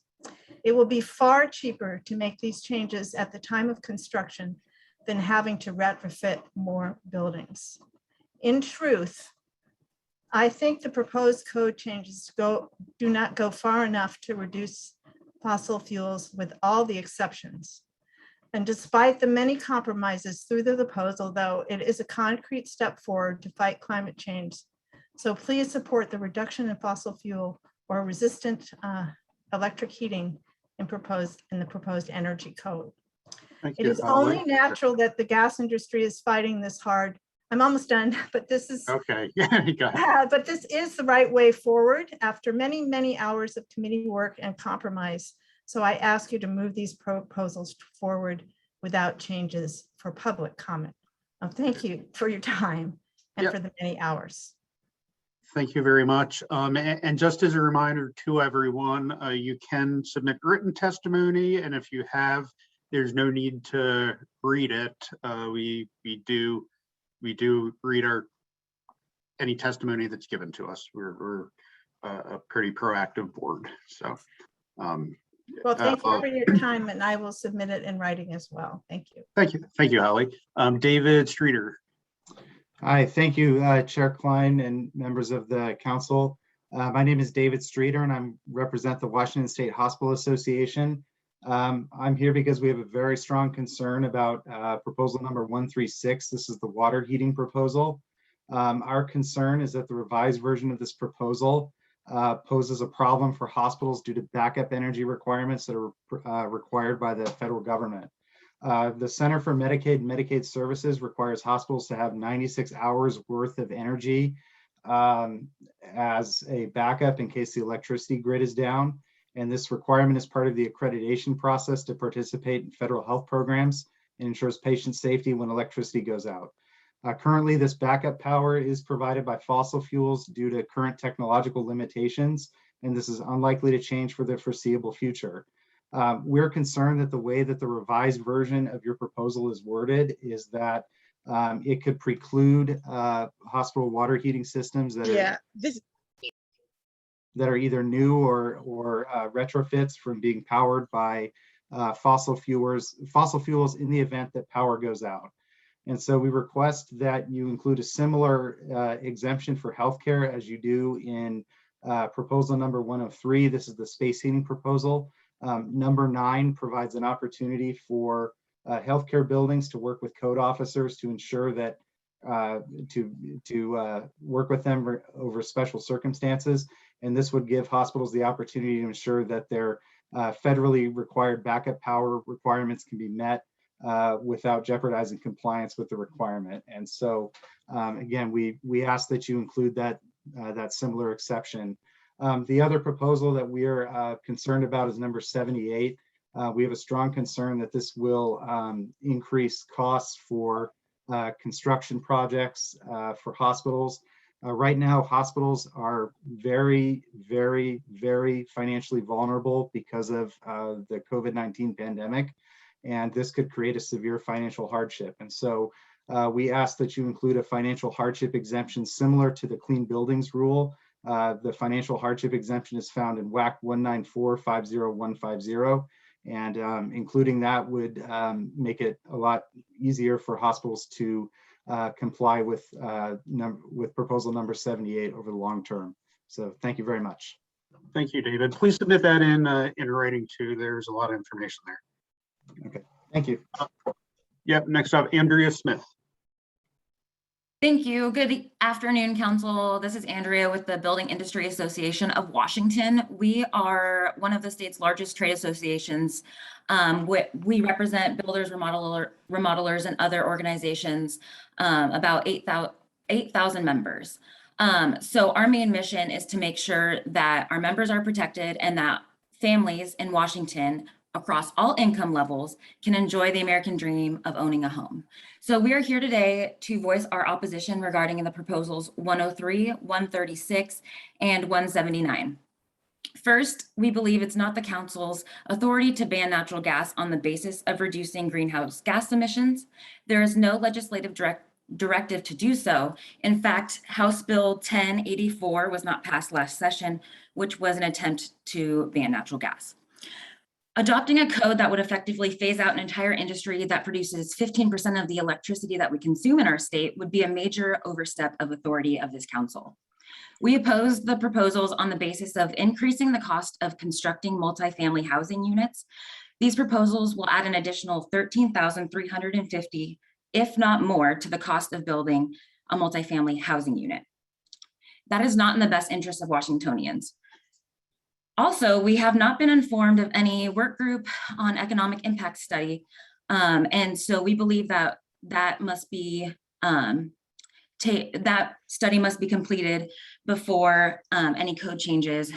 It will be far cheaper to make these changes at the time of construction than having to retrofit more buildings. In truth, I think the proposed code changes do not go far enough to reduce fossil fuels with all the exceptions. And despite the many compromises through the proposal, though, it is a concrete step forward to fight climate change. So please support the reduction in fossil fuel or resistant electric heating in the proposed energy code. Thank It you, is Holly. only natural that the gas industry is fighting this hard. I'm almost done, but this is Okay, yeah, you got it. but this is the right way forward after many, many hours of committee work and compromise. So I ask you to move these proposals forward without changes for public comment. Thank you for your time and for the many hours. Thank you very much. And just as a reminder to everyone, you can submit written testimony, and if you have, there's no need to read it. We do read any testimony that's given to us. We're a pretty proactive board. So, well, thank you for your time, and I will submit it in writing as well. Thank you. Thank you, Holly. David Streeter. Hi, thank you, Chair Klein and members of the council. My name is David Streeter, and I represent the Washington State Hospital Association. I'm here because we have a very strong concern about proposal number 136. This is the water heating proposal. Our concern is that the revised version of this proposal poses a problem for hospitals due to backup energy requirements that are required by the federal government. The Center for Medicaid and Medicaid Services requires hospitals to have 96 hours worth of energy as a backup in case the electricity grid is down. And this requirement is part of the accreditation process to participate in federal health programs and ensures patient safety when electricity goes out. Currently, this backup power is provided by fossil fuels due to current technological limitations, and this is unlikely to change for the foreseeable future. We're concerned that the way that the revised version of your proposal is worded is that it could preclude hospital water heating systems that are either new or retrofits from being powered by fossil fuels in the event that power goes out. And so we request that you include a similar exemption for healthcare as you do in proposal number 103. This is the space heating proposal. Number 9 provides an opportunity for healthcare buildings to work with code officers to ensure that to work with them over special circumstances. And this would give hospitals the opportunity to ensure that their federally required backup power requirements can be met without jeopardizing compliance with the requirement. And so again, we ask that you include that similar exception. The other proposal that we are concerned about is number 78. We have a strong concern that this will increase costs for construction projects for hospitals. Right now, hospitals are very, very, very financially vulnerable because of the COVID-19 pandemic, and this could create a severe financial hardship. And so we ask that you include a financial hardship exemption similar to the Clean Buildings Rule. The financial hardship exemption is found in WAC 194-50150, and including that would make it a lot easier for hospitals to comply with proposal number 78 over the long term. So thank you very much. Thank you, David. Please submit that in writing too. There's a lot of information there. Okay, thank you. Yep, next up, Andrea Smith. Thank you. Good afternoon, Council. This is Andrea with the Building Industry Association of Washington. We are one of the state's largest trade associations. We represent builders, remodelers, and other organizations, about 8,000 members. So our main mission is to make sure that our members are protected and that families in Washington across all income levels can enjoy the American dream of owning a home. So we are here today to voice our opposition regarding the proposals 103, 136, and 179. First, we believe it's not the council's authority to ban natural gas on the basis of reducing greenhouse gas emissions. There is no legislative directive to do so. In fact, House Bill 1084 was not passed last session, which was an attempt to ban natural gas. Adopting a code that would effectively phase out an entire industry that produces 15% of the electricity that we consume in our state would be a major overstep of authority of this council. We oppose the proposals on the basis of increasing the cost of constructing multifamily housing units. These proposals will add an additional $13,350, if not more, to the cost of building a multifamily housing unit. That is not in the best interest of Washingtonians. Also, we have not been informed of any work group on economic impact study. And so we believe that that study must be completed before any code changes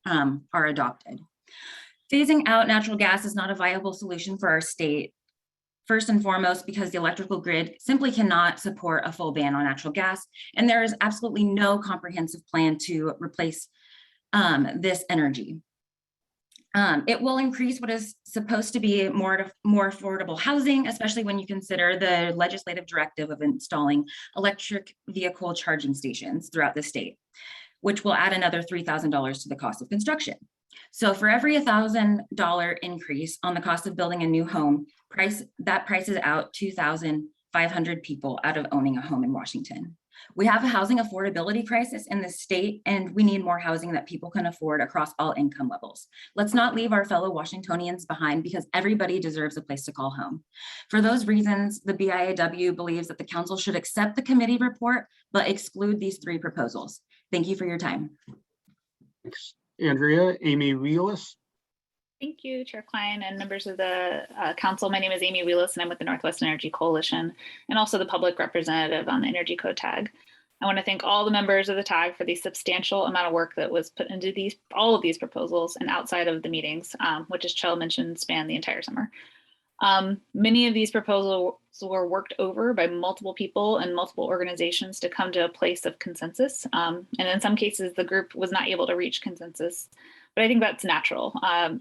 are adopted. Phasing out natural gas is not a viable solution for our state. First and foremost, because the electrical grid simply cannot support a full ban on natural gas, and there is absolutely no comprehensive plan to replace this energy. It will increase what is supposed to be more affordable housing, especially when you consider the legislative directive of installing electric vehicle charging stations throughout the state, which will add another $3,000 to the cost of construction. So for every $1,000 increase on the cost of building a new home, that prices out 2,500 people out of owning a home in Washington. We have a housing affordability crisis in the state, and we need more housing that people can afford across all income levels. Let's not leave our fellow Washingtonians behind, because everybody deserves a place to call home. For those reasons, the BIAW believes that the council should accept the committee report, but exclude these three proposals. Thank you for your time. Thanks, Andrea. Amy Wheelis. Thank you, Chair Klein and members of the council. My name is Amy Wheelis, and I'm with the Northwest Energy Coalition and also the public representative on the Energy Code tag. I want to thank all the members of the tag for the substantial amount of work that was put into all of these proposals and outside of the meetings, which, as Chell mentioned, span the entire summer. Many of these proposals were worked over by multiple people and multiple organizations to come to a place of consensus. And in some cases, the group was not able to reach consensus. But I think that's natural.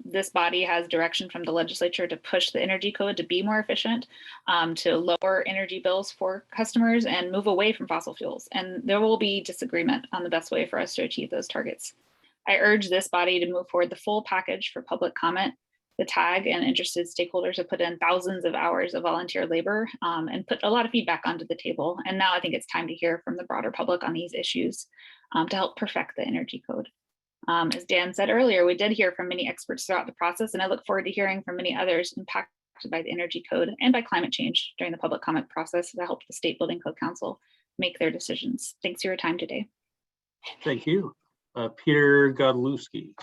This body has direction from the legislature to push the energy code to be more efficient, to lower energy bills for customers and move away from fossil fuels. And there will be disagreement on the best way for us to achieve those targets. I urge this body to move forward the full package for public comment. The tag and interested stakeholders have put in thousands of hours of volunteer labor and put a lot of feedback onto the table. And now I think it's time to hear from the broader public on these issues to help perfect the energy code. As Dan said earlier, we did hear from many experts throughout the process, and I look forward to hearing from many others impacted by the energy code and by climate change during the public comment process that helped the State Building Code Council make their decisions. Thanks for your time today. Thank you. Peter Godlewski.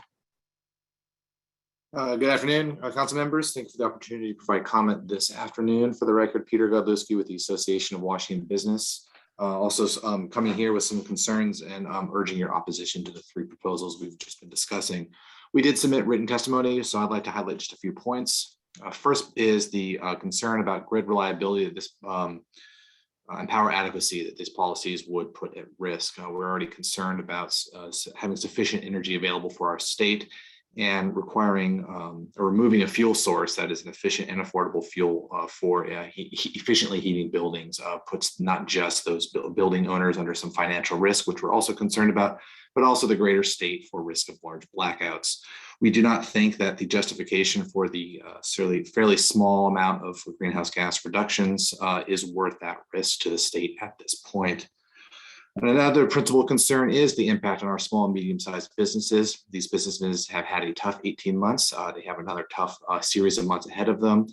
Good afternoon, council members. Thank you for the opportunity to provide comment this afternoon. For the record, Peter Godlewski with the Association of Washington Business. Also coming here with some concerns and urging your opposition to the three proposals we've just been discussing. We did submit written testimony, so I'd like to highlight just a few points. First is the concern about grid reliability that this and power adequacy that these policies would put at risk. We're already concerned about having sufficient energy available for our state and requiring or removing a fuel source that is an efficient and affordable fuel for efficiently heating buildings puts not just those building owners under some financial risk, which we're also concerned about, but also the greater state for risk of large blackouts. We do not think that the justification for the fairly small amount of greenhouse gas reductions is worth that risk to the state at this point. And another principal concern is the impact on our small and medium-sized businesses. These businesses have had a tough 18 months. They have another tough series of months ahead of them.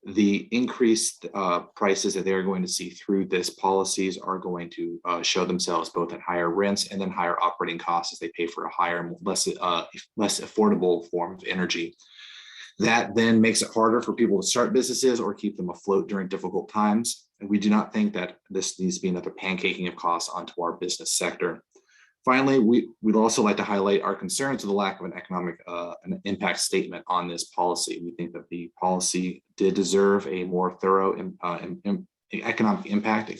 The increased prices that they are going to see through this policies are going to show themselves both at higher rents and then higher operating costs as they pay for a higher, less affordable form of energy. That then makes it harder for people to start businesses or keep them afloat during difficult times. And we do not think that this needs to be another pancaking of costs onto our business sector. Finally, we'd also like to highlight our concerns with the lack of an economic an impact statement on this policy. We think that the policy did deserve a more thorough economic impact,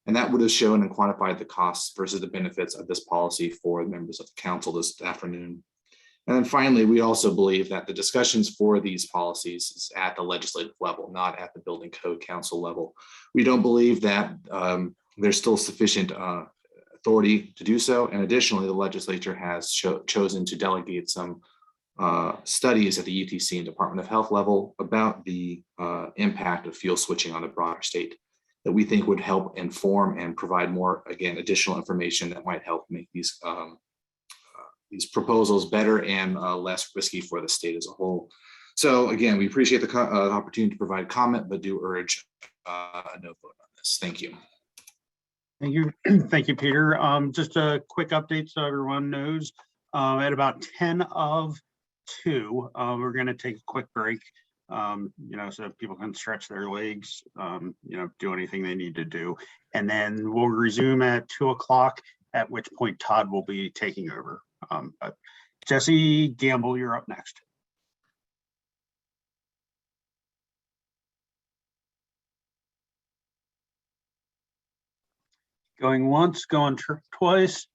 and that would have shown and quantified the costs versus the benefits of this policy for members of the council this afternoon. And then finally, we also believe that the discussions for these policies is at the legislative level, not at the Building Code Council level. We don't believe that there's still sufficient authority to do so. And additionally, the legislature has chosen to delegate some studies at the UTC and Department of Health level about the impact of fuel switching on the broader state that we think would help inform and provide more, again, additional information that might help make these proposals better and less risky for the state as a whole. So again, we appreciate the opportunity to provide comment, but do urge a no vote on this. Thank you. Thank you. Thank you, Peter. Just a quick update so everyone knows. At about 10 of 2, we're going to take a quick break, so people can stretch their legs, do anything they need to do. And then we'll resume at 2 o'clock, at which point Todd will be taking over. Jesse Gamble, you're up next. Going once, going twice.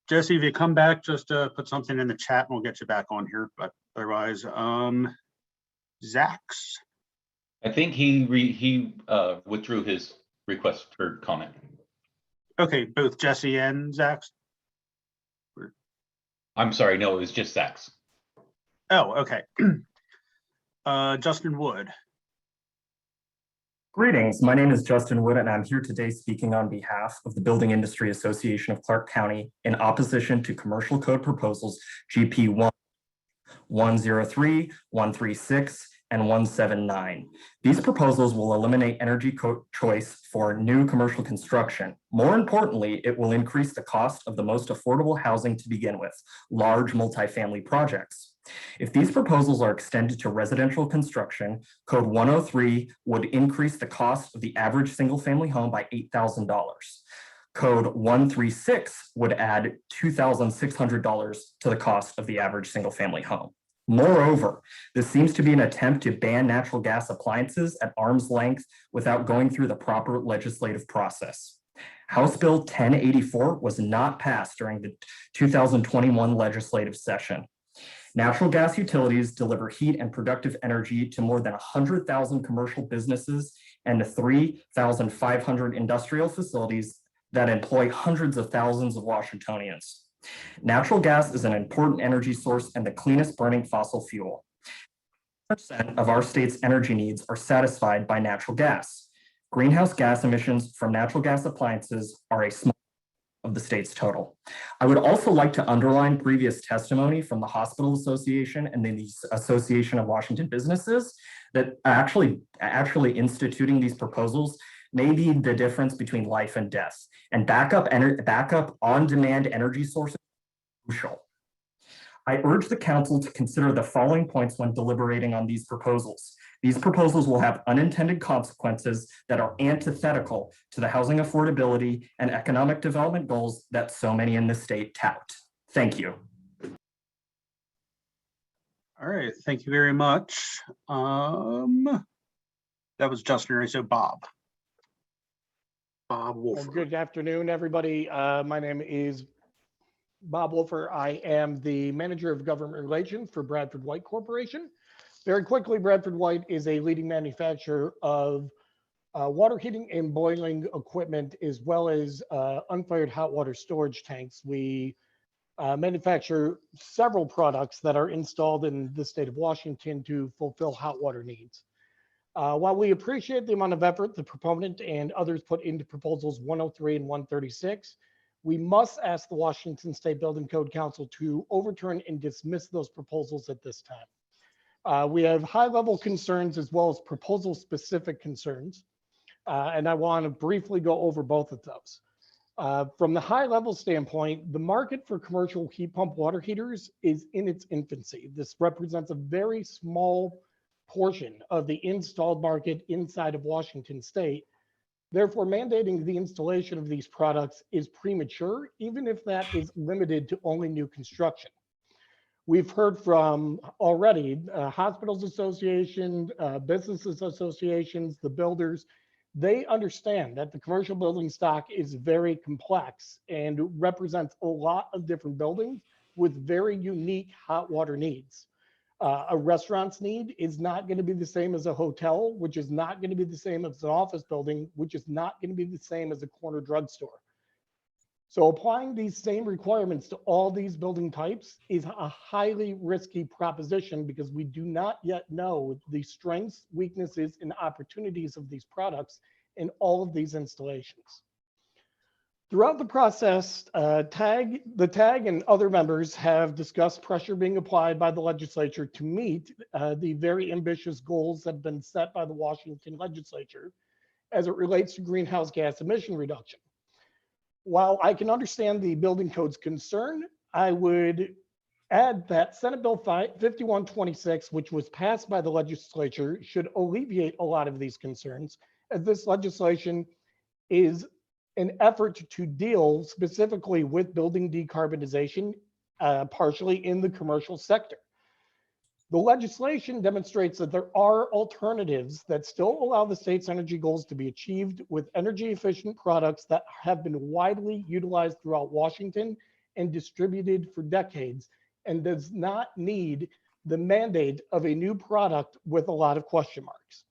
Jesse, if you come back, just put something in the chat and we'll get you back on here. But otherwise, Zach's. I think he withdrew his request for comment. Okay, both Jesse and Zach's. I'm sorry, no, it was just Zach's. Oh, okay. Justin Wood. Greetings, my name is Justin Wood and I'm here today speaking on behalf of the Building Industry Association of Clark County in opposition to commercial code proposals GP 103, 136, and 179. These proposals will eliminate energy choice for new commercial construction. More importantly, it will increase the cost of the most affordable housing to begin with, large multifamily projects. If these proposals are extended to residential construction, Code 103 would increase the cost of the average single-family home by $8,000. Code 136 would add $2,600 to the cost of the average single-family home. Moreover, this seems to be an attempt to ban natural gas appliances at arm's length without going through the proper legislative process. House Bill 1084 was not passed during the 2021 legislative session. Natural gas utilities deliver heat and productive energy to more than 100,000 commercial businesses and 3,500 industrial facilities that employ hundreds of thousands of Washingtonians. Natural gas is an important energy source and the cleanest burning fossil fuel. 10% of our state's energy needs are satisfied by natural gas. Greenhouse gas emissions from natural gas appliances are a small of the state's total. I would also like to underline previous testimony from the Hospital Association and the Association of Washington Businesses that actually instituting these proposals may be the difference between life and death, and backup on-demand energy sources are crucial. I urge the council to consider the following points when deliberating on these proposals. These proposals will have unintended consequences that are antithetical to the housing affordability and economic development goals that so many in the state tout. Thank you. All right, thank you very much. That was Justin Ray, so Bob. Bob Wolfer. Good afternoon, everybody. My name is Bob Wolfer. I am the Manager of Government Relations for Bradford White Corporation. Very quickly, Bradford White is a leading manufacturer of water heating and boiling equipment, as well as unfired hot water storage tanks. We manufacture several products that are installed in the state of Washington to fulfill hot water needs. While we appreciate the amount of effort the proponent and others put into proposals 103 and 136, we must ask the Washington State Building Code Council to overturn and dismiss those proposals at this time. We have high-level concerns as well as proposal-specific concerns, and I want to briefly go over both of those. From the high-level standpoint, the market for commercial heat pump water heaters is in its infancy. This represents a very small portion of the installed market inside of Washington State, Therefore, mandating the installation of these products is premature, even if that is limited to only new construction. We've heard from already hospitals association, businesses associations, the builders. They understand that the commercial building stock is very complex and represents a lot of different buildings with very unique hot water needs. A restaurant's need is not going to be the same as a hotel, which is not going to be the same as an office building, which is not going to be the same as a corner drugstore. So applying these same requirements to all these building types is a highly risky proposition because we do not yet know the strengths, weaknesses, and opportunities of these products in all of these installations. Throughout the process, the TAG and other members have discussed pressure being applied by the legislature to meet the very ambitious goals that have been set by the Washington legislature as it relates to greenhouse gas emission reduction. While I can understand the building code's concern, I would add that Senate Bill 5126, which was passed by the legislature, should alleviate a lot of these concerns, as this legislation is an effort to deal specifically with building decarbonization, partially in the commercial sector. The legislation demonstrates that there are alternatives that still allow the state's energy goals to be achieved with energy efficient products that have been widely utilized throughout Washington and distributed for decades, and does not need the mandate of a new product with a lot of question marks.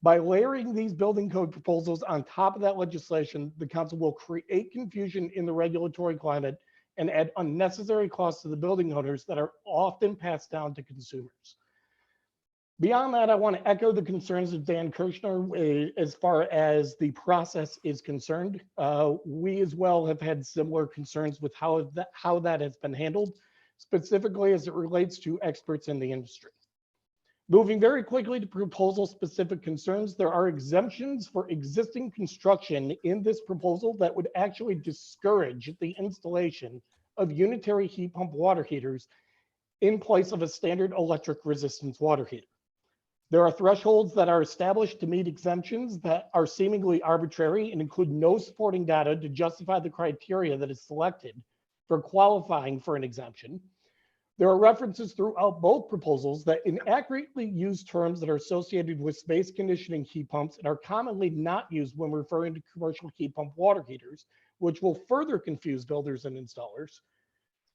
By layering these building code proposals on top of that legislation, the council will create confusion in the regulatory climate and add unnecessary costs to the building owners that are often passed down to consumers. Beyond that, I want to echo the concerns of Dan Kirshner as far as the process is concerned. We as well have had similar concerns with how that has been handled, specifically as it relates to experts in the industry. Moving very quickly to proposal specific concerns, there are exemptions for existing construction in this proposal that would actually discourage the installation of unitary heat pump water heaters in place of a standard electric resistance water heater. There are thresholds that are established to meet exemptions that are seemingly arbitrary and include no supporting data to justify the criteria that is selected for qualifying for an exemption. There are references throughout both proposals that inaccurately use terms that are associated with space conditioning heat pumps and are commonly not used when referring to commercial heat pump water heaters, which will further confuse builders and installers.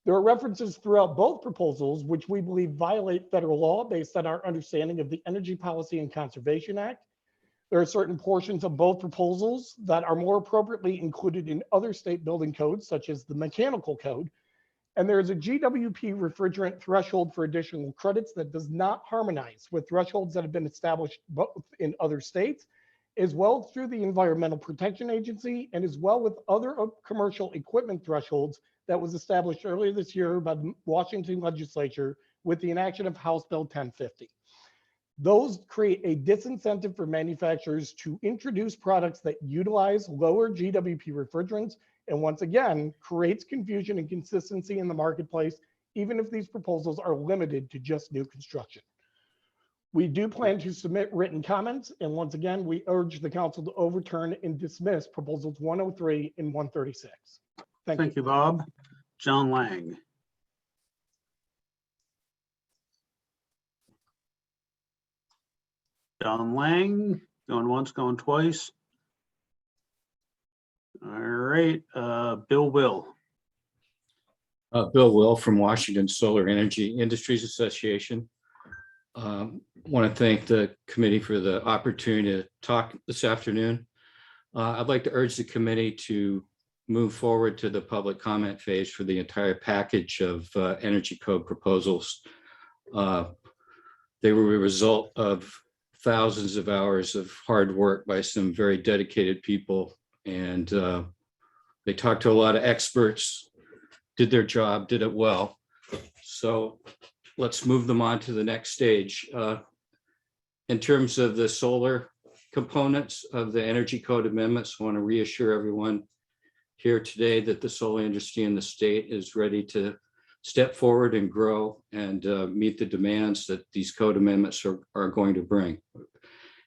There are references throughout both proposals which we believe violate federal law based on our understanding of the Energy Policy and Conservation Act. There are certain portions of both proposals that are more appropriately included in other state building codes, such as the mechanical code. And there is a GWP refrigerant threshold for additional credits that does not harmonize with thresholds that have been established both in other states, as well through the Environmental Protection Agency, and as well with other commercial equipment thresholds that was established earlier this year by the Washington legislature with the enaction of House Bill 1050. Those create a disincentive for manufacturers to introduce products that utilize lower GWP refrigerants, and once again, creates confusion and consistency in the marketplace, even if these proposals are limited to just new construction. We do plan to submit written comments, and once again, we urge the council to overturn and dismiss proposals 103 and 136. Thank you, Bob. John Lang. John Lang, going once, going twice. All right, Bill Will. Bill Will from Washington Solar Energy Industries Association. Want to thank the committee for the opportunity to talk this afternoon. I'd like to urge the committee to move forward to the public comment phase for the entire package of energy code proposals. They were a result of thousands of hours of hard work by some very dedicated people, and they talked to a lot of experts, did their job, did it well. So let's move them on to the next stage. In terms of the solar components of the energy code amendments, I want to reassure everyone here today that the solar industry in the state is ready to step forward and grow and meet the demands that these code amendments are going to bring.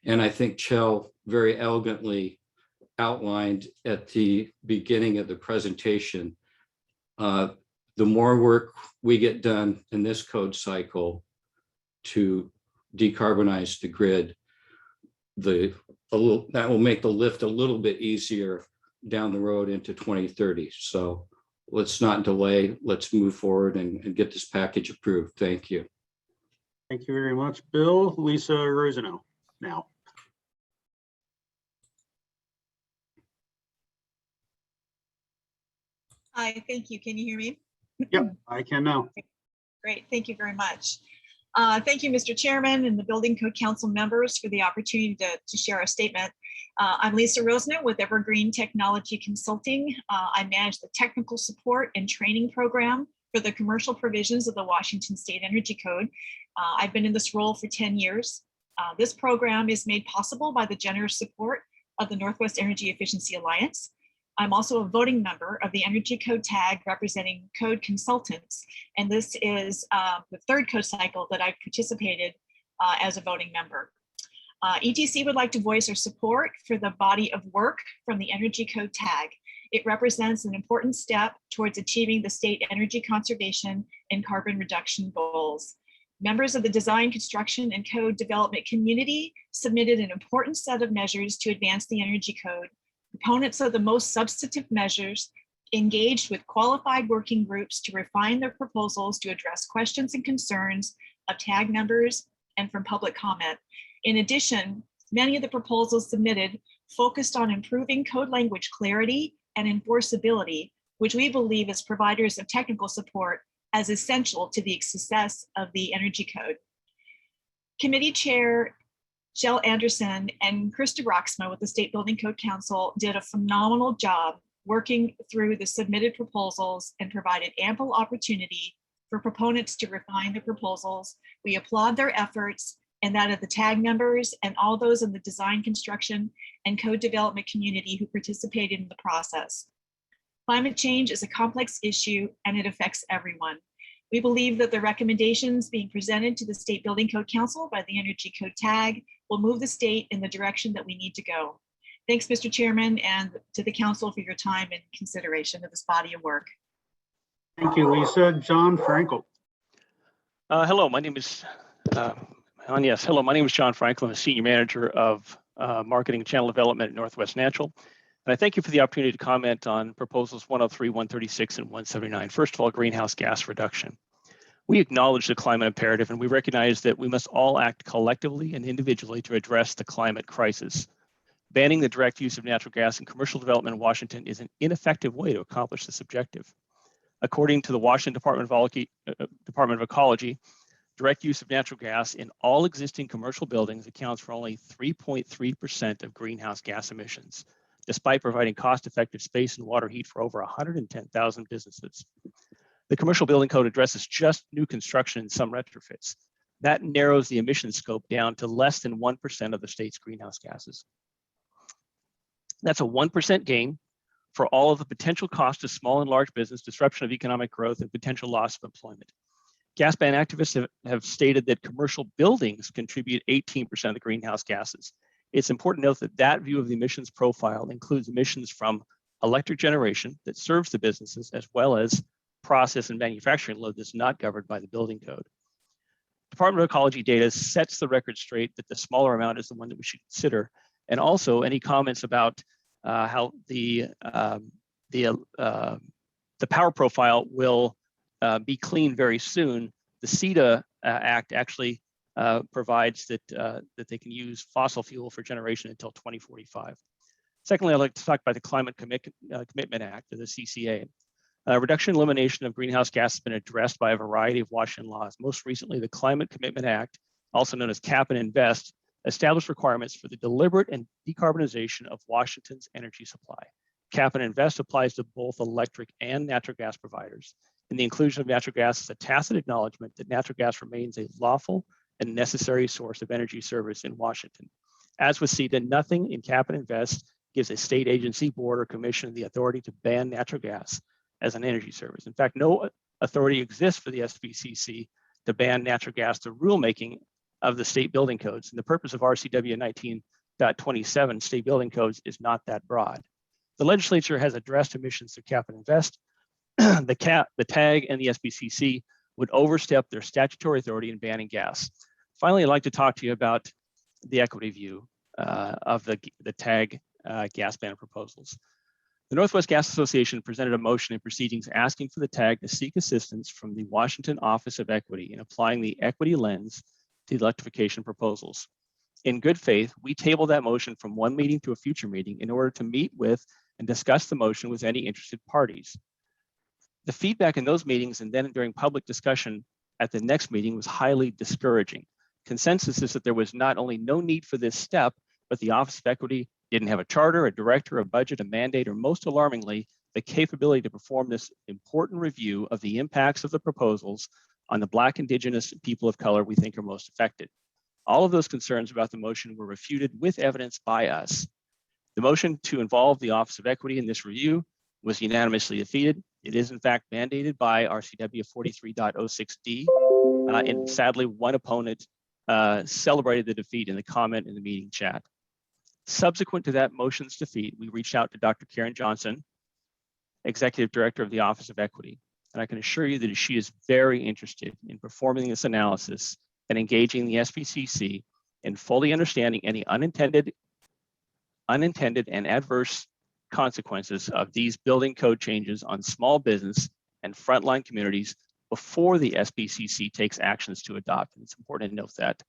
And I think Chell very elegantly outlined at the beginning of the presentation, the more work we get done in this code cycle to decarbonize the grid, that will make the lift a little bit easier down the road into 2030. So let's not delay. Let's move forward and get this package approved. Thank you. Thank you very much, Bill. Lisa Rosano now. Hi, thank you. Can you hear me? Yep, I can now. Great, thank you very much. Thank you, Mr. Chairman and the Building Code Council members for the opportunity to share a statement. I'm Lisa Rosner with Evergreen Technology Consulting. I manage the technical support and training program for the commercial provisions of the Washington State Energy Code. I've been in this role for 10 years. This program is made possible by the generous support of the Northwest Energy Efficiency Alliance. I'm also a voting member of the Energy Code Tag representing code consultants. And this is the third code cycle that I've participated as a voting member. ETC would like to voice our support for the body of work from the Energy Code Tag. It represents an important step towards achieving the state energy conservation and carbon reduction goals. Members of the design, construction, and code development community submitted an important set of measures to advance the Energy Code. Proponents of the most substantive measures engaged with qualified working groups to refine their proposals to address questions and concerns of TAG members and from public comment. In addition, many of the proposals submitted focused on improving code language clarity and enforceability, which we believe as providers of technical support as essential to the success of the Energy Code. Committee Chair Shell Anderson and Krista Roxma with the State Building Code Council did a phenomenal job working through the submitted proposals and provided ample opportunity for proponents to refine their proposals. We applaud their efforts and that of the TAG members and all those in the design, construction, and code development community who participated in the process. Climate change is a complex issue and it affects everyone. We believe that the recommendations being presented to the State Building Code Council by the Energy Code Tag will move the state in the direction that we need to go. Thanks, Mr. Chairman, and to the council for your time and consideration of this body of work. Thank you, Lisa. John Frankel. Hello, my name is hello, my name is John Franklin, I'm a Senior Manager of Marketing and Channel Development at Northwest Natural. And I thank you for the opportunity to comment on proposals 103, 136, and 179. First of all, greenhouse gas reduction. We acknowledge the climate imperative and we recognize that we must all act collectively and individually to address the climate crisis. Banning the direct use of natural gas in commercial development in Washington is an ineffective way to accomplish this objective. According to the Washington Department of Ecology, direct use of natural gas in all existing commercial buildings accounts for only 3.3% of greenhouse gas emissions, despite providing cost-effective space and water heat for over 110,000 businesses. The Commercial Building Code addresses just new construction and some retrofits. That narrows the emission scope down to less than 1% of the state's greenhouse gases. That's a 1% gain for all of the potential cost to small and large business, disruption of economic growth, and potential loss of employment. Gas ban activists have stated that commercial buildings contribute 18% of the greenhouse gases. It's important to note that that view of the emissions profile includes emissions from electric generation that serves the businesses, as well as process and manufacturing load that's not governed by the building code. Department of Ecology data sets the record straight that the smaller amount is the one that we should consider. And also any comments about how the power profile will be clean very soon. The CETA Act actually provides that they can use fossil fuel for generation until 2045. Secondly, I'd like to talk about the Climate Commitment Act, or the CCA. Reduction and elimination of greenhouse gas has been addressed by a variety of Washington laws. Most recently, the Climate Commitment Act, also known as Cap and Invest, established requirements for the deliberate and decarbonization of Washington's energy supply. Cap and Invest applies to both electric and natural gas providers. And the inclusion of natural gas is a tacit acknowledgement that natural gas remains a lawful and necessary source of energy service in Washington. As with CETA, nothing in Cap and Invest gives a state agency, board, or commission the authority to ban natural gas as an energy service. In fact, no authority exists for the SBCC to ban natural gas through rulemaking of the state building codes. And the purpose of RCW 27 state building codes is not that broad. The legislature has addressed emissions through cap and invest. The TAG and the SBCC would overstep their statutory authority in banning gas. Finally, I'd like to talk to you about the equity view of the TAG gas ban proposals. The Northwest Gas Association presented a motion in proceedings asking for the TAG to seek assistance from the Washington Office of Equity in applying the equity lens to the electrification proposals. In good faith, we tabled that motion from one meeting to a future meeting in order to meet with and discuss the motion with any interested parties. The feedback in those meetings and then during public discussion at the next meeting was highly discouraging. Consensus is that there was not only no need for this step, but the Office of Equity didn't have a charter, a director, a budget, a mandate, or most alarmingly, the capability to perform this important review of the impacts of the proposals on the Black, Indigenous, people of color we think are most affected. All of those concerns about the motion were refuted with evidence by us. The motion to involve the Office of Equity in this review was unanimously defeated. It is in fact mandated by RCW 43.06D, and sadly, one opponent celebrated the defeat in the comment in the meeting chat. Subsequent to that motion's defeat, we reached out to Dr. Karen Johnson, Executive Director of the Office of Equity, and I can assure you that she is very interested in performing this analysis and engaging the SBCC in fully understanding any unintended and adverse consequences of these building code changes on small business and frontline communities before the SBCC takes actions to adopt. And it's important to note that.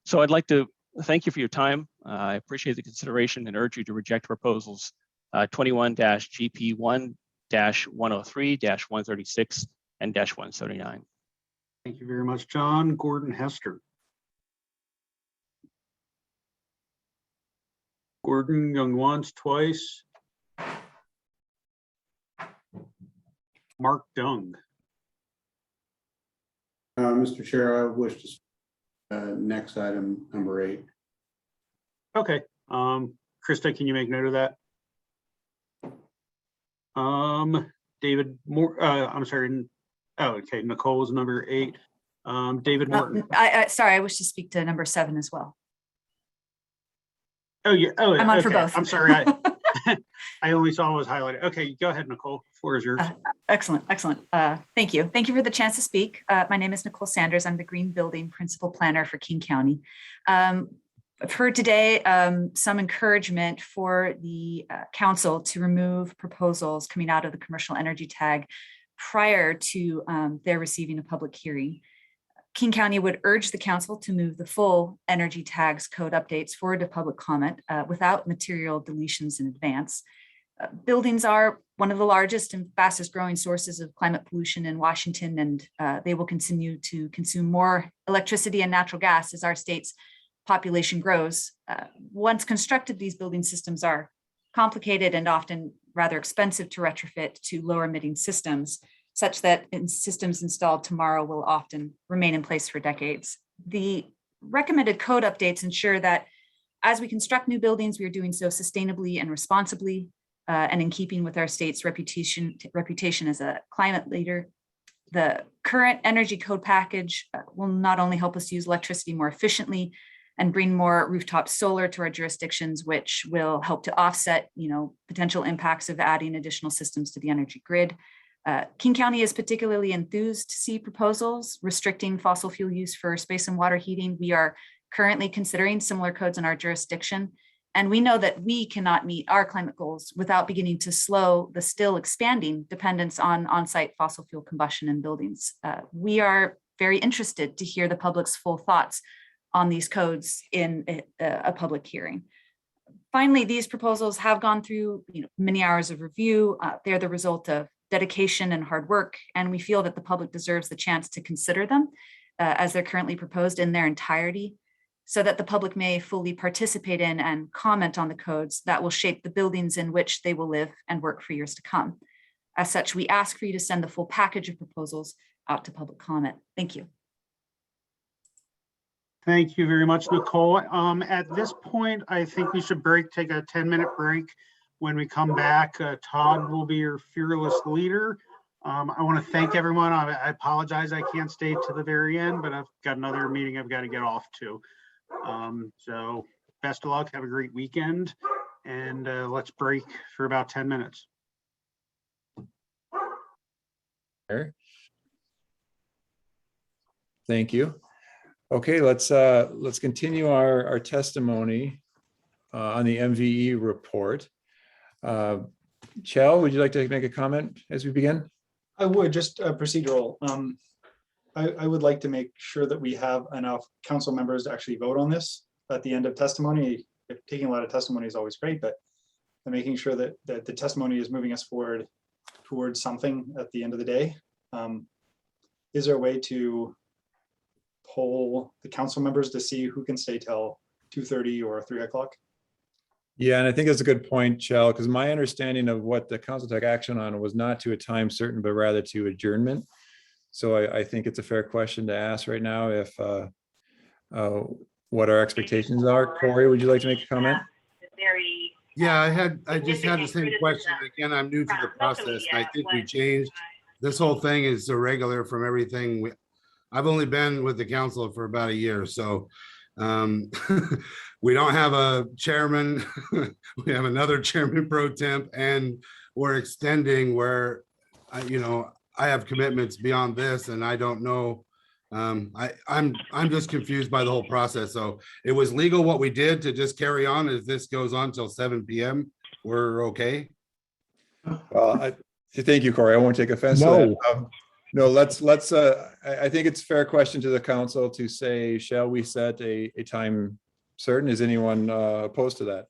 So I'd like to thank you for your time. I appreciate the consideration and urge you to reject proposals 21-GP1-103-136 and -179. Thank you very much, John. Gordon Hester. Gordon, going once, twice. Mark Dung. Mr. Chair, I wish to next item, number 8. Okay. Krista, can you make note of that? David Moore, I'm sorry. Oh, okay. Nicole is number 8. David Morton. Sorry, I wish to speak to number 7 as well. Oh, yeah. Oh, I'm on for okay. both. I'm sorry. I only saw what was highlighted. Okay, go ahead, Nicole. The floor is yours. Excellent. Thank you. Thank you for the chance to speak. My name is Nicole Sanders. I'm the Green Building Principal Planner for King County. I've heard today some encouragement for the council to remove proposals coming out of the commercial energy tag prior to their receiving a public hearing. King County would urge the council to move the full energy tags code updates forward to public comment without material deletions in advance. Buildings are one of the largest and fastest growing sources of climate pollution in Washington, and they will continue to consume more electricity and natural gas as our state's population grows. Once constructed, these building systems are complicated and often rather expensive to retrofit to lower emitting systems, such that systems installed tomorrow will often remain in place for decades. The recommended code updates ensure that as we construct new buildings, we are doing so sustainably and responsibly, and in keeping with our state's reputation as a climate leader. The current energy code package will not only help us use electricity more efficiently and bring more rooftop solar to our jurisdictions, which will help to offset, potential impacts of adding additional systems to the energy grid. King County is particularly enthused to see proposals restricting fossil fuel use for space and water heating. We are currently considering similar codes in our jurisdiction, and we know that we cannot meet our climate goals without beginning to slow the still expanding dependence on on-site fossil fuel combustion in buildings. We are very interested to hear the public's full thoughts on these codes in a public hearing. Finally, these proposals have gone through many hours of review. They're the result of dedication and hard work, and we feel that the public deserves the chance to consider them as they're currently proposed in their entirety, so that the public may fully participate in and comment on the codes that will shape the buildings in which they will live and work for years to come. As such, we ask for you to send the full package of proposals out to public comment. Thank you. Thank you very much, Nicole. At this point, I think we should take a 10-minute break. When we come back, Todd will be your fearless leader. I want to thank everyone. I apologize I can't stay to the very end, but I've got another meeting I've got to get off to. So best of luck. Have a great weekend. And let's break for about 10 minutes. Thank you. Okay, let's continue our testimony on the MVE report. Chell, would you like to make a comment as we begin? I would, just procedural. I would like to make sure that we have enough council members to actually vote on this at the end of testimony. Taking a lot of testimony is always great, but making sure that the testimony is moving us forward towards something at the end of the day. Is there a way to poll the council members to see who can stay till 2:30 or 3 o'clock? Yeah, and I think that's a good point, Chell, because my understanding of what the council took action on was not to a time certain, but rather to adjournment. So I think it's a fair question to ask right now if what our expectations are. Corey, would you like to make a comment? Yeah, I just had the same question. Again, I'm new to the process. And I think we changed. This whole thing is irregular from everything. I've only been with the council for about a year, so we don't have a chairman. We have another chairman pro temp, and we're extending where, I have commitments beyond this, and I don't know. I'm just confused by the whole process. So it was legal what we did to just carry on as this goes on till 7 p.m. We're okay. Well, thank you, Corey. I won't take offense to that. No, let's. I think it's a fair question to the council to say, shall we set a time certain? Is anyone opposed to that?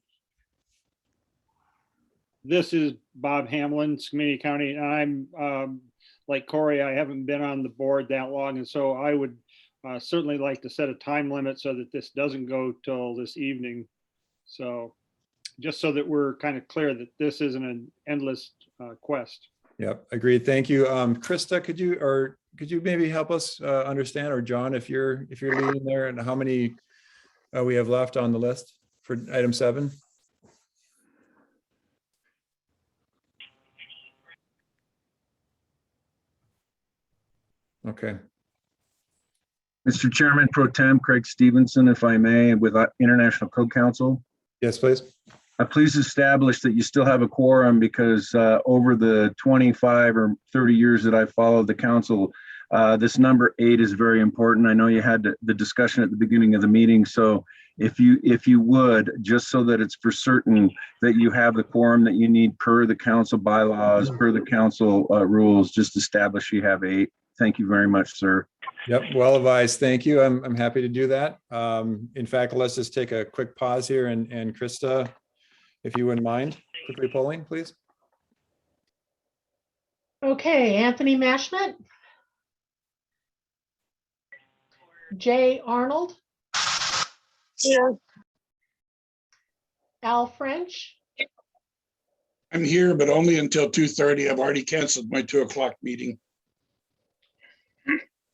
This is Bob Hamlin, Skamania County. I'm like Corey, I haven't been on the board that long, and so I would certainly like to set a time limit so that this doesn't go till this evening. So just so that we're kind of clear that this isn't an endless quest. Yep, agreed. Thank you. Krista, could you maybe help us understand, or John, if you're leading there, and how many we have left on the list for item 7? Okay. Mr. Chairman Pro Tem Craig Stevenson, if I may, with International Code Council. Yes, please. Please establish that you still have a quorum, because over the 25 or 30 years that I've followed the council, this number 8 is very important. I know you had the discussion at the beginning of the meeting, so if you would, just so that it's for certain that you have the quorum that you need per the council bylaws, per the council rules, just establish you have 8. Thank you very much, sir. Yep, well advised. Thank you. I'm happy to do that. In fact, let's just take a quick pause here, and Krista, if you wouldn't mind, quickly polling, please. Okay, Anthony Mashmet. Jay Arnold. Here. Al French. I'm here, but only until 2:30. I've already canceled my 2 o'clock meeting.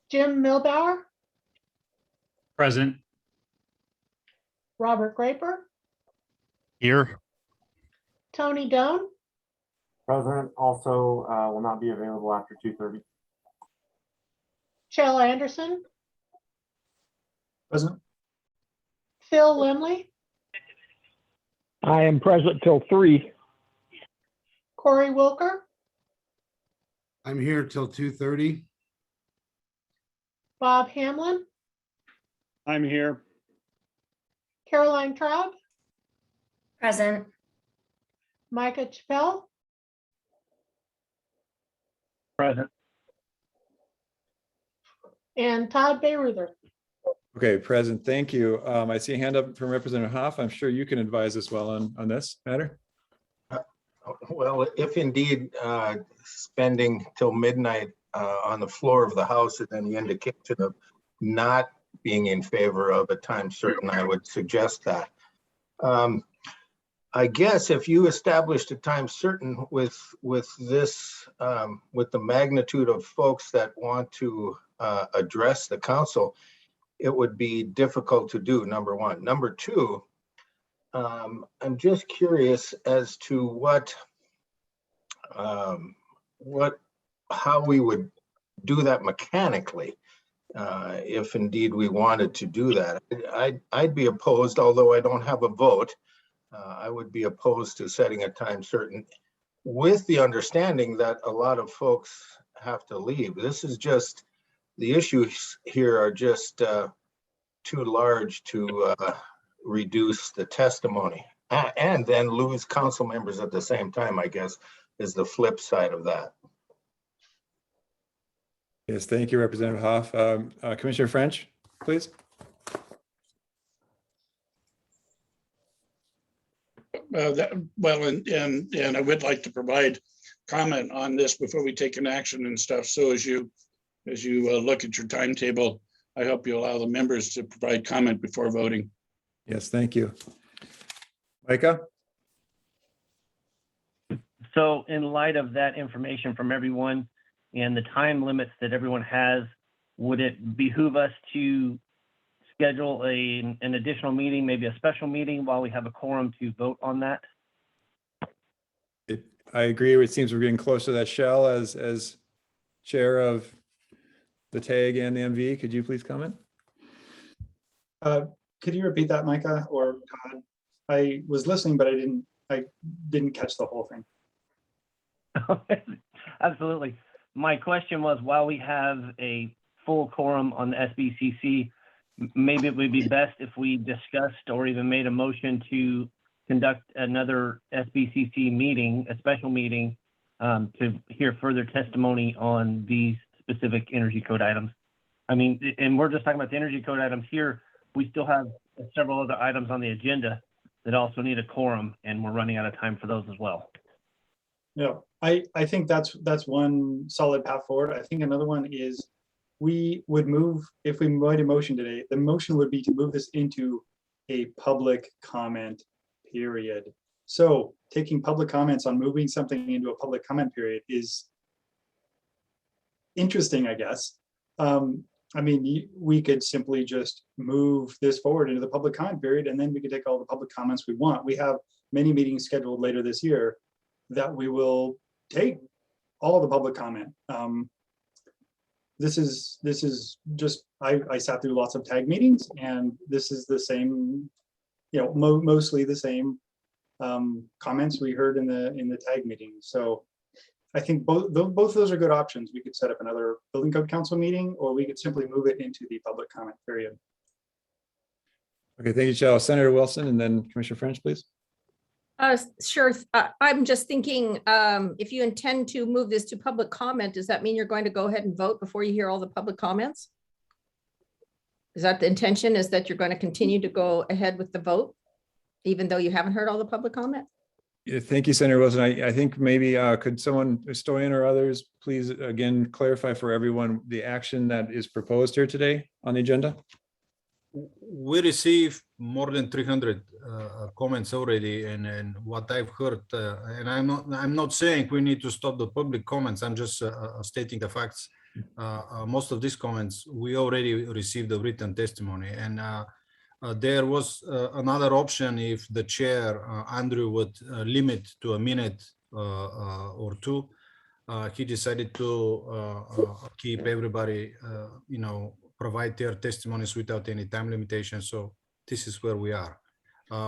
Jim Milbauer. Present. Robert Graper. Here. Tony Doan. President, also will not be available after 2:30. Chell Anderson. Present. Phil Limley. I am present till 3. Corey Wilker. I'm here till 2:30. Bob Hamlin. I'm here. Caroline Traub. Present. Micah Chappell. Present. And Todd Bayreuther. Okay, present. Thank you. I see a hand up from Representative Hoff. I'm sure you can advise as well on this matter. Well, if indeed spending till midnight on the floor of the House is any indication of not being in favor of a time certain, I would suggest that. I guess if you established a time certain with this, with the magnitude of folks that want to address the council, it would be difficult to do, number one. Number two, I'm just curious as to how we would do that mechanically. if indeed we wanted to do that. I'd be opposed, although I don't have a vote. I would be opposed to setting a time certain with the understanding that a lot of folks have to leave. This is just, the issues here are just too large to reduce the testimony and then lose council members at the same time, I guess, is the flip side of that. Yes, thank you, Representative Hoff. Commissioner French, please. Well, and I would like to provide comment on this before we take an action and stuff. So as you look at your timetable, I hope you allow the members to provide comment before voting. Yes, thank you. Micah? So in light of that information from everyone and the time limits that everyone has, would it behoove us to schedule an additional meeting, maybe a special meeting while we have a quorum to vote on that? I agree. It seems we're getting close to that. Shell, as chair of the TAG and the MV, could you please comment? Could you repeat that, Micah or Todd? I was listening, but I didn't catch the whole thing. Absolutely. My question was, while we have a full quorum on the SBCC, maybe it would be best if we discussed or even made a motion to conduct another SBCC meeting, a special meeting, to hear further testimony on these specific energy code items. I mean, and we're just talking about the energy code items here. We still have several other items on the agenda that also need a quorum, and we're running out of time for those as well. Yeah, I think that's one solid path forward. I think another one is we would move, if we made a motion today, the motion would be to move this into a public comment period. So taking public comments on moving something into a public comment period is interesting, I guess. I mean, we could simply just move this forward into the public comment period, and then we could take all the public comments we want. We have many meetings scheduled later this year that we will take all the public comment. This is just, I sat through lots of TAG meetings, and this is the same, you know, mostly the same comments we heard in the TAG meeting. So I think both of those are good options. We could set up another building code council meeting, or we could simply move it into the public comment period. Okay, thank you, Shell. Senator Wilson, and then Commissioner French, please. Sure. I'm just thinking, if you intend to move this to public comment, does that mean you're going to go ahead and vote before you hear all the public comments? Is that the intention, is that you're going to continue to go ahead with the vote, even though you haven't heard all the public comment? Yeah, thank you, Senator Wilson. I think maybe could someone, Stoyan or others, please again clarify for everyone the action that is proposed here today on the agenda? We received more than 300 comments already, and what I've heard, and I'm not saying we need to stop the public comments. I'm just stating the facts. Most of these comments we already received the written testimony, and there was another option if the chair Andrew would limit to a minute or two. He decided to keep everybody, you know, provide their testimonies without any time limitation. So this is where we are.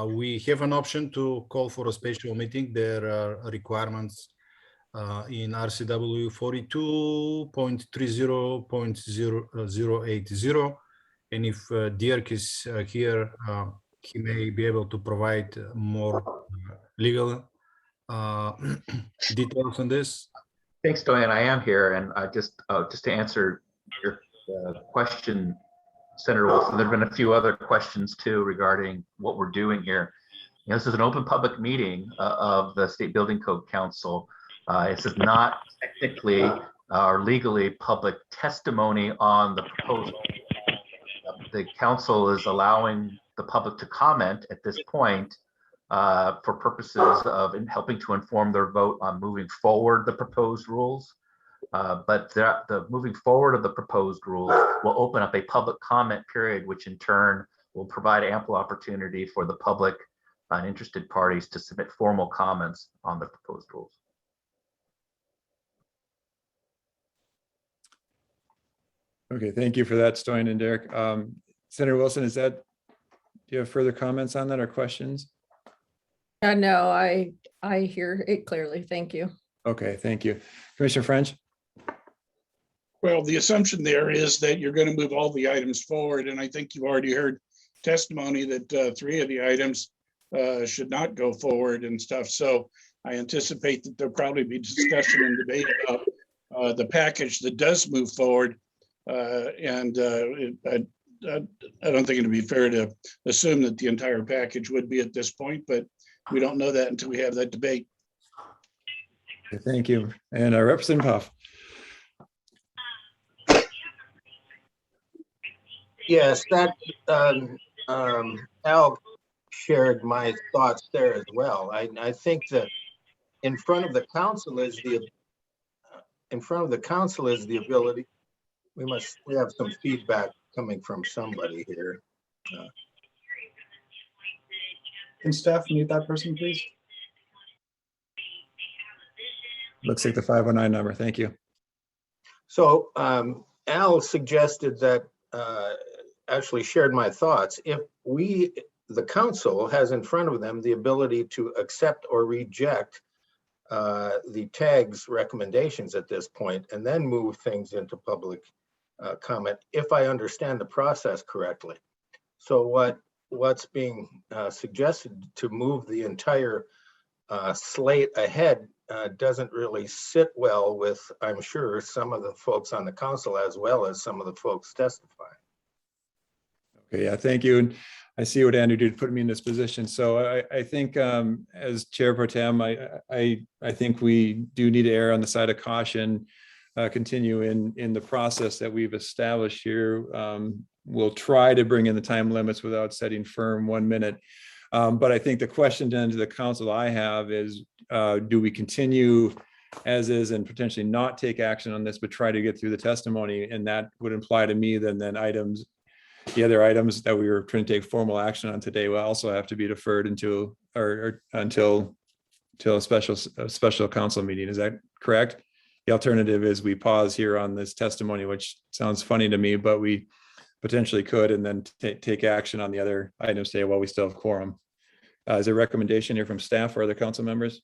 We have an option to call for a special meeting. There are requirements in RCW 42.30.080. And if Dirk is here, he may be able to provide more legal details on this. Thanks, Stoyan. I am here, and just to answer your question, Senator Wilson, there have been a few other questions too regarding what we're doing here. You know, this is an open public meeting of the State Building Code Council. This is not technically or legally public testimony on the proposal. The council is allowing the public to comment at this point for purposes of helping to inform their vote on moving forward the proposed rules. But the moving forward of the proposed rules will open up a public comment period, which in turn will provide ample opportunity for the public and interested parties to submit formal comments on the proposed rules. Okay, thank you for that, Stoyan and Derek. Senator Wilson, do you have further comments on that or questions? No, I hear it clearly. Thank you. Okay, thank you. Commissioner French? Well, the assumption there is that you're going to move all the items forward, and I think you've already heard testimony that 3 of the items should not go forward and stuff. So I anticipate that there'll probably be discussion and debate about the package that does move forward. I don't think it'd be fair to assume that the entire package would be at this point, but we don't know that until we have that debate. Okay, thank you. And Representative Puff. Yes, that Al shared my thoughts there as well. I think that in front of the council is the ability. We have some feedback coming from somebody here. Can staff mute that person, please? Looks like the 509 number. Thank you. So Al suggested that, actually shared my thoughts. If the council has in front of them the ability to accept or reject the TAG's recommendations at this point, and then move things into public comment, if I understand the process correctly. So what's being suggested to move the entire slate ahead doesn't really sit well with, I'm sure, some of the folks on the council as well as some of the folks testifying. Okay, yeah, thank you. And I see what Andrew did put me in this position. So I think as Chair Pro Tem, I think we do need to err on the side of caution, continue in the process that we've established here. We'll try to bring in the time limits without setting firm 1 minute. But I think the question then to the council I have is, do we continue as is and potentially not take action on this, but try to get through the testimony? And that would imply to me then the other items that we were trying to take formal action on today will also have to be deferred until a special council meeting. Is that correct? The alternative is we pause here on this testimony, which sounds funny to me, but we potentially could, and then take action on the other items today while we still have quorum. Is there a recommendation here from staff or other council members?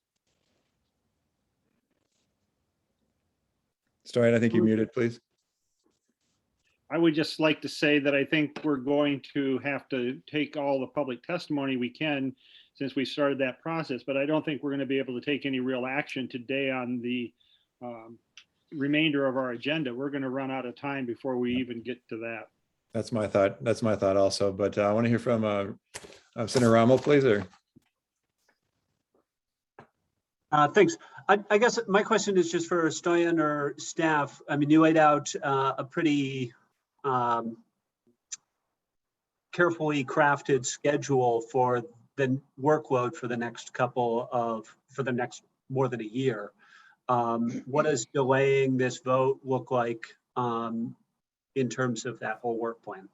Stoyan, I think you're muted, please. I would just like to say that I think we're going to have to take all the public testimony we can since we started that process, but I don't think we're going to be able to take any real action today on the remainder of our agenda. We're going to run out of time before we even get to that. That's my thought. That's my thought also, but I want to hear from Senator Rommel, please. Or thanks. I guess my question is just for Stoyan or staff. I mean, you laid out a pretty carefully crafted schedule for the workload for the next more than a year. What does delaying this vote look like in terms of that whole work plan?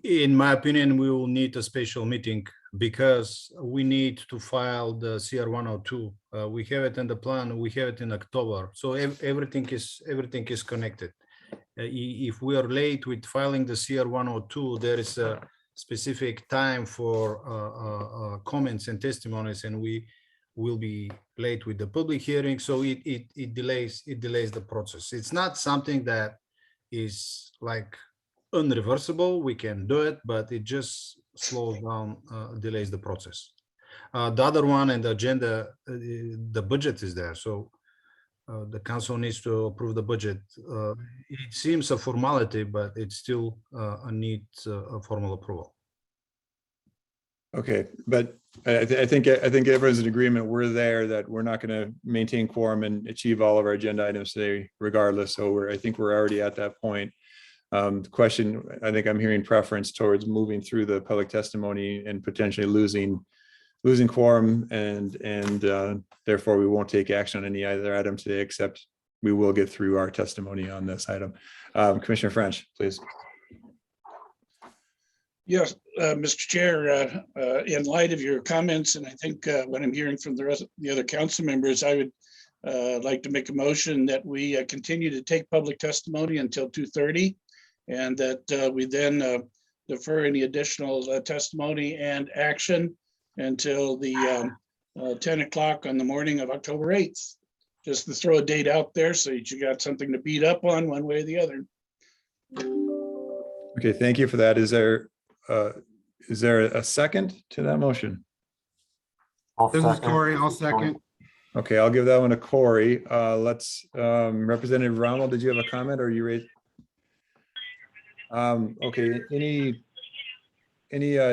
In my opinion, we will need a special meeting because we need to file the CR 102. We have it in the plan. We have it in October, so everything is connected. If we are late with filing the CR 102, there is a specific time for comments and testimonies, and we will be late with the public hearing. So it delays the process. It's not something that is like unreversible. We can do it, but it just slows down, delays the process. The other one and the agenda, the budget is there. So the council needs to approve the budget. It seems a formality, but it's still needs a formal approval. okay, but I think everyone's in agreement. We're there that we're not going to maintain quorum and achieve all of our agenda items today, regardless. So I think we're already at that point. The question, I think I'm hearing preference towards moving through the public testimony and potentially losing quorum, and therefore we won't take action on any other item today, except we will get through our testimony on this item. Commissioner French, please. Yes, Mr. Chair, in light of your comments, and I think what I'm hearing from the other council members, I would I'd like to make a motion that we continue to take public testimony until 2:30, and that we then defer any additional testimony and action until the 10 o'clock on the morning of October 8th. Just to throw a date out there so that you got something to beat up on one way or the other. Okay, thank you for that. Is there a second to that motion? This is Corey, I'll second. Okay, I'll give that one to Corey. Let's, Representative Rommel, did you have a comment or you raised? Okay, any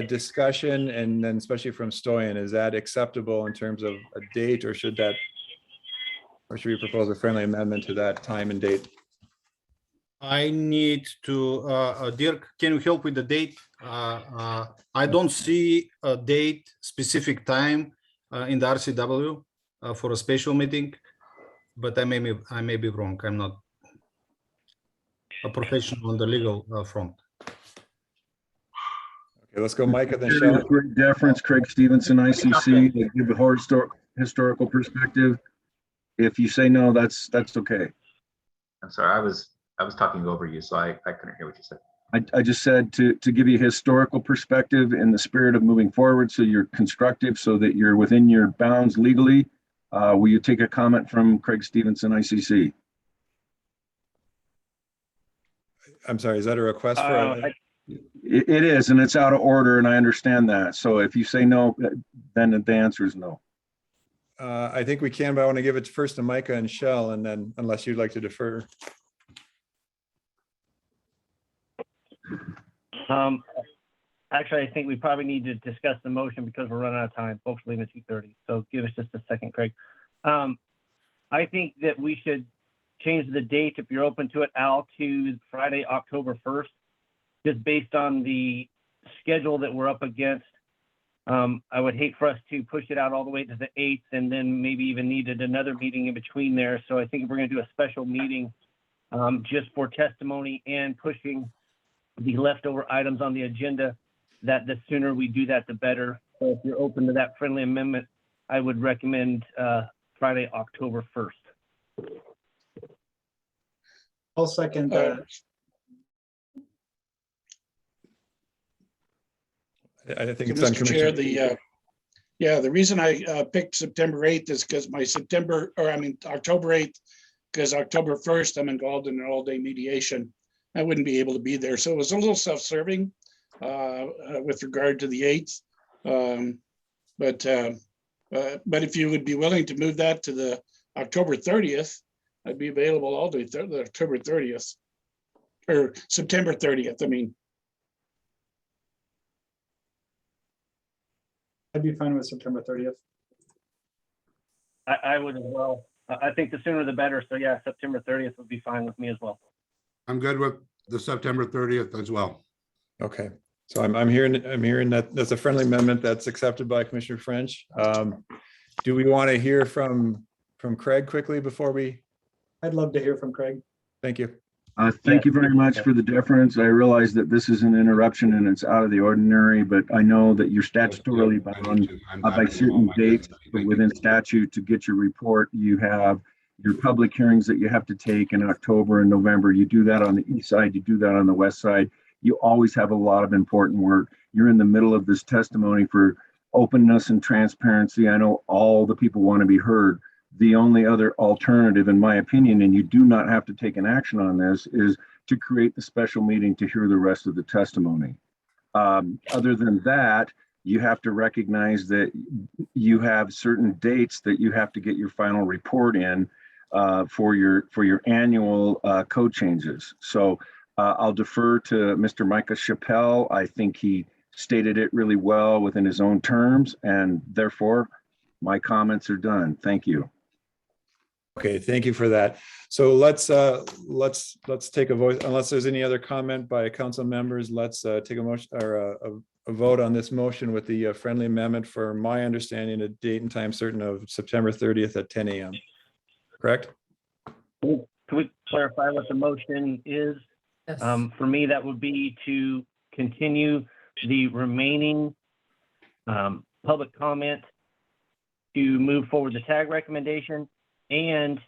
discussion, and then especially from Stoyan, is that acceptable in terms of a date, or should we propose a friendly amendment to that time and date? I need to, Dirk, can you help with the date? I don't see a date, specific time in the RCW for a special meeting, but I may be wrong. I'm not a professional on the legal front. Okay, let's go, Micah, then Shelley. Great deference, Craig Stevenson, ICC, to give a historical perspective. If you say no, that's okay. I'm sorry, I was talking over you, so I couldn't hear what you said. I just said to give you a historical perspective in the spirit of moving forward, so you're constructive, so that you're within your bounds legally. Will you take a comment from Craig Stevenson, ICC? I'm sorry, is that a request for? It is, and it's out of order, and I understand that. So if you say no, then the answer is no. I think we can, but I want to give it first to Micah and Shell, and then unless you'd like to defer. Actually, I think we probably need to discuss the motion because we're running out of time. Folks leaving at 2:30. So give us just a second, Craig. I think that we should change the date, if you're open to it, Al, to Friday, October 1st, just based on the schedule that we're up against. I would hate for us to push it out all the way to the 8th and then maybe even needed another meeting in between there. So I think if we're going to do a special meeting just for testimony and pushing the leftover items on the agenda, that the sooner we do that, the better. So if you're open to that friendly amendment, I would recommend Friday, October 1st. I'll second. I think So, it's Mr. Chair, the reason I picked September 8th is because my October 8th, because October 1st, I'm involved in an all-day mediation. I wouldn't be able to be there. So it was a little self-serving with regard to the 8th. But if you would be willing to move that to the October 30th, I'd be available all day, the October 30th, or September 30th, I mean. I'd be fine with September 30th. I would as well. I think the sooner the better. So yeah, September 30th would be fine with me as well. I'm good with the September 30th as well. Okay, so I'm hearing that that's a friendly amendment that's accepted by Commissioner French. Do we want to hear from Craig quickly before we? I'd love to hear from Craig. Thank you. Thank you very much for the deference. I realize that this is an interruption and it's out of the ordinary, but I know that you're statutorily bound by certain dates within statute to get your report. You have your public hearings that you have to take in October and November. You do that on the east side, you do that on the west side. You always have a lot of important work. You're in the middle of this testimony for openness and transparency. I know all the people want to be heard. The only other alternative, in my opinion, and you do not have to take an action on this, is to create the special meeting to hear the rest of the testimony. Other than that, you have to recognize that you have certain dates that you have to get your final report in for your annual code changes. So I'll defer to Mr. Micah Chappelle. I think he stated it really well within his own terms, and therefore my comments are done. Thank you. Okay, thank you for that. So let's take a vote. Unless there's any other comment by council members, let's take a motion or a vote on this motion with the friendly amendment for my understanding, a date and time certain of September 30th at 10 a.m. Correct? Can we clarify what the motion is? Yes. For me, that would be to continue the remaining public comment to move forward the tag recommendation and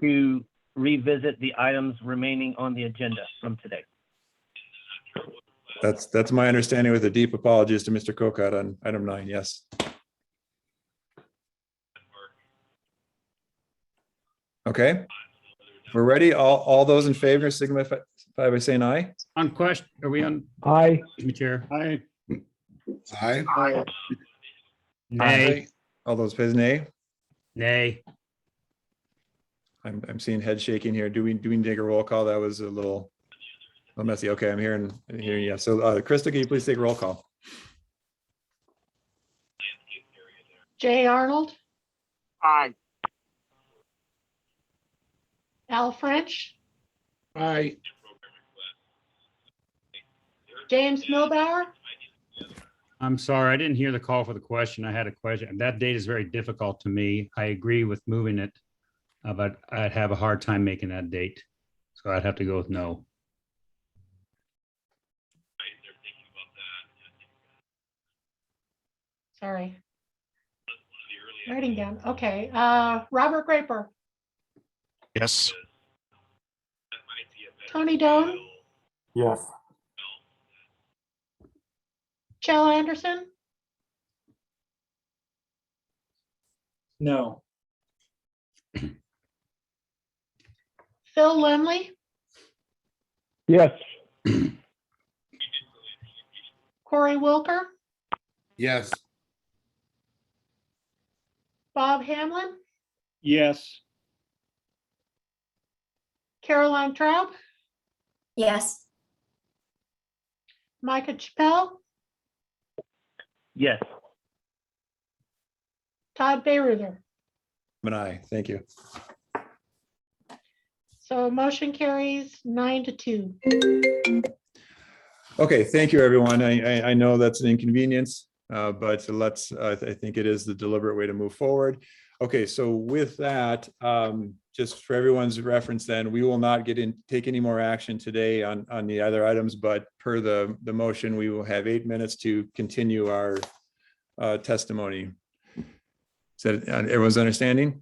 to revisit the items remaining on the agenda from today. That's my understanding, with a deep apologies to Mr. Kokot on item 9. Yes. Okay. If we're ready. All those in favor signify by saying aye. On question, are we on? Aye. Mr. Chair. Aye. Aye. Nay. All those opposed, nay. Nay. I'm seeing head shaking here. Do we need to take a roll call? That was a little messy. Okay, I'm hearing yes. So Krista, can you please take a roll call? Jay Arnold, Aye. Al French, Aye. James Milbauer, I'm sorry, I didn't hear the call for the question. I had a question. That date is very difficult to me. I agree with moving it, but I'd have a hard time making that date. So I'd have to go with no. sorry. Writing down, okay, Robert Graper, Yes. Tony Doan, Yes. Chell Anderson, No. Phil Lemley, Yes. Corey Wilker, Yes. Bob Hamlin, Yes. Caroline Traub, Yes. Micah Chappell, Yes. Todd Bayreuther. An aye. Thank you. So motion carries 9-2. Okay, thank you, everyone. I know that's an inconvenience, but let's, I think it is the deliberate way to move forward. Okay, so with that, just for everyone's reference then, we will not take any more action today on the other items, but per the motion, we will have 8 minutes to continue our testimony. Is that everyone's understanding?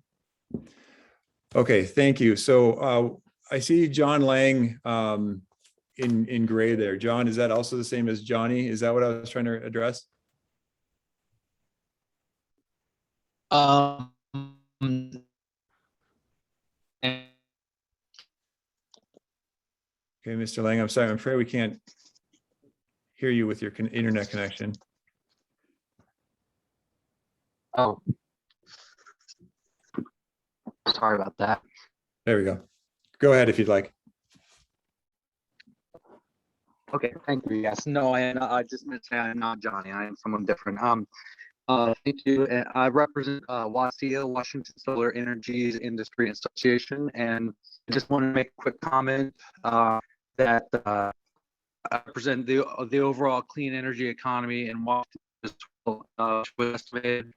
Okay, thank you. So I see John Lang in gray there. John, is that also the same as Johnny? Is that what I was trying to address? Okay, Mr. Lang, I'm sorry. I'm afraid we can't hear you with your internet connection. Oh, sorry about that. There we go. Go ahead if you'd like. Okay, thank you. Yes, no, I just meant to say I'm not Johnny. I am someone different. Thank you. I represent WASIA, Washington Solar Energies Industry Association, and I just want to make a quick comment that I represent the overall clean energy economy in Washington, which was estimated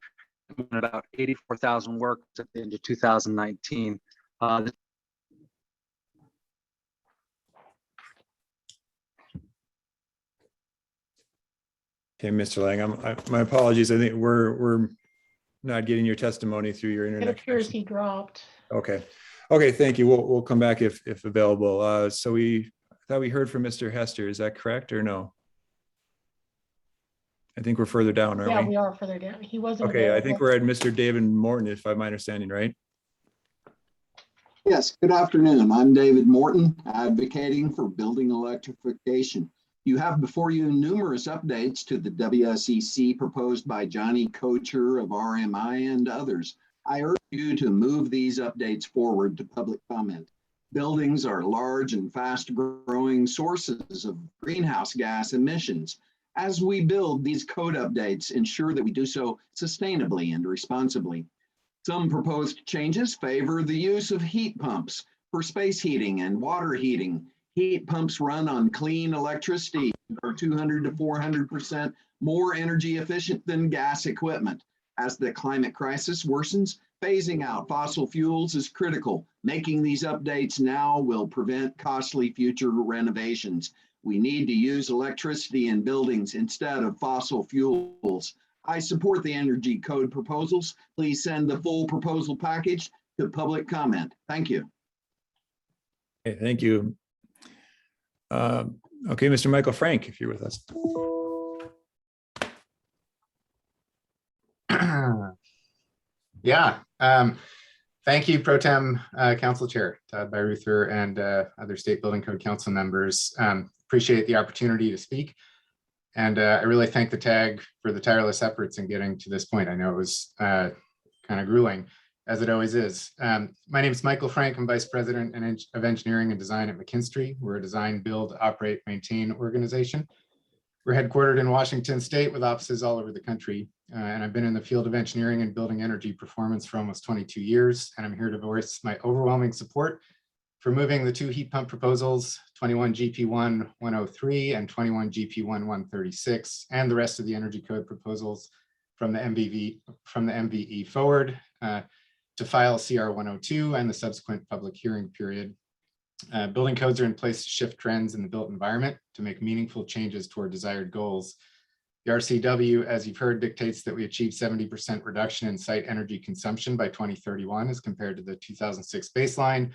about 84,000 workers at the end of 2019. Okay, Mr. Lang, my apologies. I think we're not getting your testimony through your It internet appears connection. he dropped. Okay. Okay, thank you. We'll come back if available. So I thought we heard from Mr. Hester. Is that correct or no? I think we're further down, aren't Yeah, we? we are further down. He wasn't. Okay, I think available. we're at Mr. David Morton, if I'm understanding right. Yes, good afternoon. I'm David Morton, advocating for building electrification. You have before you numerous updates to the WSEC proposed by Johnny Kocher of RMI and others. I urge you to move these updates forward to public comment. Buildings are large and fast-growing sources of greenhouse gas emissions. As we build, these code updates ensure that we do so sustainably and responsibly. Some proposed changes favor the use of heat pumps for space heating and water heating. Heat pumps run on clean electricity, are 200 to 400% more energy efficient than gas equipment. As the climate crisis worsens, phasing out fossil fuels is critical. Making these updates now will prevent costly future renovations. We need to use electricity in buildings instead of fossil fuels. I support the energy code proposals. Please send the full proposal package to public comment. Thank you. Okay, thank you. Okay, Mr. Michael Frank, if you're with us. Yeah, thank you, Pro Tem Council Chair Todd Byruther and other State Building Code Council members. Appreciate the opportunity to speak. And I really thank the TAG for the tireless efforts in getting to this point. I know it was kind of grueling, as it always is. My name is Michael Frank. I'm Vice President of Engineering and Design at McKinstry. We're a design, build, operate, maintain organization. We're headquartered in Washington State with offices all over the country. And I've been in the field of engineering and building energy performance for almost 22 years. And I'm here to voice my overwhelming support for moving the two heat pump proposals, 21 GP1 103 and 21 GP1 136, and the rest of the energy code proposals from the MVE forward to file CR 102 and the subsequent public hearing period. Building codes are in place to shift trends in the built environment to make meaningful changes toward desired goals. The RCW, as you've heard, dictates that we achieve 70% reduction in site energy consumption by 2031 as compared to the 2006 baseline.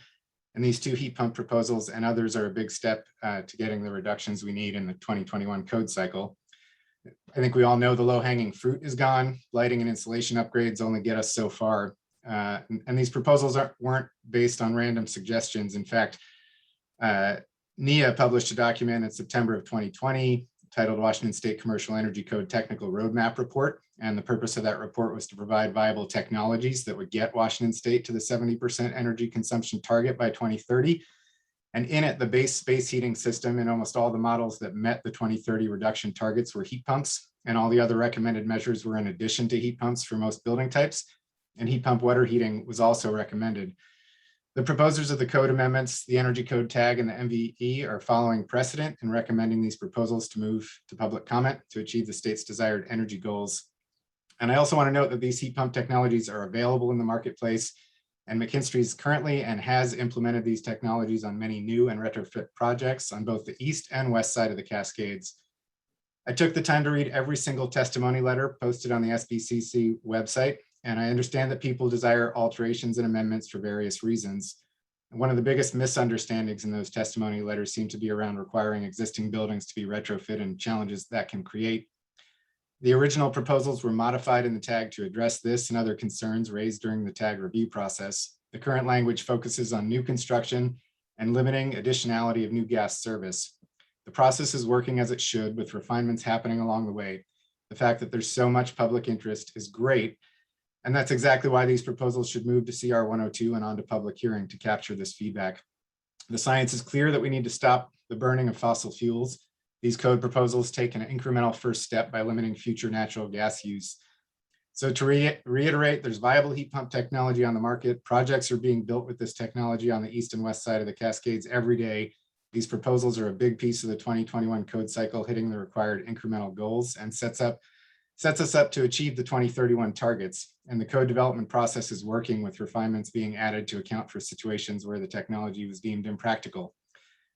And these two heat pump proposals and others are a big step to getting the reductions we need in the 2021 code cycle. I think we all know the low-hanging fruit is gone. Lighting and insulation upgrades only get us so far. And these proposals weren't based on random suggestions. In fact, NEA published a document in September of 2020 titled Washington State Commercial Energy Code Technical Roadmap Report. And the purpose of that report was to provide viable technologies that would get Washington State to the 70% energy consumption target by 2030. And in it, the base space heating system in almost all the models that met the 2030 reduction targets were heat pumps, and all the other recommended measures were in addition to heat pumps for most building types. And heat pump water heating was also recommended. The proposers of the code amendments, the Energy Code Tag and the MVE, are following precedent and recommending these proposals to move to public comment to achieve the state's desired energy goals. And I also want to note that these heat pump technologies are available in the marketplace, and McKinstry is currently and has implemented these technologies on many new and retrofit projects on both the east and west side of the Cascades. I took the time to read every single testimony letter posted on the SBCC website, and I understand that people desire alterations and amendments for various reasons. And one of the biggest misunderstandings in those testimony letters seem to be around requiring existing buildings to be retrofit and challenges that can create. The original proposals were modified in the TAG to address this and other concerns raised during the TAG review process. The current language focuses on new construction and limiting additionality of new gas service. The process is working as it should, with refinements happening along the way. The fact that there's so much public interest is great, and that's exactly why these proposals should move to CR 102 and on to public hearing to capture this feedback. The science is clear that we need to stop the burning of fossil fuels. These code proposals take an incremental first step by limiting future natural gas use. So to reiterate, there's viable heat pump technology on the market. Projects are being built with this technology on the east and west side of the Cascades every day. These proposals are a big piece of the 2021 code cycle, hitting the required incremental goals, and sets us up to achieve the 2031 targets. And the code development process is working, with refinements being added to account for situations where the technology was deemed impractical.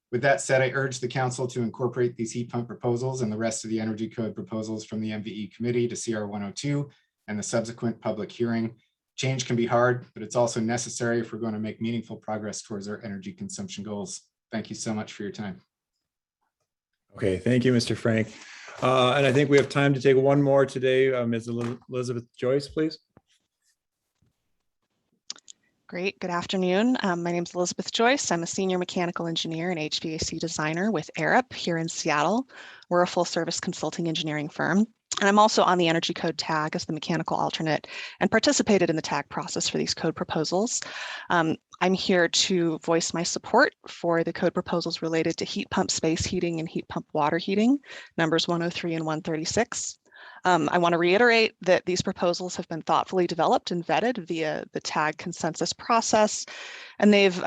With that said, I urge the council to incorporate these heat pump proposals and the rest of the energy code proposals from the MVE committee to CR 102 and the subsequent public hearing. Change can be hard, but it's also necessary if we're going to make meaningful progress towards our energy consumption goals. Thank you so much for your time. Okay, thank you, Mr. Frank. And I think we have time to take one more today. Ms. Elizabeth Joyce, please. Great. Good afternoon. My name is Elizabeth Joyce. I'm a senior mechanical engineer and HVAC designer with Arup here in Seattle. We're a full service consulting engineering firm. And I'm also on the Energy Code Tag as the mechanical alternate and participated in the tag process for these code proposals. I'm here to voice my support for the code proposals related to heat pump space heating and heat pump water heating, numbers 103 and 136. I want to reiterate that these proposals have been thoughtfully developed and vetted via the TAG consensus process, and they've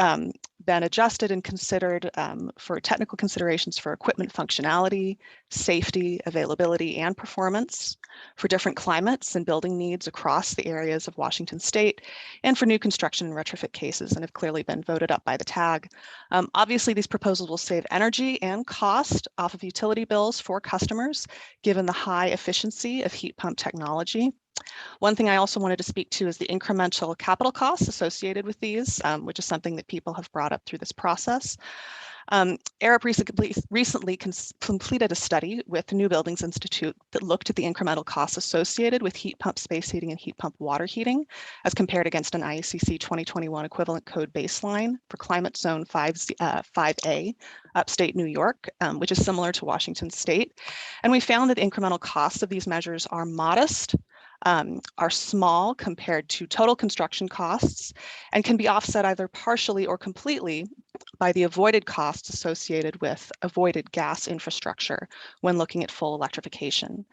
been adjusted and considered for technical considerations for equipment functionality, safety, availability, and performance, for different climates and building needs across the areas of Washington State, and for new construction and retrofit cases, and have clearly been voted up by the TAG. Obviously, these proposals will save energy and cost off of utility bills for customers, given the high efficiency of heat pump technology. One thing I also wanted to speak to is the incremental capital costs associated with these, which is something that people have brought up through this process. ARUP recently completed a study with the New Buildings Institute that looked at the incremental costs associated with heat pump space heating and heat pump water heating as compared against an IECC 2021 equivalent code baseline for climate zone 5A, upstate New York, which is similar to Washington State. And we found that the incremental costs of these measures are modest, are small compared to total construction costs, and can be offset either partially or completely by the avoided costs associated with avoided gas infrastructure when looking at full electrification.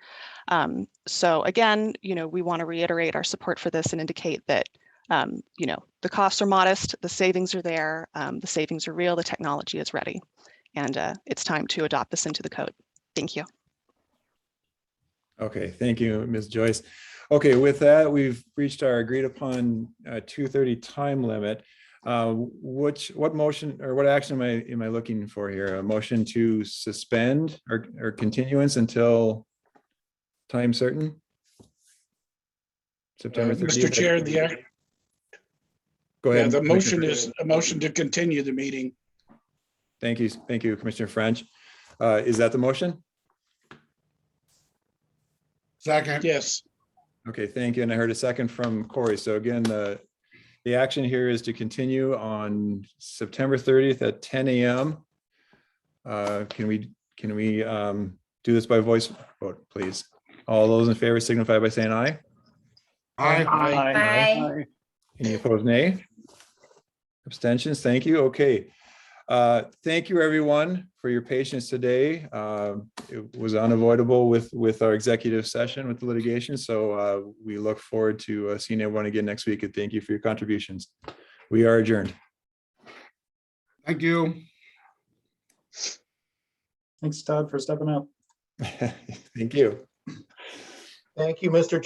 So again, we want to reiterate our support for this and indicate that the costs are modest, the savings are there, the savings are real, the technology is ready, and it's time to adopt this into the code. Thank you. Okay, thank you, Ms. Joyce. Okay, with that, we've reached our agreed upon 2:30 time limit. What motion or what action am I looking for here? A motion to suspend or continuance until time certain? September 30th. Mr. Chair, Go ahead. the motion Commissioner. is a motion to continue the meeting. Thank you, Commissioner French. Is that the motion? Second. Yes. Okay, thank you. And I heard a second from Corey. So again, the action here is to continue on September 30th at 10 a.m. Can we do this by voice vote, please? All those in favor signify by saying aye. Aye. Aye. Any opposed, nay? Abstentions, thank you. Okay. Thank you, everyone, for your patience today. It was unavoidable with our executive session with the litigation. So we look forward to seeing everyone again next week. And thank you for your contributions. We are adjourned. Thank you. Thanks, Todd, for stepping up. Thank you. Thank you, Mr.